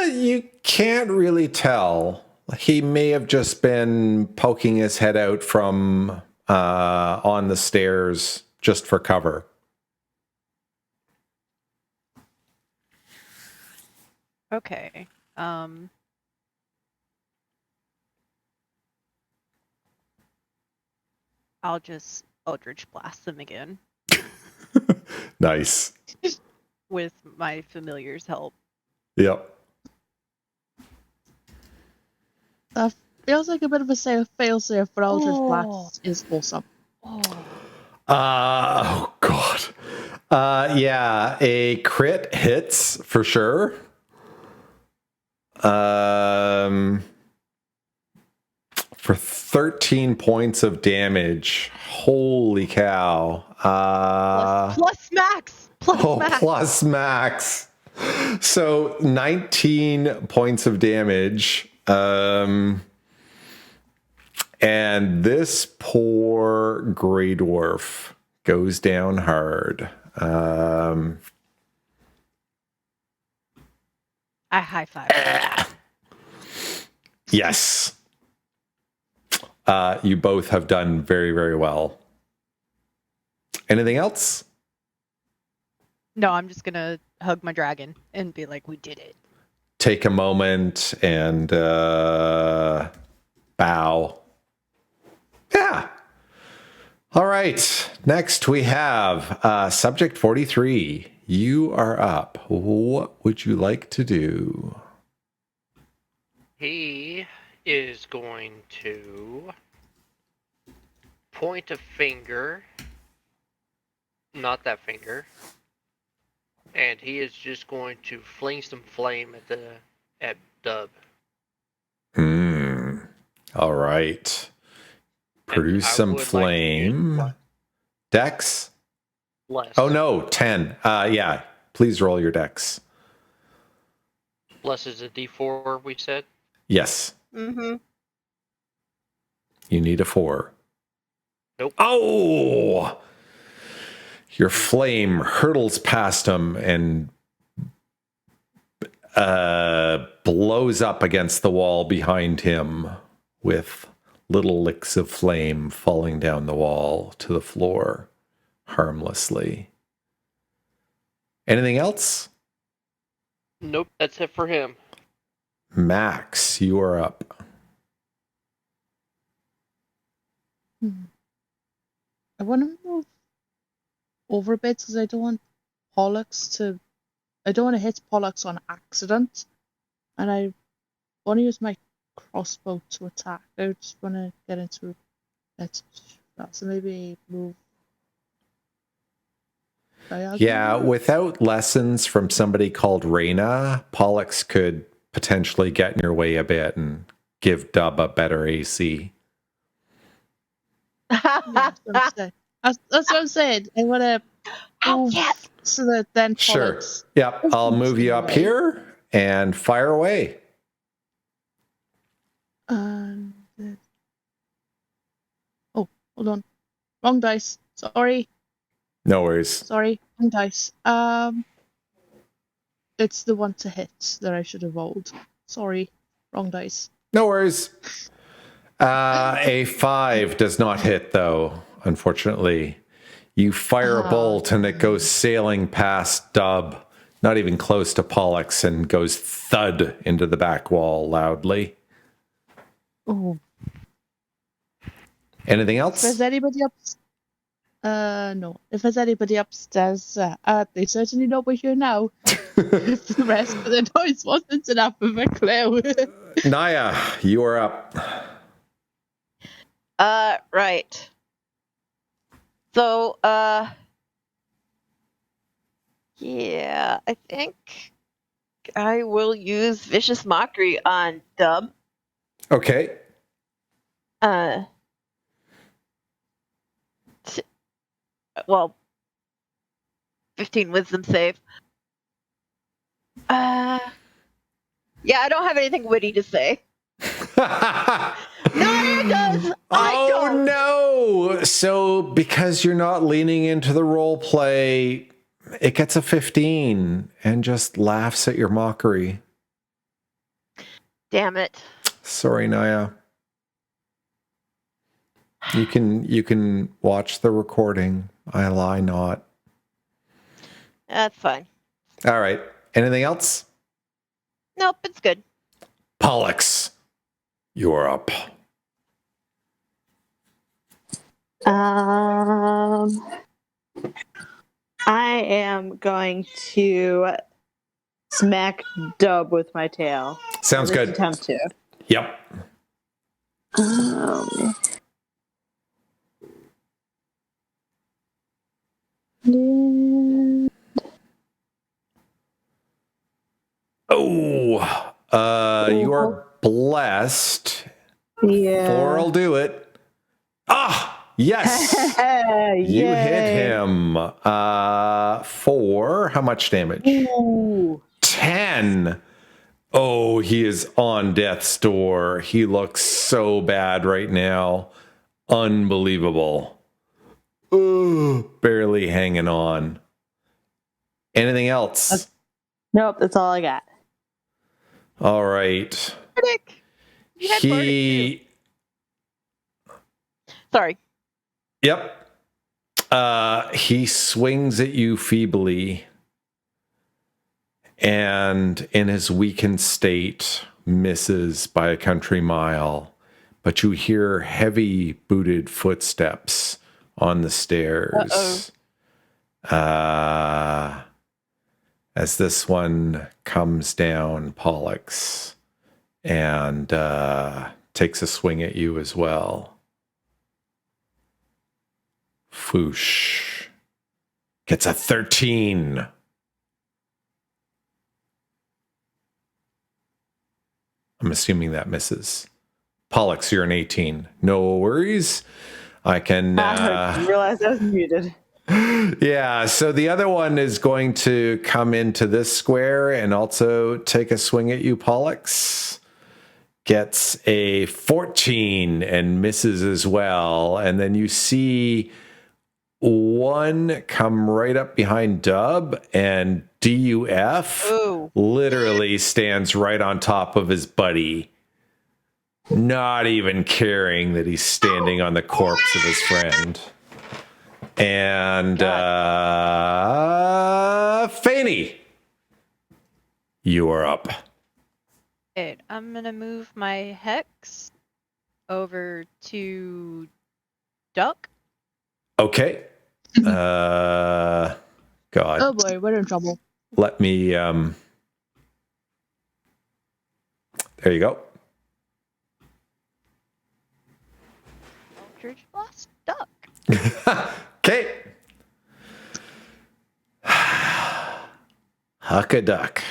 You can't really tell. He may have just been poking his head out from on the stairs just for cover. Okay. I'll just Eldritch Blast them again Nice. with my familiar's help. Yep. That feels like a bit of a fail-safe, but Eldritch Blast is awesome. Oh, God. Yeah, a crit hits for sure. For 13 points of damage. Holy cow. Plus max. Plus max. Plus max. So 19 points of damage. And this poor Grey Dwarf goes down hard. I high five. Yes. You both have done very, very well. Anything else? No, I'm just gonna hug my dragon and be like, "We did it." Take a moment and bow. Yeah. All right. Next we have subject 43. You are up. What would you like to do? He is going to point a finger, not that finger, and he is just going to fling some flame at Dub. All right. Produce And I some would like to flame. use Dex? Bless. Oh no, 10. Yeah. Please roll your dex. Bless is a D4, we said. Yes. Mm-hmm. You need a 4. Nope. Oh! Your flame hurtles past him and blows up against the wall behind him with little licks of flame falling down the wall to the floor harmlessly. Anything else? Nope, that's it for him. Max, you are up. I want to move over a bit because I don't want I don't want to hit Pollux on accident, and I want to use my crossbow to attack. I just want to get into it. So maybe move. Yeah, without lessons from somebody called Reyna, Pollux could potentially get in your way a bit and give Dub a better AC. Yeah, that's what I'm saying. I want to move so that then Pollux. Sure. Yep, I'll move you up here and fire away. And oh, hold on, wrong dice. Sorry. No worries. Sorry, wrong dice. It's the one to hit that I should have rolled. Sorry, wrong dice. No worries. A 5 does not hit, though, unfortunately. You fire a bolt and it goes sailing past Dub, not even close to Pollux, and goes thud into the back wall loudly. Oh. Anything else? If there's anybody no. If there's anybody upstairs, they certainly know we're here now. If the rest of the noise wasn't enough of a clue. Naya, you are up. Right. So, yeah, I think I will use Vicious Mockery on Dub. Okay. Well, 15 Wisdom save. Yeah, I don't have anything witty to say. Naya does. I don't. No! So because you're not leaning into the role play, it gets a 15 and just laughs at your mockery. Damn it. Sorry, Naya. You can watch the recording. I lie not. That's fine. All right. Anything else? Nope, it's good. Pollux, you're up. I am going to smack Dub with my tail. Sounds good. Attempt to. Yep. Oh, You are blessed. Yeah. 4'll do it. Ah, yes. You hit him. 4. How much damage? Ooh. 10. Oh, he is on death's door. He looks so bad right now. Unbelievable. Ooh, barely hanging on. Anything else? Nope, that's all I got. All right. Bardic. You had Bardic too. Sorry. Yep. He swings at you feebly, and in his weakened state, misses by a country mile. But you hear heavy booted footsteps on the stairs. As this one comes down, Pollux, and takes a swing at you as well. Foosh. Gets a 13. I'm assuming that misses. Pollux, you're an 18. No worries. I can... I realized I was muted. Yeah, so the other one is going to come into this square and also take a swing at you, Pollux. Gets a 14 and misses as well. And then you see one come right up behind Dub, and DUF literally stands right on top of his buddy, not even caring that he's standing on the corpse of his friend. And Fayeni, you are up. Okay, I'm gonna move my hex over to Duck. Okay. God. Oh boy, we're in trouble. Let me there you go. Eldritch Blast Duck. Okay. Huck a duck.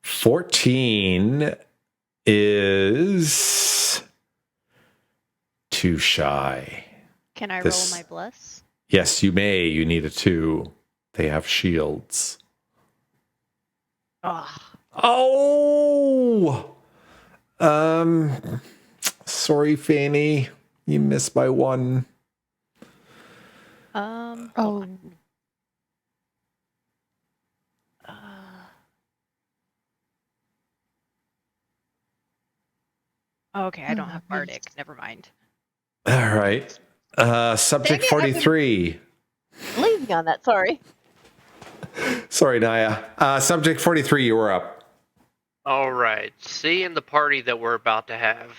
14 is too shy. Can I roll my bless? Yes, you may. You need a 2. They have shields. Oh! Sorry, Fayeni. You missed by 1. Hold Oh. on. Okay, I don't have Bardic. Never mind. All right. Subject Dang it, 43. Lazy on that. Sorry. Sorry, Naya. Subject 43, you were up. All right. Seeing the party that we're about to have,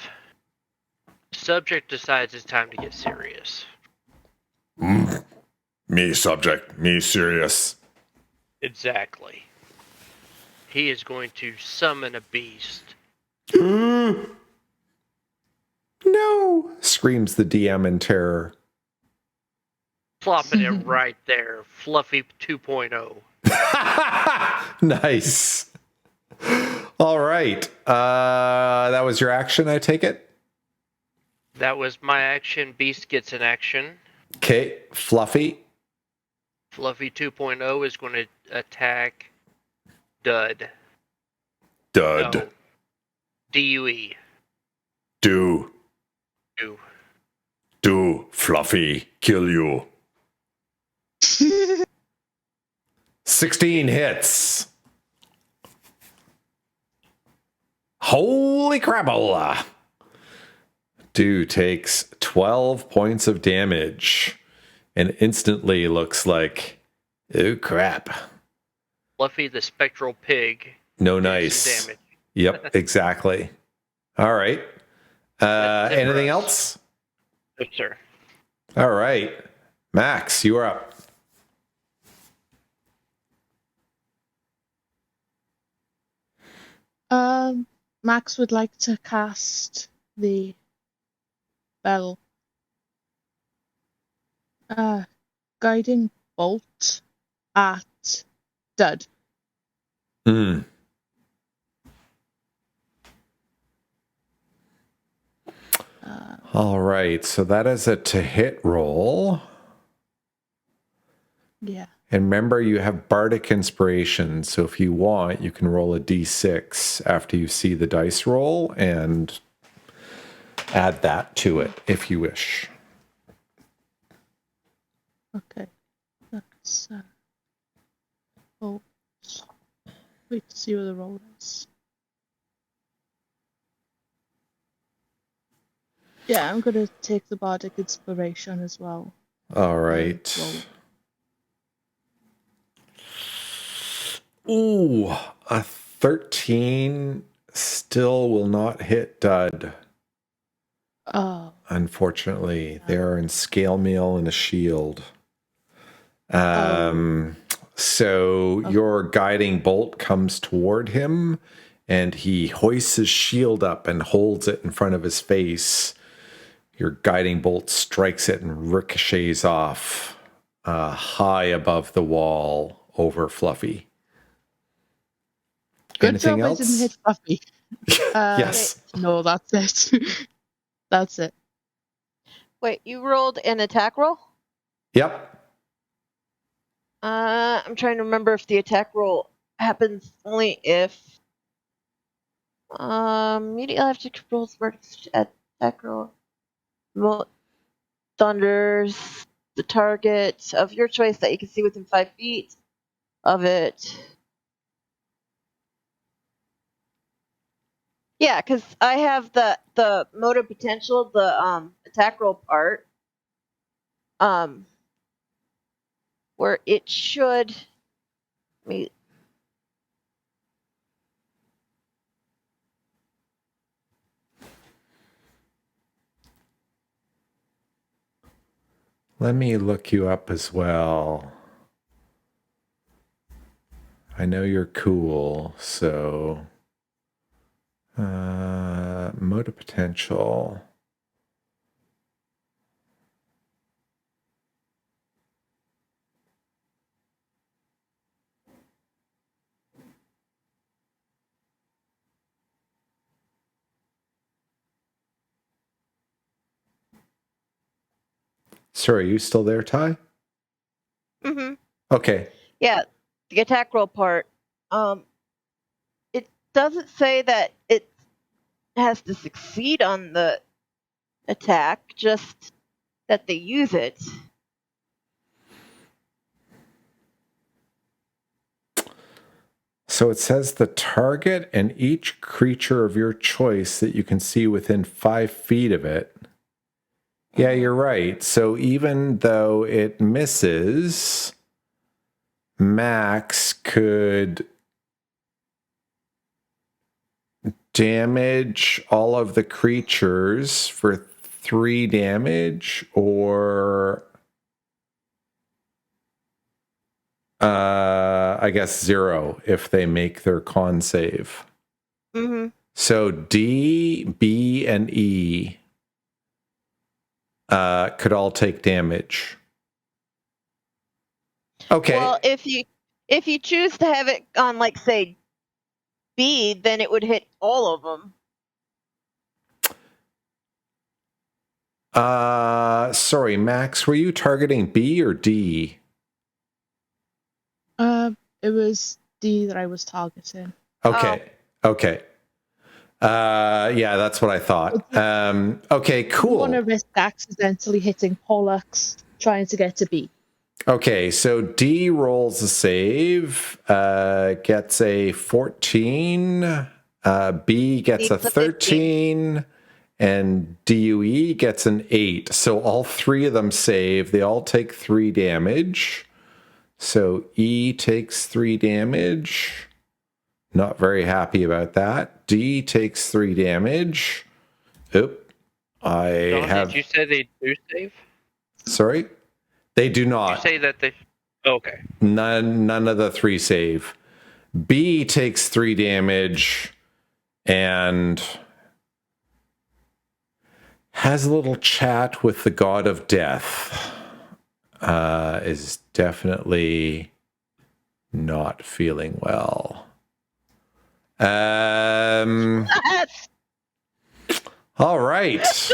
subject decides it's time to get serious. Me, subject. Me, serious. Exactly. He is going to summon a beast. No! Screams the DM in terror. Plopping it right there. Fluffy 2.0. Nice. All right. That was your action, I take it? That was my action. Beast gets an action. Okay. Fluffy. Fluffy 2.0 is going to attack Dud. Dud. No. DUE. Do. Do. Do, Fluffy. Kill you. 16 hits. Holy crapola. Do takes 12 points of damage and instantly looks like, oh crap. Fluffy the spectral pig. No Some nice. damage. Yep, exactly. All right. Anything else? Yes, sir. All right. Max, you are up. Max would like to cast the spell. Guiding bolt at Dud. All right, so that is a to hit roll. Yeah. And remember, you have bardic inspiration, so if you want, you can roll a d6 after you see the dice roll and add that to it if you wish. Okay. That's oh, wait to see what the roll is. Yeah, I'm gonna take the bardic inspiration as well. All right. Ooh, a 13 still will not hit Dud. Oh. Unfortunately, they are in scale mail and a shield. So your guiding bolt comes toward him, and he hoists his shield up and holds it in front of his face. Your guiding bolt strikes it and ricochets off high above the wall over Fluffy. Good Anything job else? I didn't hit Fluffy. Yes. No, that's it. That's it. Wait, you rolled an attack roll? Yep. I'm trying to remember if the attack roll happens only if immediately after roll first attack roll thunders the target of your choice that you can see within 5 feet of it. Yeah, because I have the motor potential, the attack roll part, where it should. Let me look you up as well. I know you're cool, so motor potential. Sorry, are you still there, Ty? Mm-hmm. Okay. Yeah, the attack roll part. It doesn't say that it has to succeed on the attack, just that they use it. So it says the target and each creature of your choice that you can see within 5 feet of it. Yeah, you're right. So even though it misses, Max could damage all of the creatures for 3 damage, or I guess 0 if they make their con save. Mm-hmm. So D, B, and E could all take damage. Okay. Well, if you choose to have it on, like, say, B, then it would hit all of them. Sorry, Max, were you targeting B or D? It was D that I was targeting. Okay. Okay. Yeah, that's what I thought. Okay, I cool. want to risk accidentally hitting Pollux trying to get to B. Okay, so D rolls a save, gets a 14, B gets a Needs a 13, and DUE gets an 8. So all 3 of them save. They all take 3 damage. So E takes 3 damage. Not very happy about that. D takes 3 damage. Oop. Did you say they do save? Sorry? They do Did not. you say that they... Okay. None of the 3 save. B takes 3 damage and has a little chat with the god of death. Is definitely not feeling well. All right.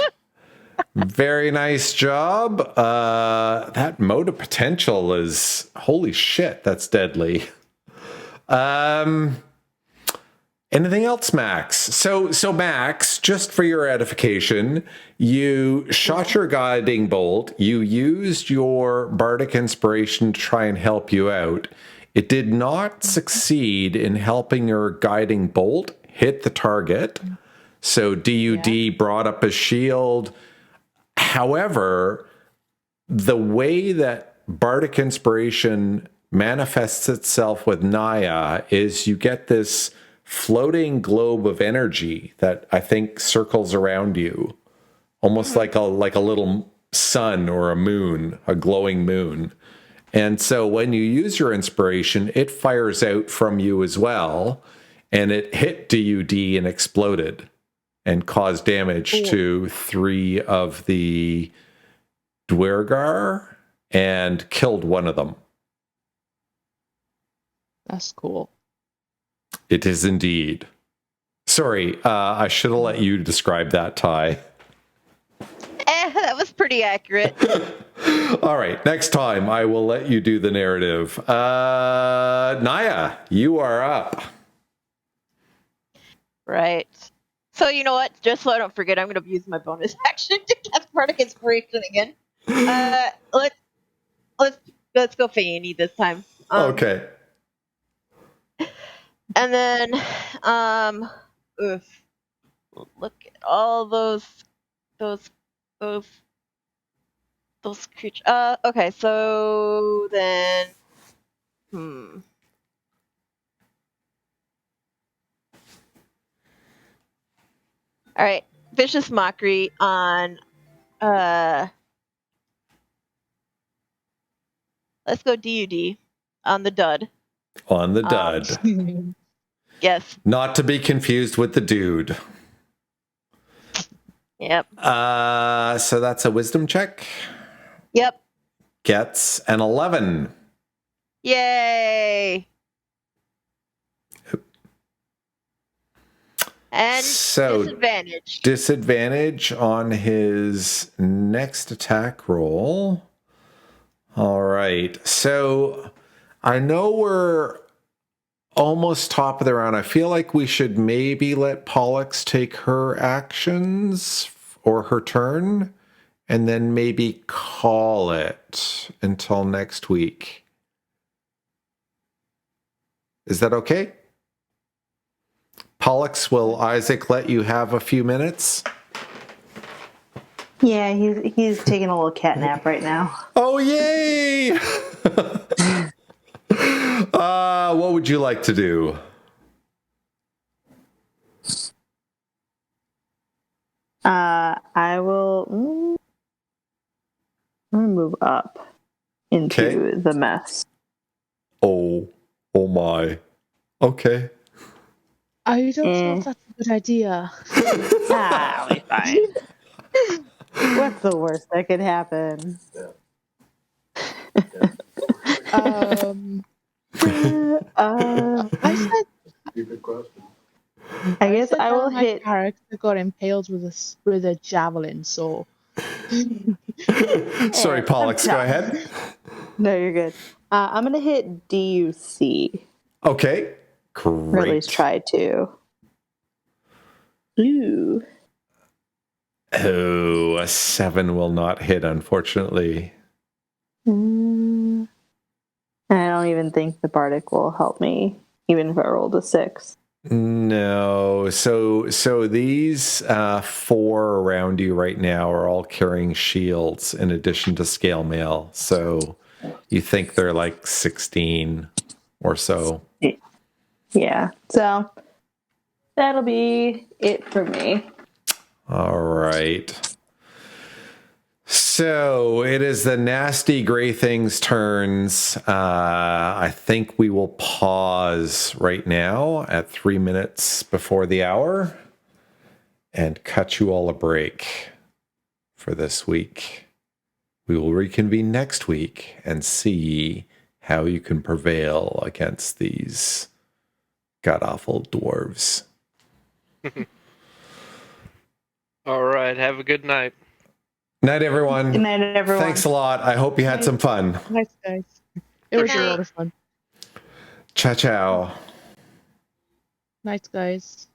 Very nice job. That mode of potential is holy shit. That's deadly. Anything else, Max? So Max, just for your edification, you shot your guiding bolt. You used your bardic inspiration to try and help you out. It did not succeed in helping your guiding bolt hit the target. So DUD brought up a shield. However, the way that bardic inspiration manifests itself with Naya is you get this floating globe of energy that I think circles around you, almost like a little sun or a moon, a glowing moon. And so when you use your inspiration, it fires out from you as well, and it hit DUD and exploded and caused damage to 3 of the Dwergar and killed one of them. That's cool. It is indeed. Sorry, I should have let you describe that, Ty. That was pretty accurate. All right, next time I will let you do the narrative. Naya, you are up. Right. So you know what? Just so I don't forget, I'm going to use my bonus action to cast Bardic Inspiration again. Let's go Fayeni this time. Okay. And then, look at all those creatures. Okay, so then, All right, Vicious Mockery on, let's go DUD on the dud. On the dud. Yes. Not to be confused with the dude. Yep. So that's a wisdom check. Yep. Gets an 11. Yay! And So disadvantage on his next attack roll. All right. So I know we're almost top of the round. I feel like we should maybe let Pollux take her actions or her turn and then maybe call it until next week. Is that okay? Pollux, will Isaac let you have a few minutes? Yeah, he's taking a little cat nap right now. Oh, yay! What would you like to do? I will. I'm gonna move up into the mess. Oh my. Okay. I don't know if that's a good idea. I'll be fine. What's the worst that could happen? I said. I guess I will my hit. character got impaled with a javelin, so. Sorry, Pollux, go ahead. No, you're good. I'm gonna hit DUC. Okay. Or at Great. least try to. Ooh. Oh, a 7 will not hit, unfortunately. I don't even think the Bardic will help me, even if I rolled a 6. No. So these 4 around you right now are all carrying shields in addition to scale mail. So you think they're like 16 or so. Yeah. So that'll be it for me. All right. So it is the nasty gray thing's turns. I think we will pause right now at 3 minutes before the hour and cut you all a break for this week. We will reconvene next week and see how you can prevail against these god-awful dwarves. All right. Have a good night. Night, everyone. Good night, everyone. Thanks a lot. I hope you had some fun. Nice, guys. It For was a sure. lot of fun. Ciao, ciao. Night, guys.